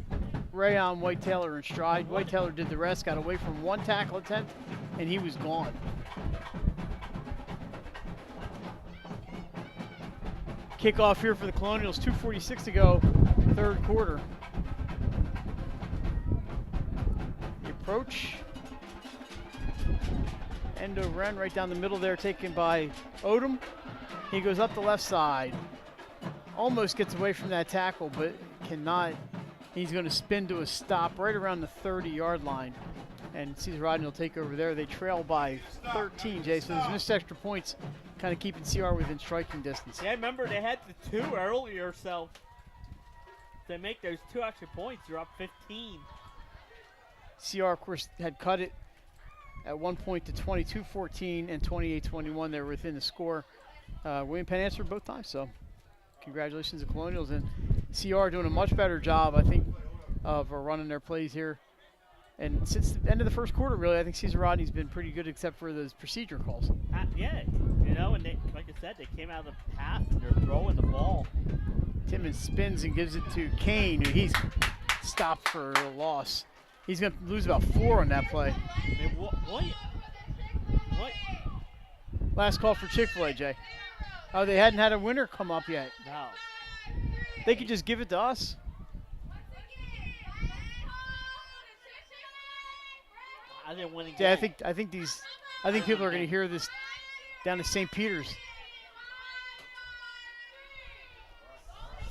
Rayon White Taylor in stride. White Taylor did the rest, got away from 1 tackle attempt, and he was gone. Kickoff here for the Colonials, 2:46 to go, third quarter. The approach. Endo Ren right down the middle there, taken by Odom. He goes up the left side. Almost gets away from that tackle, but cannot. He's going to spin to a stop right around the 30-yard line. And Caesar Rodney will take over there. They trail by 13, Jay. So there's missed extra points, kind of keeping CR within striking distance. Yeah, remember they had the 2 earlier, so if they make those 2 extra points, you're up 15. CR, of course, had cut it at one point to 22-14 and 28-21. They were within the score. William Penn answered both times, so congratulations to Colonials. And CR doing a much better job, I think, of running their plays here. And since the end of the first quarter, really, I think Caesar Rodney's been pretty good except for those procedure calls. Yeah, you know, and they, like I said, they came out of the path and they're throwing the ball. Timmons spins and gives it to Kane, who he's stopped for a loss. He's going to lose about 4 on that play. I mean, what? Last call for Chick-fil-A, Jay. Oh, they hadn't had a winner come up yet. No. They could just give it to us. I didn't win again. Yeah, I think people are going to hear this down to St. Peter's.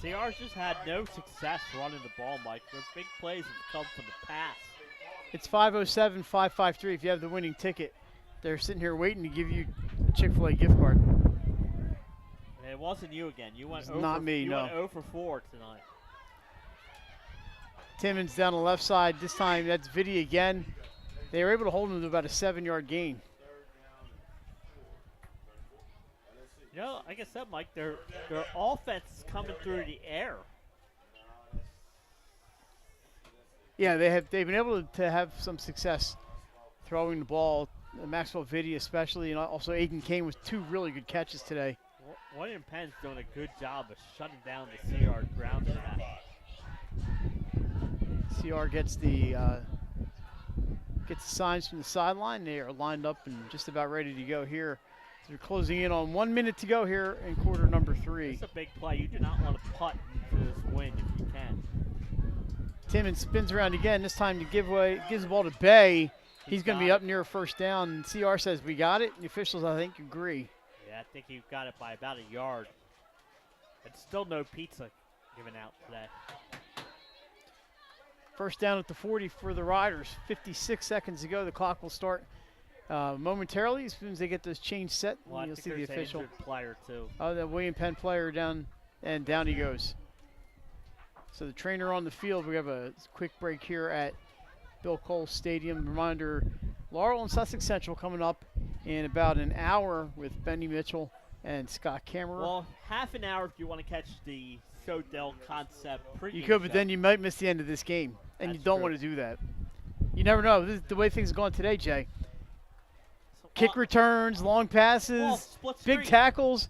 CR's just had no success running the ball, Mike. Their big plays have come from the pass. It's 507-553 if you have the winning ticket. They're sitting here waiting to give you a Chick-fil-A gift card. It wasn't you again. You went not me, no. Went 0 for 4 tonight. Timmons down the left side. This time that's Vitti again. They were able to hold him to about a 7-yard gain. You know, like I said, Mike, their offense is coming through the air. Yeah, they've been able to have some success throwing the ball. Maxwell Vitti especially, and also Aiden Kane with 2 really good catches today. William Penn's doing a good job of shutting down the CR ground attack. CR gets the signs from the sideline. They are lined up and just about ready to go here. So they're closing in on 1 minute to go here in quarter number 3. It's a big play. You do not want to putt into this win if you can. Timmons spins around again. This time to gives the ball to Bay. He's going to be up near a first down. And CR says, we got it. The officials, I think, agree. Yeah, I think you got it by about a yard. It's still no pizza given out today. First down at the 40 for the Riders. 56 seconds to go. The clock will start momentarily as soon as they get those chains set. Well, you'll see the official player too. Oh, the William Penn player down, and down he goes. So the trainer on the field. We have a quick break here at Bill Cole Stadium. Reminder, Laurel and Sussex Central coming up in about an hour with Benny Mitchell and Scott Kammerer. Well, half an hour if you want to catch the Sodell Concept pregame You could, but show. then you might miss the end of this game, and you don't want to do that. You never know. This is the way things are going today, Jay. Kick returns, long passes, big tackles.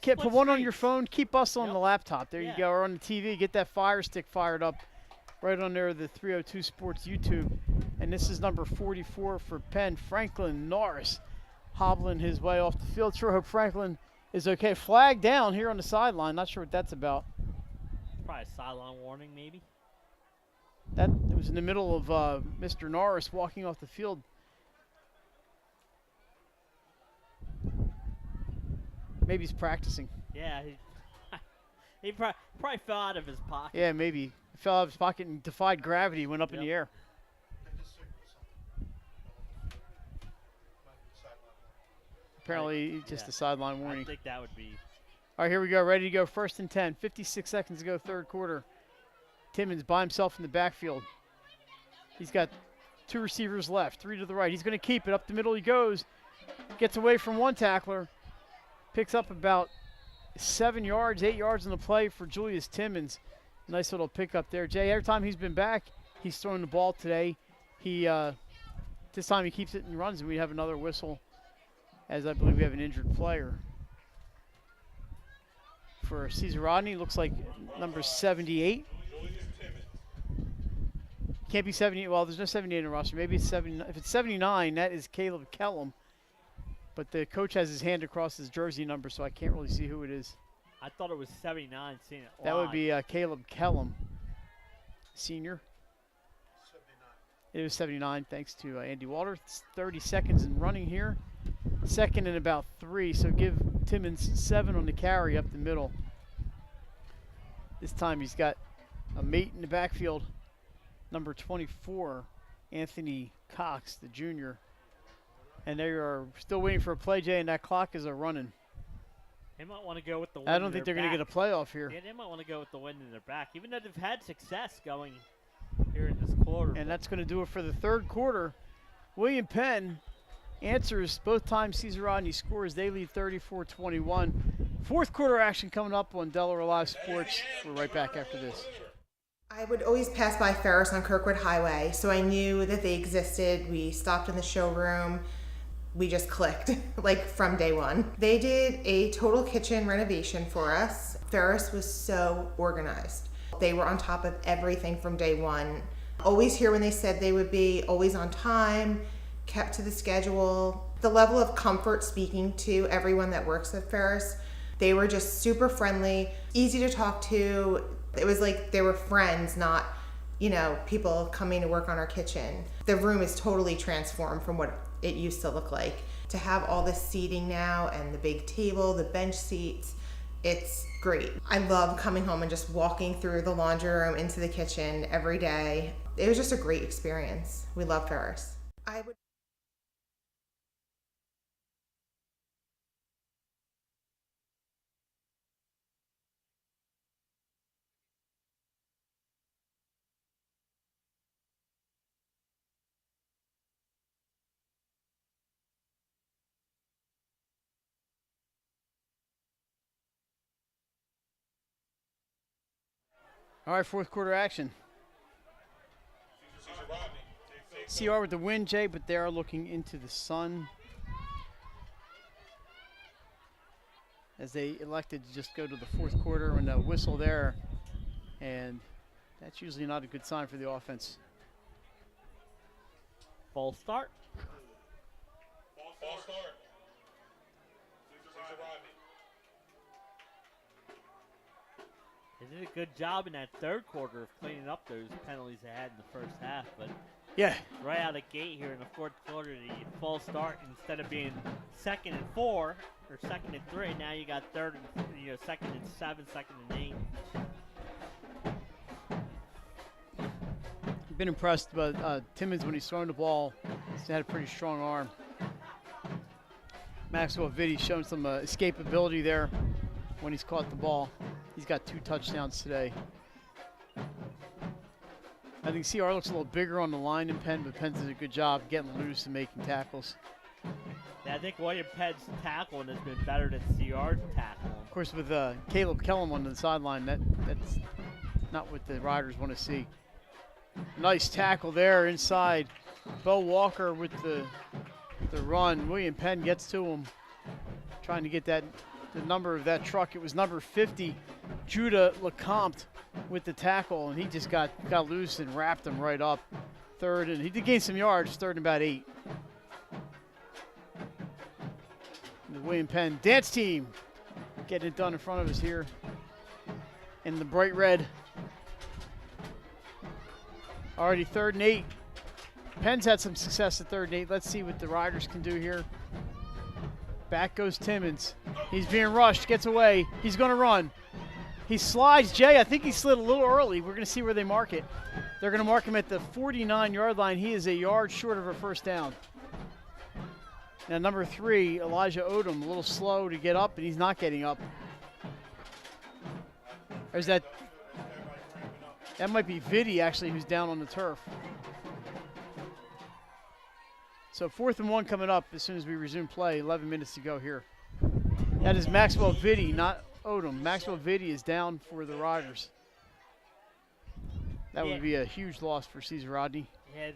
Put one on your phone. Keep us on the laptop. There you go, or on the TV. Get that Fire Stick fired up right on there, the 302 Sports YouTube. And this is number 44 for Penn, Franklin Norris, hobbling his way off the field. Sure hope Franklin is okay. Flag down here on the sideline. Not sure what that's about. Probably a sideline warning, maybe. That it was in the middle of Mr. Norris walking off the field. Maybe he's practicing. Yeah, he probably fell out of his pocket. Yeah, maybe. He fell out of his pocket and defied gravity, went up in the air. Apparently, just a sideline warning. I think that would be. All right, here we go. Ready to go. 1st and 10. 56 seconds to go, third quarter. Timmons by himself in the backfield. He's got 2 receivers left, 3 to the right. He's going to keep it. Up the middle he goes. Gets away from one tackler. Picks up about 7 yards, 8 yards in the play for Julius Timmons. Nice little pickup there. Jay, every time he's been back, he's thrown the ball today. This time he keeps it and runs, and we have another whistle, as I believe we have an injured player. For Cesar Rodney, looks like number 78. Can't be 78. Well, there's no 78 in the roster. Maybe it's 79. If it's 79, that is Caleb Kellum. But the coach has his hand across his jersey number, so I can't really see who it is. I thought it was 79, seeing it That live. would be Caleb Kellum, senior. 79. It was 79, thanks to Andy Walter. It's 30 seconds in running here. 2nd and about 3, so give Timmons 7 on the carry up the middle. This time he's got a mate in the backfield, number 24, Anthony Cox, the junior. And they are still waiting for a play, Jay, and that clock is running. They might want to go with the wind. I don't think they're going to get a playoff here. Yeah, they might want to go with the wind in their back, even though they've had success going here in this quarter. And that's going to do it for the third quarter. William Penn answers both times Cesar Rodney scores. They lead 34-21. Fourth quarter action coming up on Delaware Live Sports. We're right back after this. I would always pass by Ferris on Kirkwood Highway, so I knew that they existed. We stopped in the showroom. We just clicked, like from day one. They did a total kitchen renovation for us. Ferris was so organized. They were on top of everything from day one. Always here when they said they would be, always on time, kept to the schedule. The level of comfort speaking to everyone that works at Ferris, they were just super friendly, easy to talk to. It was like they were friends, not, people coming to work on our kitchen. The room is totally transformed from what it used to look like. To have all this seating now and the big table, the bench seats, it's great. I love coming home and just walking through the laundry room into the kitchen every day. It was just a great experience. We love Ferris. All right, fourth quarter action. CR with the win, Jay, but they are looking into the sun as they elected to just go to the fourth quarter and a whistle there. And that's usually not a good sign for the offense. False start. False start. Cesar Rodney. They did a good job in that third quarter of cleaning up those penalties they had in the first half, but yeah, right out of the gate here in the fourth quarter, the false start, instead of being 2nd and 4 or 2nd and 3, now you got 2nd and 7, 2nd and 8. I've been impressed by Timmons when he's throwing the ball. He's had a pretty strong arm. Maxwell Vitti showing some escapability there when he's caught the ball. He's got 2 touchdowns today. I think CR looks a little bigger on the line than Penn, but Penn does a good job getting loose and making tackles. Yeah, I think William Penn's tackling has been better than CR's tackling. course, with Caleb Kellum on the sideline, that's not what the Riders want to see. Nice tackle there inside. Bo Walker with the run. William Penn gets to him, trying to get the number of that truck. It was number 50, Judah LeCompte, with the tackle, and he just got loose and wrapped him right up. Third, and he did gain some yards, third and about 8. The William Penn dance team getting it done in front of us here in the bright red. Already 3rd and 8. Penn's had some success at 3rd and 8. Let's see what the Riders can do here. Back goes Timmons. He's being rushed, gets away. He's going to run. He slides. Jay, I think he slid a little early. We're going to see where they mark it. They're going to mark him at the 49-yard line. He is a yard short of a first down. Now, number 3, Elijah Odom, a little slow to get up, and he's not getting up. Or is that might be Vitti, actually, who's down on the turf. So 4th and 1 coming up as soon as we resume play. 11 minutes to go here. That is Maxwell Vitti, not Odom. Maxwell Vitti is down for the Riders. That would be a huge loss for Caesar Rodney. Yeah,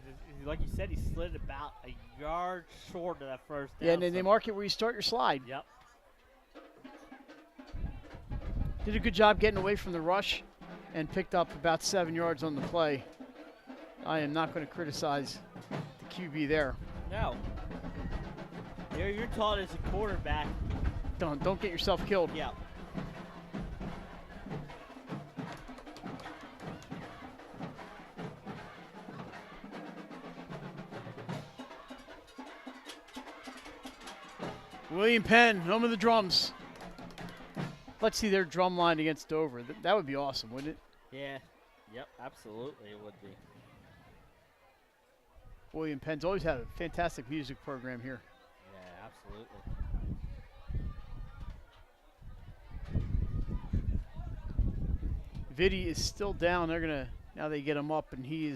like you said, he slid about a yard short of that first down. Yeah, and then they mark it where you start your slide. Yep. Did a good job getting away from the rush and picked up about 7 yards on the play. I am not going to criticize the QB there. No. You're taught as a quarterback. Don't get yourself killed. Yeah. William Penn, home of the drums. Let's see their drum line against Dover. That would be awesome, wouldn't it? Yeah. Yep, absolutely it would be. William Penn's always had a fantastic music program here. Yeah, absolutely. Vitti is still down. Now they get him up, and he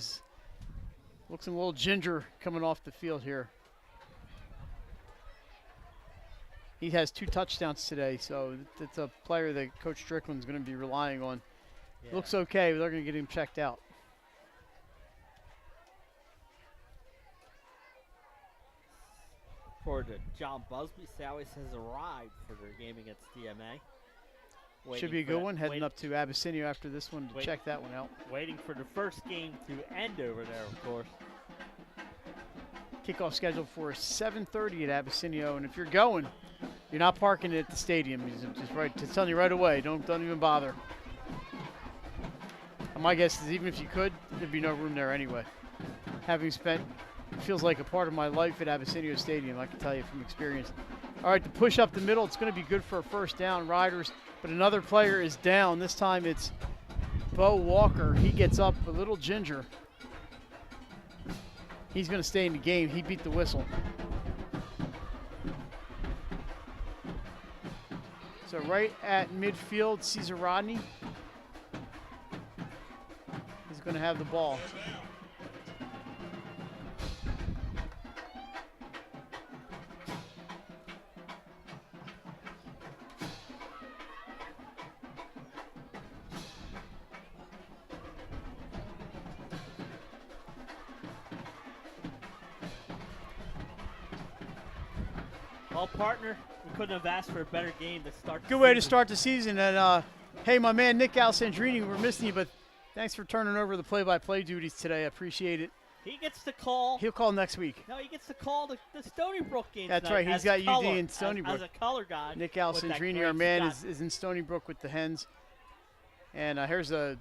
looks a little ginger coming off the field here. He has 2 touchdowns today, so it's a player that Coach Strickland's going to be relying on. Yeah. Looks okay, but they're going to get him checked out. For the John Busby, Sally's has arrived for their game against DMA. Should be a good one, heading up to Abyssinia after this one to check that one out. Waiting for the first game to end over there, of course. Kickoff scheduled for 7:30 at Abyssinia, and if you're going, you're not parking it at the stadium. Just telling you right away, don't even bother. And my guess is even if you could, there'd be no room there anyway. Having spent, it feels like a part of my life at Abyssinia Stadium, I can tell you from experience. All right, the push up the middle, it's going to be good for a first down, Riders, but another player is down. This time it's Bo Walker. He gets up, a little ginger. He's going to stay in the game. He beat the whistle. So right at midfield, Caesar Rodney is going to have the ball. Well, partner, we couldn't have asked for a better game to start. Good way to start the season. And hey, my man Nick Alessandrini, we're missing you, but thanks for turning over the play-by-play duties today. I appreciate it. He gets the call. He'll call next week. No, he gets to call the Stony Brook game. That's tonight right. He's got color, UD in Stony Brook. As a color guy. Nick Alessandrini, our man, is in Stony Brook with the Hens. And here's a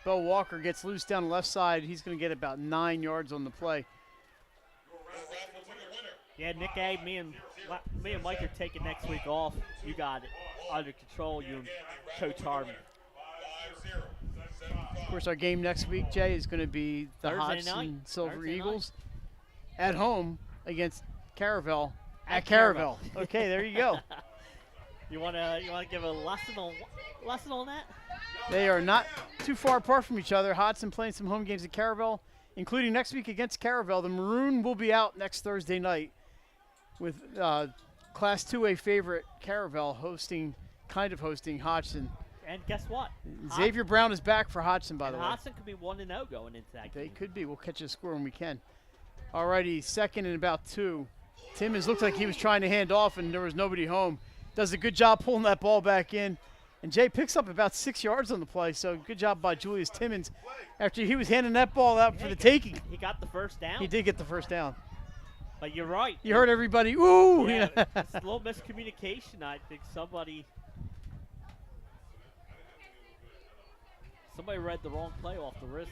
Bo Walker gets loose down the left side. He's going to get about 9 yards on the play. Yeah, Nick A, me and Mike are taking next week off. You got it under control, you and Coach Harmon. Of course, our game next week, Jay, is going to be the Hodgson Silver Eagles at home against Caravel at Caravel. Okay, there you go. You want to give a lesson on that? They are not too far apart from each other. Hodgson playing some home games at Caravel, including next week against Caravel. The Maroon will be out next Thursday night with Class 2A favorite Caravel hosting kind of hosting Hodgson. And guess what? Xavier Brown is back for Hodgson, by the way. Hodgson could be 1-0 going into that They game. could be. We'll catch a score when we can. Alrighty, second and about 2. Timmons looked like he was trying to hand off, and there was nobody home. Does a good job pulling that ball back in. And Jay picks up about 6 yards on the play, so good job by Julius Timmons after he was handing that ball out for the taking. He got the first down. He did get the first down. But you're right. You heard everybody, ooh! Yeah, it's a little miscommunication. I think somebody read the wrong play off the wrist.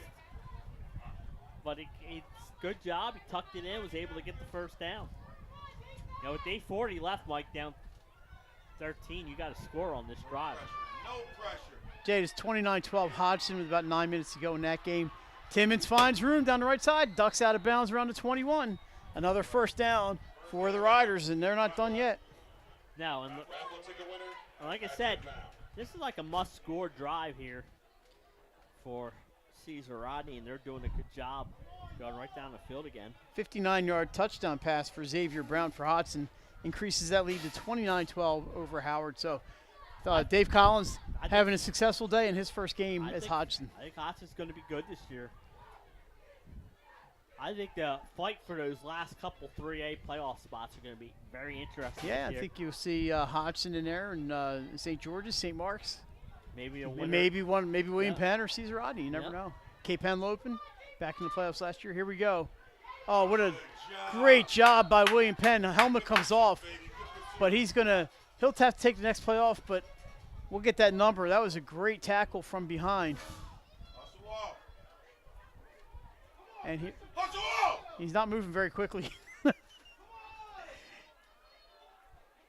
But it's good job. He tucked it in, was able to get the first down. You know, with 8:40 left, Mike, down 13, you got to score on this drive. No pressure. Jay, it's 29-12 Hodgson with about 9 minutes to go in that game. Timmons finds room down the right side, ducks out of bounds around the 21. Another first down for the Riders, and they're not done yet. Now, and like I said, this is like a must-score drive here for Caesar Rodney, and they're doing a good job going right down the field again. 59-yard touchdown pass for Xavier Brown for Hodgson increases that lead to 29-12 over Howard. So Dave Collins having a successful day in his first game as Hodgson. I think Hodgson's going to be good this year. I think the fight for those last couple 3A playoff spots are going to be very interesting. Yeah, I think you'll see Hodgson in there, and St. George's, St. Mark's. Maybe a winner. Maybe William Penn or Caesar Rodney. You never know. Cape Henlopen back in the playoffs last year. Here we go. Oh, what a great job by William Penn. The helmet comes off, but he'll have to take the next playoff, but we'll get that number. That was a great tackle from behind. And he's not moving very quickly.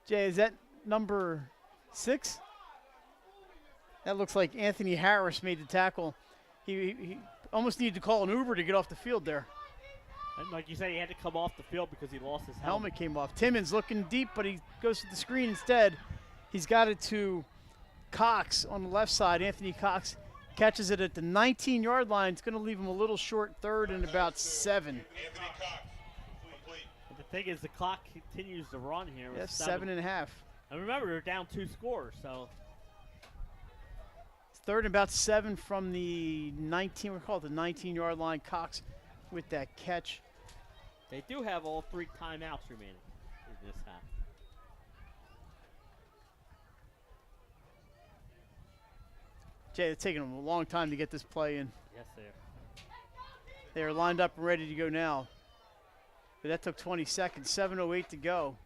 Jay, is that number 6? That looks like Anthony Harris made the tackle. He almost needed to call an Uber to get off the field there. And like you said, he had to come off the field because he lost his helmet came off. Timmons looking deep, but he goes to the screen instead. He's got it to Cox on the left side. Anthony Cox catches it at the 19-yard line. It's going to leave him a little short, third and about 7. But the thing is, the clock continues to run here. Yes, 7.5. And remember, they're down 2 scores, so. It's third and about 7 from the 19-yard line. Cox with that catch. They do have all 3 timeouts remaining in this half. Jay, it's taking them a long time to get this play in. Yes, they are. They are lined up and ready to go now. But that took 20 seconds, 7:08 to go.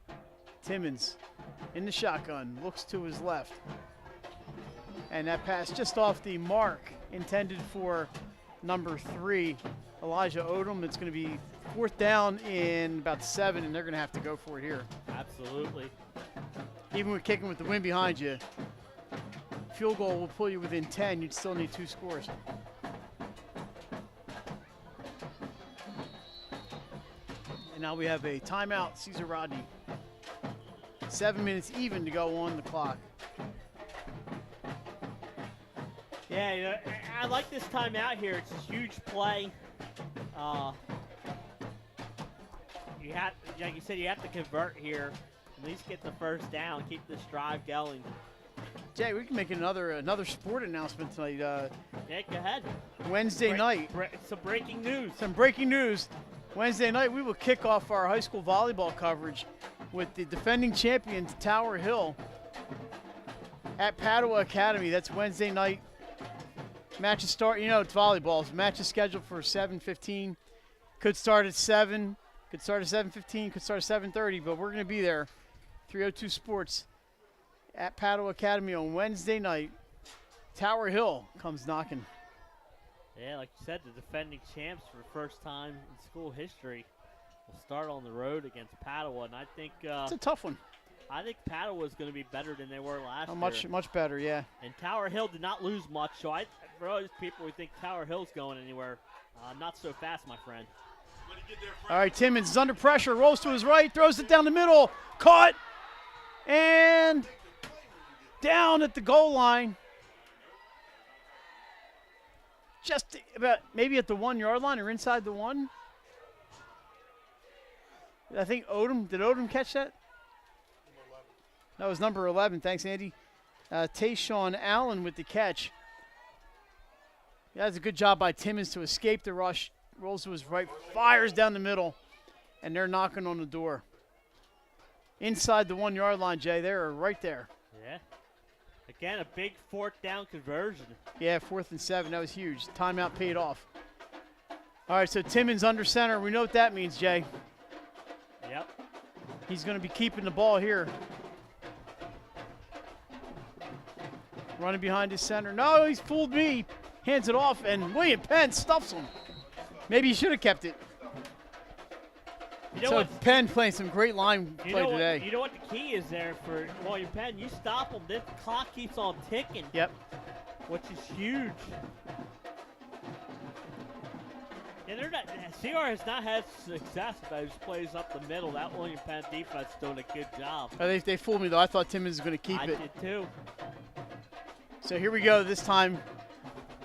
Timmons in the shotgun, looks to his left. And that pass just off the mark intended for number 3, Elijah Odom. It's going to be 4th down in about 7, and they're going to have to go for it here. Absolutely. Even with kicking with the wind behind you, field goal will pull you within 10. You'd still need 2 scores. And now we have a timeout, Caesar Rodney. 7 minutes even to go on the clock. Yeah, you know, I like this timeout here. It's a huge play. You have, like you said, you have to convert here. At least get the first down, keep this drive going. Jay, we can make another sport announcement tonight. Yeah, go ahead. Wednesday night. Some breaking news. Some breaking news. Wednesday night, we will kick off our high school volleyball coverage with the defending champions, Tower Hill, at Padua Academy. That's Wednesday night. Matches start, it's volleyball. So match is scheduled for 7:15. Could start at 7. Could start at 7:15. Could start at 7:30. But we're going to be there. 302 Sports at Padua Academy on Wednesday night. Tower Hill comes knocking. Yeah, like you said, the defending champs for the first time in school history will start on the road against Padua, and I think it's a tough one. I think Padua is going to be better than they were last year. Much better, yeah. And Tower Hill did not lose much, so for those people who think Tower Hill's going anywhere, not so fast, my friend. All right, Timmons is under pressure, rolls to his right, throws it down the middle, caught, and down at the goal line. Just about maybe at the 1-yard line or inside the 1. I think did Odom catch that? That was number 11. Thanks, Andy. Tayshawn Allen with the catch. That's a good job by Timmons to escape the rush. Rolls to his right, fires down the middle, and they're knocking on the door. Inside the 1 yard line, Jay. They're right there. Yeah. Again, a big 4th down conversion. Yeah, 4th and 7. That was huge. Timeout paid off. All right, so Timmons under center. We know what that means, Jay. Yep. He's going to be keeping the ball here. Running behind his center. No, he's fooled me. Hands it off, and William Penn stuffs him. Maybe he should have kept it. You know So what? Penn playing some great line play today. You know what the key is there for William Penn? You stop him, the clock keeps on ticking. Yep. Which is huge. Yeah, CR has not had success with those plays up the middle. That William Penn defense is doing a good job. They fooled me, though. I thought Timmons was going to keep it. I did, too. So here we go. This time,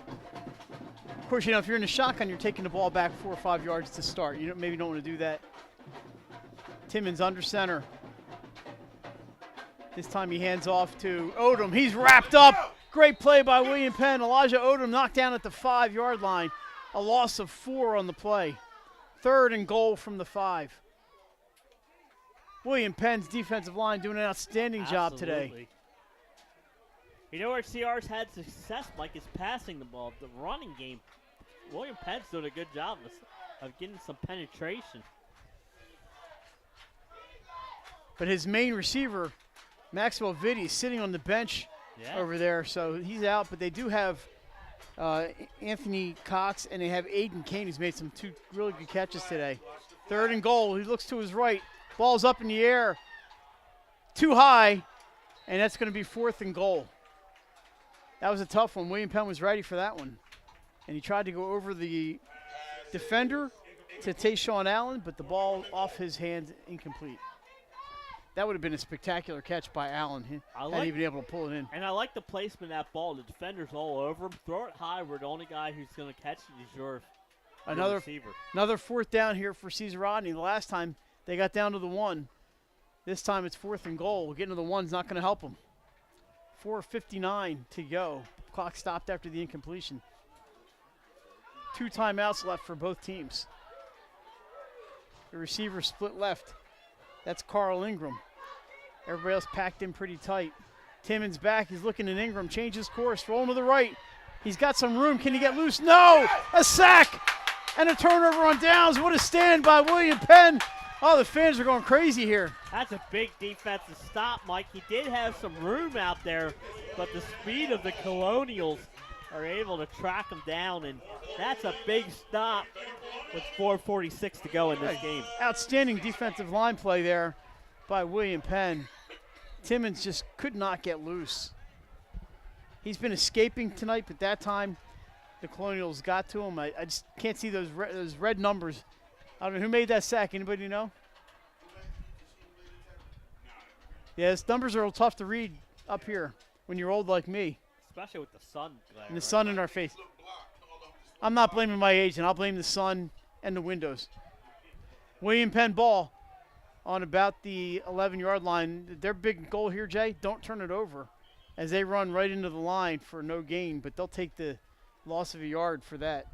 of course, if you're in the shotgun, you're taking the ball back 4 or 5 yards to start. You maybe don't want to do that. Timmons under center. This time he hands off to Odom. He's wrapped up. Great play by William Penn. Elijah Odom knocked down at the 5 yard line. A loss of 4 on the play. 3rd and goal from the 5. William Penn's defensive line doing an outstanding job today. You know where CR's had success, Mike, is passing the ball. The running game, William Penn's doing a good job of getting some penetration. But his main receiver, Maxwell Vitti, is sitting on the bench over there, so he's out. But they do have Anthony Cox, and they have Aiden Kane, who's made some 2 really good catches today. 3rd and goal. He looks to his right. Ball's up in the air. Too high, and that's going to be 4th and goal. That was a tough one. William Penn was ready for that one. And he tried to go over the defender to Tayshawn Allen, but the ball off his hand, incomplete. That would have been a spectacular catch by Allen. Had he been able to pull it in. And I like the placement of that ball. The defender's all over him. Throw it high where the only guy who's going to catch it is your receiver. Another 4th down here for Caesar Rodney. The last time they got down to the 1. This time it's 4th and goal. Getting to the 1's not going to help them. 4:59 to go. Clock stopped after the incompletion. 2 timeouts left for both teams. The receiver split left. That's Carl Ingram. Everybody else packed in pretty tight. Timmons back. He's looking at Ingram. Changes course. Rolling to the right. He's got some room. Can he get loose? No! A sack! And a turnover on downs. What a stand by William Penn. Oh, the fans are going crazy here. That's a big defensive stop, Mike. He did have some room out there, but the speed of the Colonials are able to track him down, and that's a big stop with 4:46 to go in this game. Outstanding defensive line play there by William Penn. Timmons just could not get loose. He's been escaping tonight, but that time the Colonials got to him. I just can't see those red numbers. I don't know who made that sack. Anybody know? Yeah, his numbers are a little tough to read up here when you're old like me. Especially with the sun glare. And the sun in our face. I'm not blaming my age, and I'll blame the sun and the windows. William Penn ball on about the 11-yard line. Their big goal here, Jay, don't turn it over as they run right into the line for no gain, but they'll take the loss of a yard for that.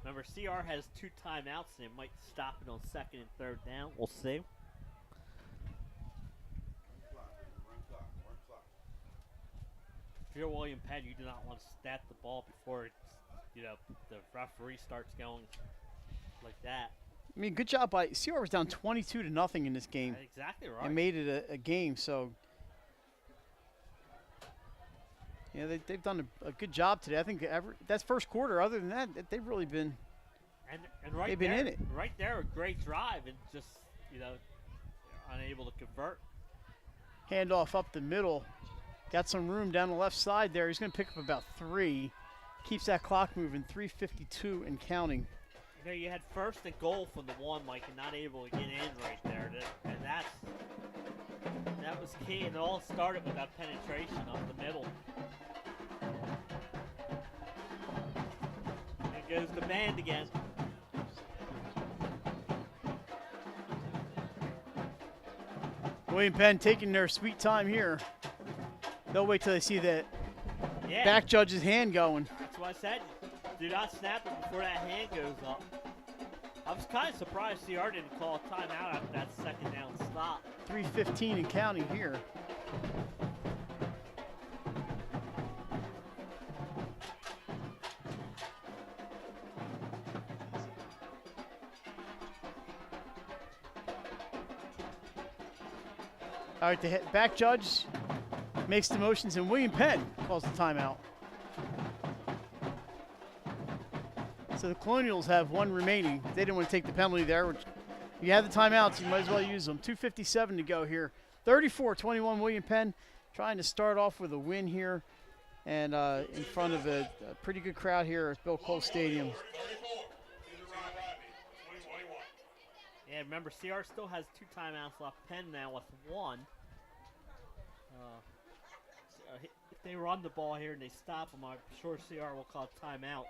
Remember, CR has 2 timeouts, and it might stop it on 2nd and 3rd down. We'll see. If you're William Penn, you do not want to snap the ball before it's, the referee starts going like that. I mean, good job by CR was down 22-0 in this game. That's exactly right. And made it a game, so yeah, they've done a good job today. I think that's first quarter. Other than that, they've really been and right they've been there, in it. Right there, a great drive, and just unable to convert. Handoff up the middle. Got some room down the left side there. He's going to pick up about 3. Keeps that clock moving. 3:52 and counting. You had 1st and goal from the 1, Mike, and not able to get in right there. And that was key. And it all started with that penetration up the middle. There goes the band again. William Penn taking their sweet time here. They'll wait till they see that Yeah. back judge's hand going. That's what I said. Do not snap it before that hand goes up. I was kind of surprised CR didn't call a timeout after that second down stop. 3:15 and counting here. All right, the back judge makes the motions, and William Penn calls the timeout. So the Colonials have one remaining. They didn't want to take the penalty there. Which, you have the timeouts, you might as well use them. 2:57 to go here. 34-21 William Penn trying to start off with a win here, and in front of a pretty good crowd here at Bill Cole Stadium. Yeah, remember, CR still has 2 timeouts left. Penn now with 1. If they run the ball here and they stop them, I'm sure CR will call a timeout.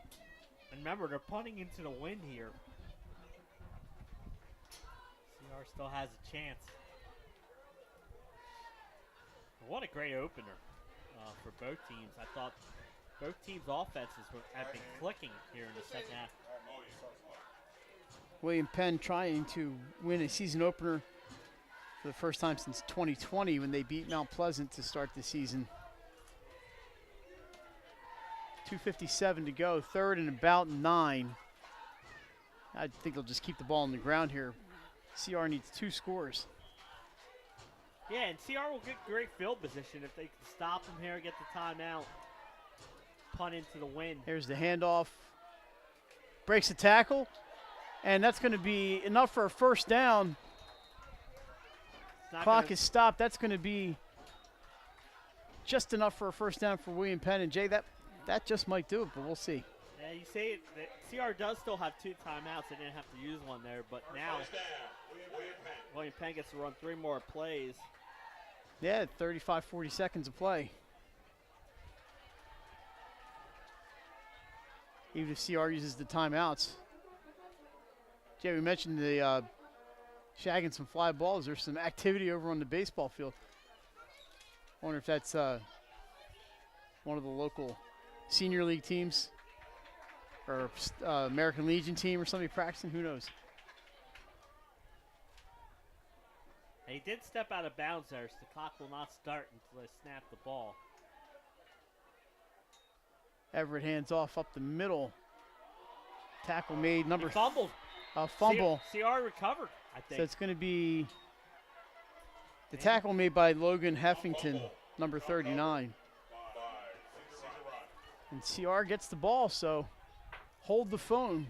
And remember, they're punting into the wind here. CR still has a chance. What a great opener for both teams. I thought both teams' offenses have been clicking here in the second half. William Penn trying to win a season opener for the first time since 2020 when they beat Mount Pleasant to start the season. 2:57 to go, 3rd and about 9. I think they'll just keep the ball on the ground here. CR needs 2 scores. Yeah, and CR will get great field position if they can stop them here, get the timeout, punt into the wind. Here's the handoff. Breaks the tackle, and that's going to be enough for a first down. Clock is stopped. That's going to be just enough for a first down for William Penn. And Jay, that just might do it, but we'll see. Yeah, you say that CR does still have 2 timeouts. They didn't have to use one there, but now William Penn gets to run 3 more plays. Yeah, 35, 40 seconds of play. Even if CR uses the timeouts. Jay, we mentioned the shagging some fly balls. There's some activity over on the baseball field. I wonder if that's one of the local senior league teams or American Legion team or somebody practicing. Who knows? He did step out of bounds there, so the clock will not start until they snap the ball. Everett hands off up the middle. Tackle made. He fumbled. Fumble. CR recovered, I think. So it's going to be the tackle made by Logan Heffington, number 39. And CR gets the ball, so hold the phone.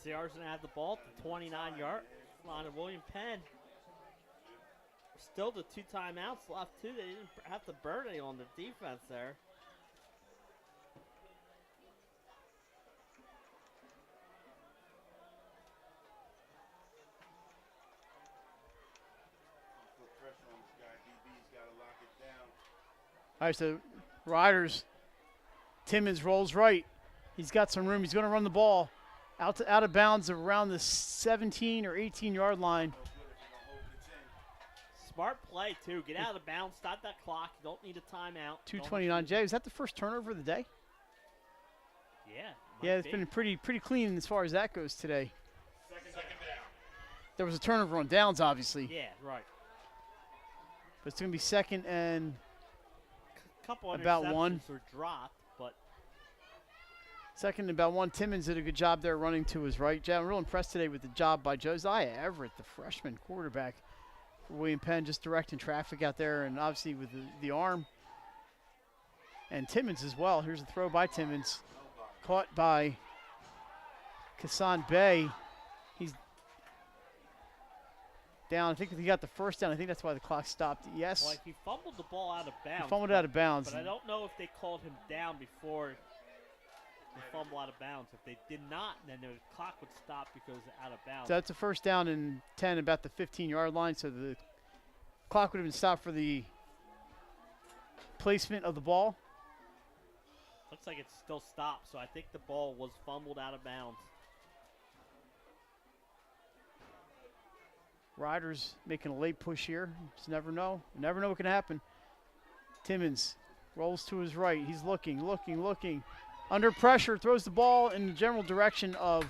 CR's going to have the ball at the 29-yard line of William Penn. Still the 2 timeouts left, too. They didn't have to burn any on the defense there. All right, so Riders, Timmons rolls right. He's got some room. He's going to run the ball out of bounds around the 17 or 18-yard line. Smart play, too. Get out of bounds. Stop that clock. You don't need a timeout. 2:29. Jay, is that the first turnover of the day? Yeah. Yeah, it's been pretty clean as far as that goes today. Second down. There was a turnover on downs, obviously. Yeah, right. But it's going to be second and couple about 1. Were dropped, but second and about 1. Timmons did a good job there running to his right. Jay, I'm real impressed today with the job by Josiah Everett, the freshman quarterback for William Penn, just directing traffic out there, and obviously with the arm. And Timmons as well. Here's a throw by Timmons. Caught by Kassan Bey. He's down. I think he got the first down. I think that's why the clock stopped. Yes. Well, he fumbled the ball out of bounds. He fumbled out of bounds. But I don't know if they called him down before the fumble out of bounds. If they did not, then the clock would stop because out of bounds. So that's a first down and 10 about the 15-yard line. So the clock would have been stopped for the placement of the ball. Looks like it's still stopped, so I think the ball was fumbled out of bounds. Riders making a late push here. Just never know. You never know what can happen. Timmons rolls to his right. He's looking. Under pressure, throws the ball in the general direction of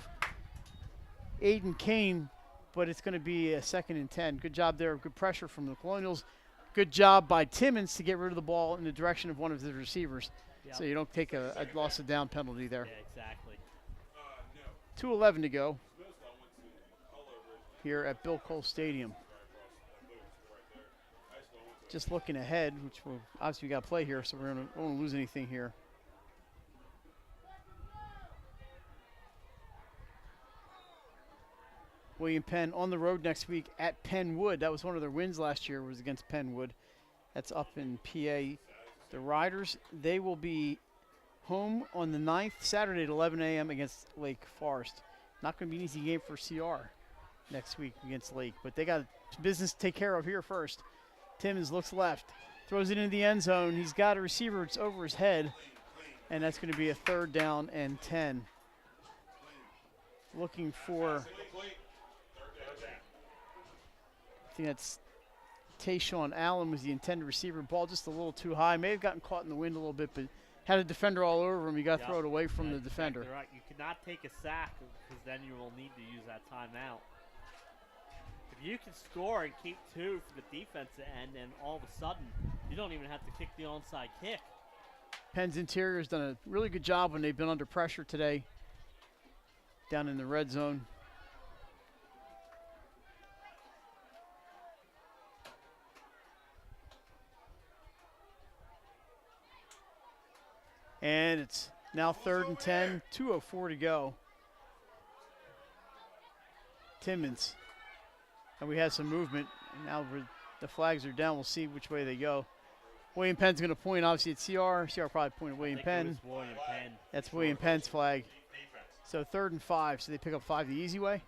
Aiden Kane, but it's going to be a 2nd and 10. Good job there. Good pressure from the Colonials. Good job by Timmons to get rid of the ball in the direction of one of the receivers. Yep. So you don't take a loss of down penalty there. Yeah, exactly. 2:11 to go here at Bill Cole Stadium. Just looking ahead, which we'll, obviously we got to play here, so we don't want to lose anything here. William Penn on the road next week at Penwood. That was one of their wins last year, was against Penwood. That's up in PA. The Riders, they will be home on the 9th, Saturday at 11 a.m. against Lake Forest. Not going to be an easy game for CR next week against Lake, but they got business to take care of here first. Timmons looks left, throws it into the end zone. He's got a receiver, it's over his head, and that's going to be a 3rd down and 10. Looking for, I think that's Tayshawn Allen was the intended receiver. Ball just a little too high. May have gotten caught in the wind a little bit, but had a defender all over him. You got to throw it away from the defender. Exactly right. You cannot take a sack because then you will need to use that timeout. If you can score and keep 2 for the defensive end, and all of a sudden you don't even have to kick the onside kick. Penn's interior has done a really good job when they've been under pressure today down in the red zone. And it's now 3rd and 10, 2:04 to go. Timmons. And we had some movement. Now the flags are down. We'll see which way they go. William Penn's going to point, obviously, at CR. CR probably pointed William Penn. William Penn. That's William Penn's flag. So 3rd and 5. So they pick up 5 the easy way.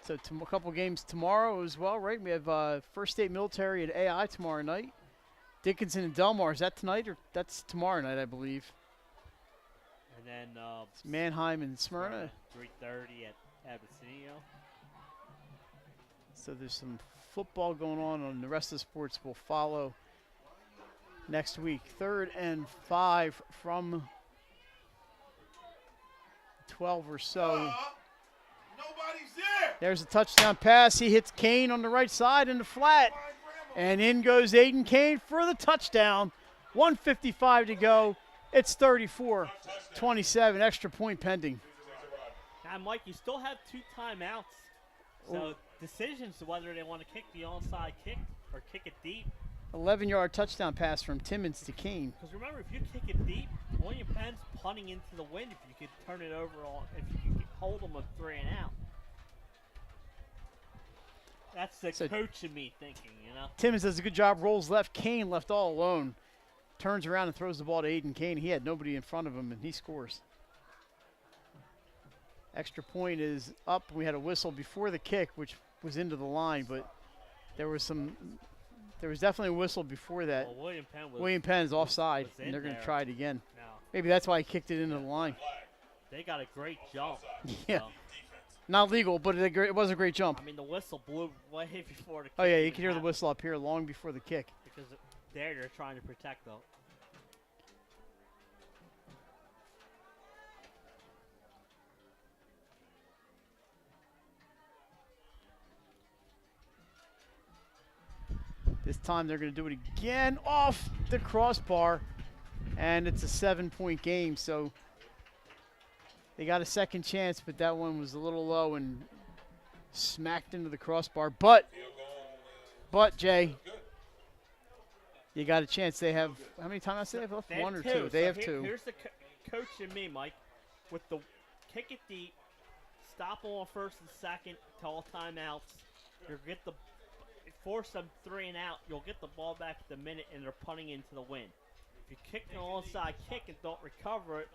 So a couple games tomorrow as well, right? We have First State Military at AI tomorrow night. Dickinson and Delmar, is that tonight or that's tomorrow night, I believe? And then it's Mannheim and Smyrna. 3:30 at Abyssinia. So there's some football going on the rest of the sports will follow next week. 3rd and 5 from 12 or so. Nobody's there. There's a touchdown pass. He hits Kane on the right side in the flat. And in goes Aiden Kane for the touchdown. 1:55 to go. It's 34-27. Extra point pending. Now, Mike, you still have 2 timeouts. So decisions whether they want to kick the onside kick or kick it deep. 11-yard touchdown pass from Timmons to Kane. Because remember, if you kick it deep, William Penn's punting into the wind. If you could turn it over, if you could hold them with 3 and out. That's the coach in me thinking, you know. Timmons does a good job, rolls left. Kane left all alone. Turns around and throws the ball to Aiden Kane. He had nobody in front of him, and he scores. Extra point is up. We had a whistle before the kick, which was into the line, but there was definitely a whistle before that. Well, William Penn is offside, and they're going to try it again. Maybe that's why he kicked it into the line. They got a great jump. Yeah. Not legal, but it was a great jump. I mean, the whistle blew way before the kick. Oh, yeah, you can hear the whistle up here long before the kick. Because they're trying to protect them. This time they're going to do it again off the crossbar, and it's a 7-point game. So they got a second chance, but that one was a little low and smacked into the crossbar. But Jay, you got a chance. They have, how many timeouts do they have left? One or two? They have 2. Here's the coach and me, Mike, with the kick it deep, stop them on 1st and 2nd, call timeouts. You'll get the force them 3 and out. You'll get the ball back at the minute, and they're punting into the wind. If you kick the onside kick and don't recover it,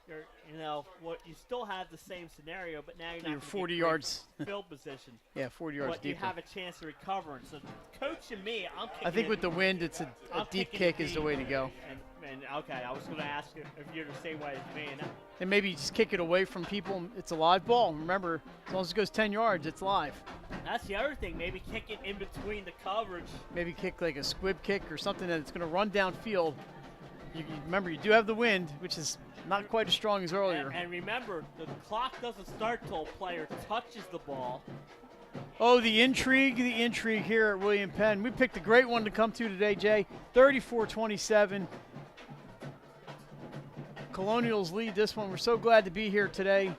you still have the same scenario, but now you're You're not 40 yards. field position. Yeah, 40 yards but deeper. you have a chance to recover. And so, coaching me, I'm kicking I think it, with the wind, it's a deep kick is the way to go. And okay, I was going to ask if you're the same way as me. And maybe you just kick it away from people. It's a live ball. Remember, as long as it goes 10 yards, it's live. That's the other thing. Maybe kick it in between the coverage. Maybe kick like a squib kick or something that's going to run downfield. You remember, you do have the wind, which is not quite as strong as earlier. And remember, the clock doesn't start till a player touches the ball. Oh, the intrigue here at William Penn. We picked a great one to come to today, Jay. 34-27. Colonials lead this one. We're so glad to be here today.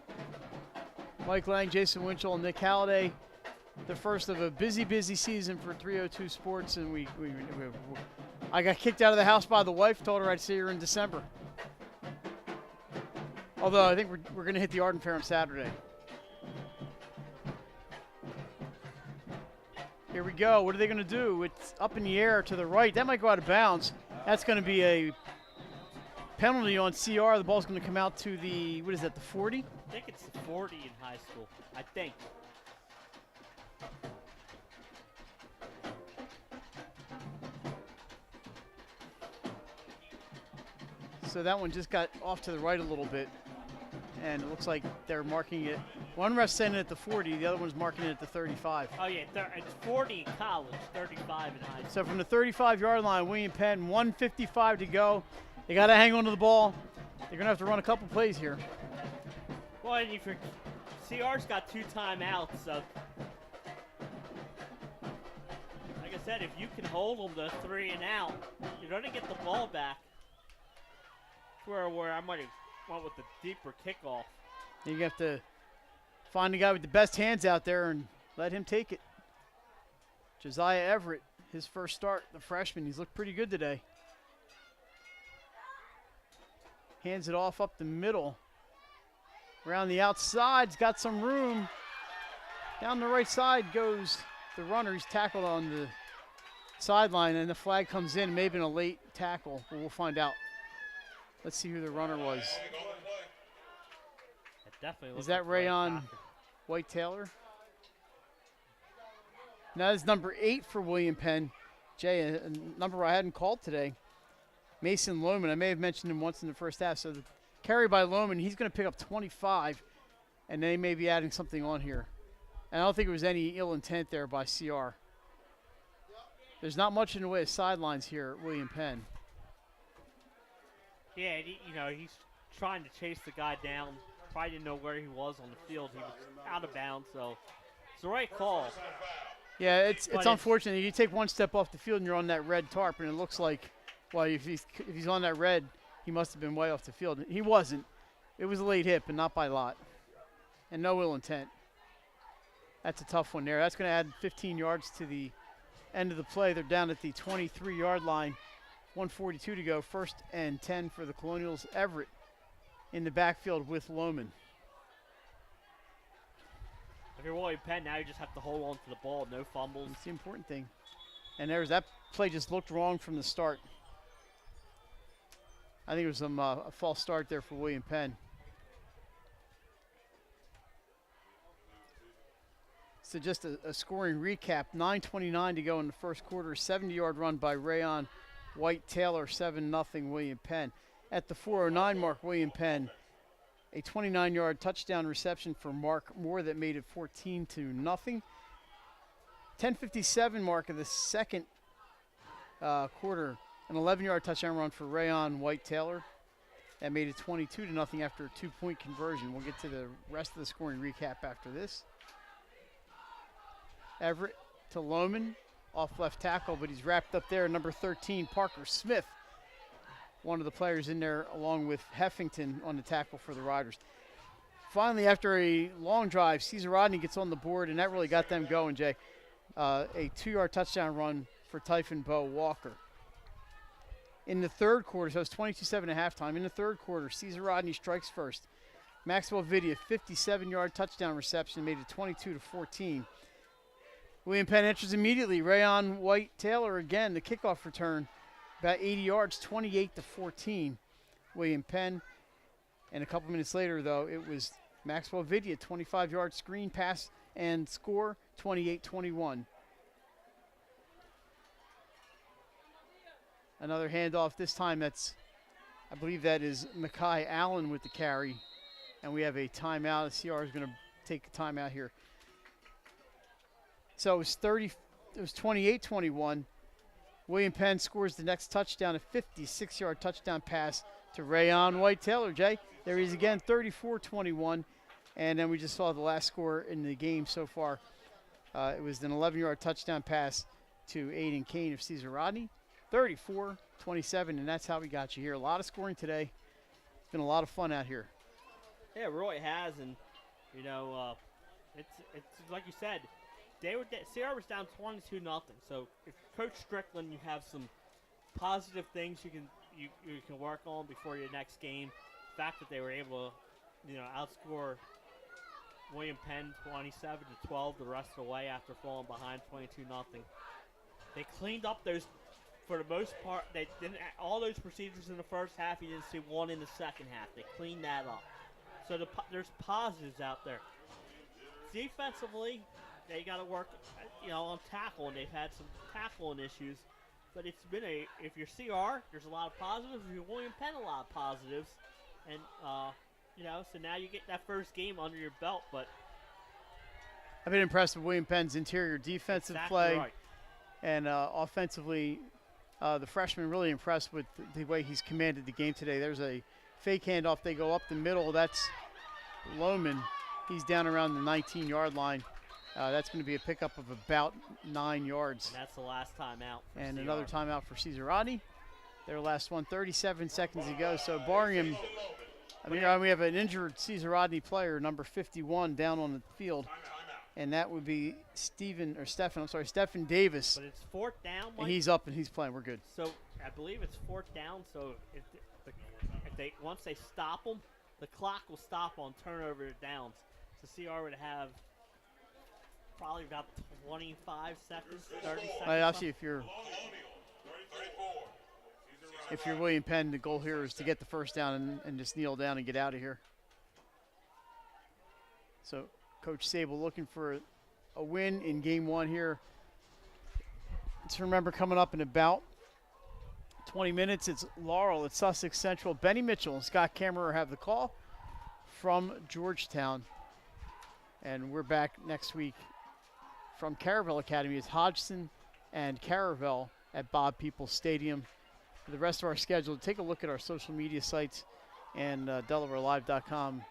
Mike Lang, Jason Winchell, and Nick Halliday. The first of a busy season for 302 Sports, and I got kicked out of the house by the wife. Told her I'd see her in December. Although I think we're going to hit the Arden Fair on Saturday. Here we go. What are they going to do? It's up in the air to the right. That might go out of bounds. That's going to be a penalty on CR. The ball's going to come out to the, what is that, the 40? I think it's the 40 in high school. I think. So that one just got off to the right a little bit. And it looks like they're marking it. One ref's sending it at the 40. The other one's marking it at the 35. Oh, yeah. It's 40 in college, 35 in high school. So from the 35-yard line, William Penn, 1:55 to go. They got to hang on to the ball. They're going to have to run a couple plays here. Well, and CR's got 2 timeouts, so like I said, if you can hold them to 3 and out, you're going to get the ball back. Where I might have went with the deeper kickoff. You have to find the guy with the best hands out there and let him take it. Josiah Everett, his first start, the freshman. He's looked pretty good today. Hands it off up the middle. Around the outside, he's got some room. Down the right side goes the runner. He's tackled on the sideline, and the flag comes in. Maybe a late tackle, but we'll find out. Let's see who the runner was. Is that Rayon White Taylor? Now that's number 8 for William Penn. Jay, a number I hadn't called today. Mason Lohman. I may have mentioned him once in the first half. So the carry by Lohman, he's going to pick up 25, and they may be adding something on here. And I don't think it was any ill intent there by CR. There's not much in the way of sidelines here at William Penn. Yeah, he's trying to chase the guy down. Probably didn't know where he was on the field. He was out of bounds, so it's the right call. Yeah, it's unfortunate. You take one step off the field and you're on that red tarp, and it looks like, well, if he's on that red, he must have been way off the field. He wasn't. It was a late hit, but not by a lot. And no ill intent. That's a tough one there. That's going to add 15 yards to the end of the play. They're down at the 23-yard line. 1:42 to go. 1st and 10 for the Colonials. Everett in the backfield with Lohman. If you're William Penn, now you just have to hold on to the ball. No fumbles. That's the important thing. And that play just looked wrong from the start. I think it was a false start there for William Penn. So just a scoring recap. 9:29 to go in the first quarter. 70-yard run by Rayon White Taylor, 7-0 William Penn. At the 4:09 mark, William Penn, a 29-yard touchdown reception for Mark Moore that made it 14-0. 10:57 mark of the second quarter, an 11-yard touchdown run for Rayon White Taylor that made it 22-0 after a 2-point conversion. We'll get to the rest of the scoring recap after this. Everett to Lohman. Off left tackle, but he's wrapped up there. Number 13, Parker Smith, one of the players in there, along with Heffington on the tackle for the Riders. Finally, after a long drive, Caesar Rodney gets on the board, and that really got them going, Jay. A 2-yard touchdown run for Typhon Bo Walker. In the third quarter, so it's 22-7 at halftime. In the third quarter, Caesar Rodney strikes first. Maxwell Vidia, 57-yard touchdown reception, made it 22-14. William Penn enters immediately. Rayon White Taylor again, the kickoff return, about 80 yards, 28-14. William Penn. And a couple minutes later, though, it was Maxwell Vidia, 25-yard screen pass and score, 28-21. Another handoff. This time I believe that is Makai Allen with the carry. And we have a timeout. The CR is going to take a timeout here. So it was 28-21. William Penn scores the next touchdown, a 56-yard touchdown pass to Rayon White-Taylor. Jay, there he is again, 34-21. And then we just saw the last score in the game so far. It was an 11-yard touchdown pass to Aiden Kane of Cesar Rodney, 34-27, and that's how we got you here. A lot of scoring today. It's been a lot of fun out here. Yeah, it really has, and it's like you said, CR was down 22-0. So if Coach Strickland, you have some positive things you can work on before your next game. The fact that they were able to, outscore William Penn 27-12 the rest of the way after falling behind 22-0. They cleaned up those. For the most part, they didn't all those procedures in the first half. You didn't see one in the second half. They cleaned that up. So there's positives out there. Defensively, they got to work, on tackling. They've had some tackling issues, but it's been if you're CR, there's a lot of positives. If you're William Penn, a lot of positives, and so now you get that first game under your belt. But I've been impressed with William Penn's interior defensive play, right. And offensively, the freshman really impressed with the way he's commanded the game today. There's a fake handoff. They go up the middle. That's Lohman. He's down around the 19-yard line. That's going to be a pickup of about 9 yards. And that's the last timeout. And another timeout for Cesar Rodney. Their last one, 37 seconds to go. So barring him, we have an injured Cesar Rodney player, number 51, down on the field. And that would be Stephen Davis. But it's fourth down, Mike. And he's up and he's playing. We're good. So I believe it's fourth down. So if once they stop them, the clock will stop on turnover downs. So CR would have probably about 25 seconds, 30 seconds. I'll see if you're William Penn, the goal here is to get the first down and just kneel down and get out of here. So Coach Sable looking for a win in game one here. Let's remember, coming up in about 20 minutes, it's Laurel at Sussex Central. Benny Mitchell and Scott Kammerer have the call from Georgetown. And we're back next week from Caravel Academy. It's Hodgson and Caravel at Bob Peoples Stadium. For the rest of our schedule, take a look at our social media sites and DelawareLive.com.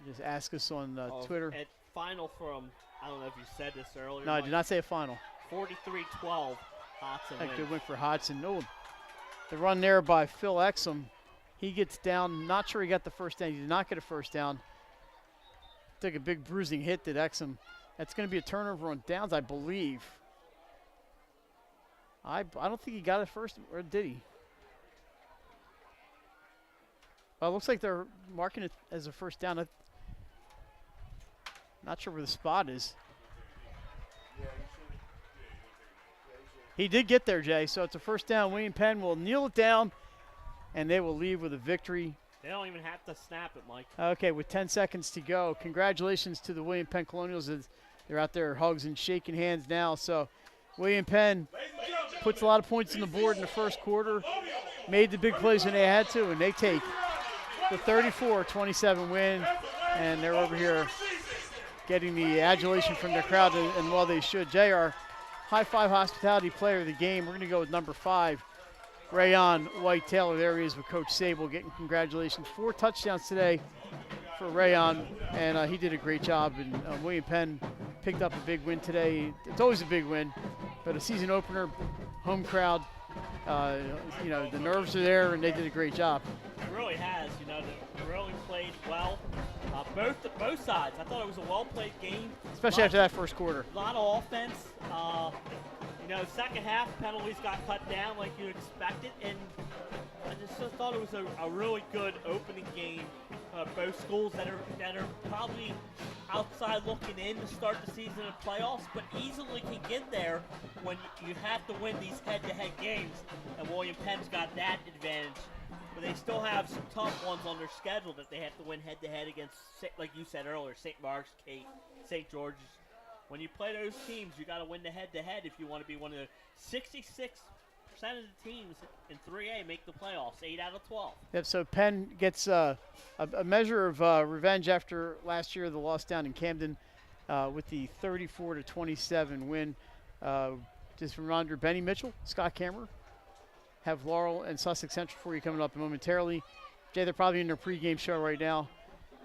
Just ask us on Twitter. At final from, I don't know if you said this earlier. No, I did not say a final. 43-12, Hodgson wins. Good win for Hodgson. No, the run there by Phil Exum. He gets down. Not sure he got the first down. He did not get a first down. Took a big bruising hit, did Exum. That's going to be a turnover on downs, I believe. I don't think he got it first, or did he? Well, it looks like they're marking it as a first down. Not sure where the spot is. He did get there, Jay, so it's a first down. William Penn will kneel it down, and they will leave with a victory. They don't even have to snap it, Mike. Okay, with 10 seconds to go. Congratulations to the William Penn Colonials. They're out there hugs and shaking hands now. So William Penn puts a lot of points on the board in the first quarter, made the big plays when they had to, and they take the 34-27 win. And they're over here getting the adulation from their crowd, and well, they should. Jay, our High Five Hospitality Player of the game, we're going to go with number 5, Rayon White-Taylor. There he is with Coach Sable getting congratulations. 4 touchdowns today for Rayon, and he did a great job. And William Penn picked up a big win today. It's always a big win, but a season opener, home crowd, the nerves are there, and they did a great job. It really has. They really played well. Both sides. I thought it was a well-played game. Especially after that first quarter. A lot of offense. Second half penalties got cut down like you expected, and I just thought it was a really good opening game. Both schools that are probably outside looking in to start the season in playoffs, but easily can get there when you have to win these head-to-head games, and William Penn's got that advantage But they still have some tough ones on their schedule that they have to win head-to-head against, like you said earlier, St. Mark's, Kate, St. George's. When you play those teams, you got to win the head-to-head if you want to be one of the 66% of the teams in 3A make the playoffs, 8 out of 12. Yep, so Penn gets a measure of revenge after last year, the loss down in Camden with the 34-27 win. Just a reminder, Benny Mitchell, Scott Kammerer, have Laurel and Sussex Central for you coming up momentarily. Jay, they're probably in their pregame show right now.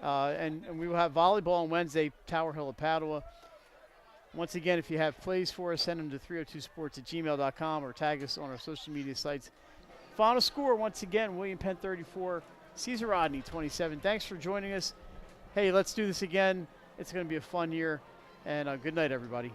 And we will have volleyball on Wednesday, Tower Hill at Padua. Once again, if you have plays for us, send them to 302sports@gmail.com or tag us on our social media sites. Final score, once again, William Penn 34, Caesar Rodney 27. Thanks for joining us. Hey, let's do this again. It's going to be a fun year. And good night, everybody.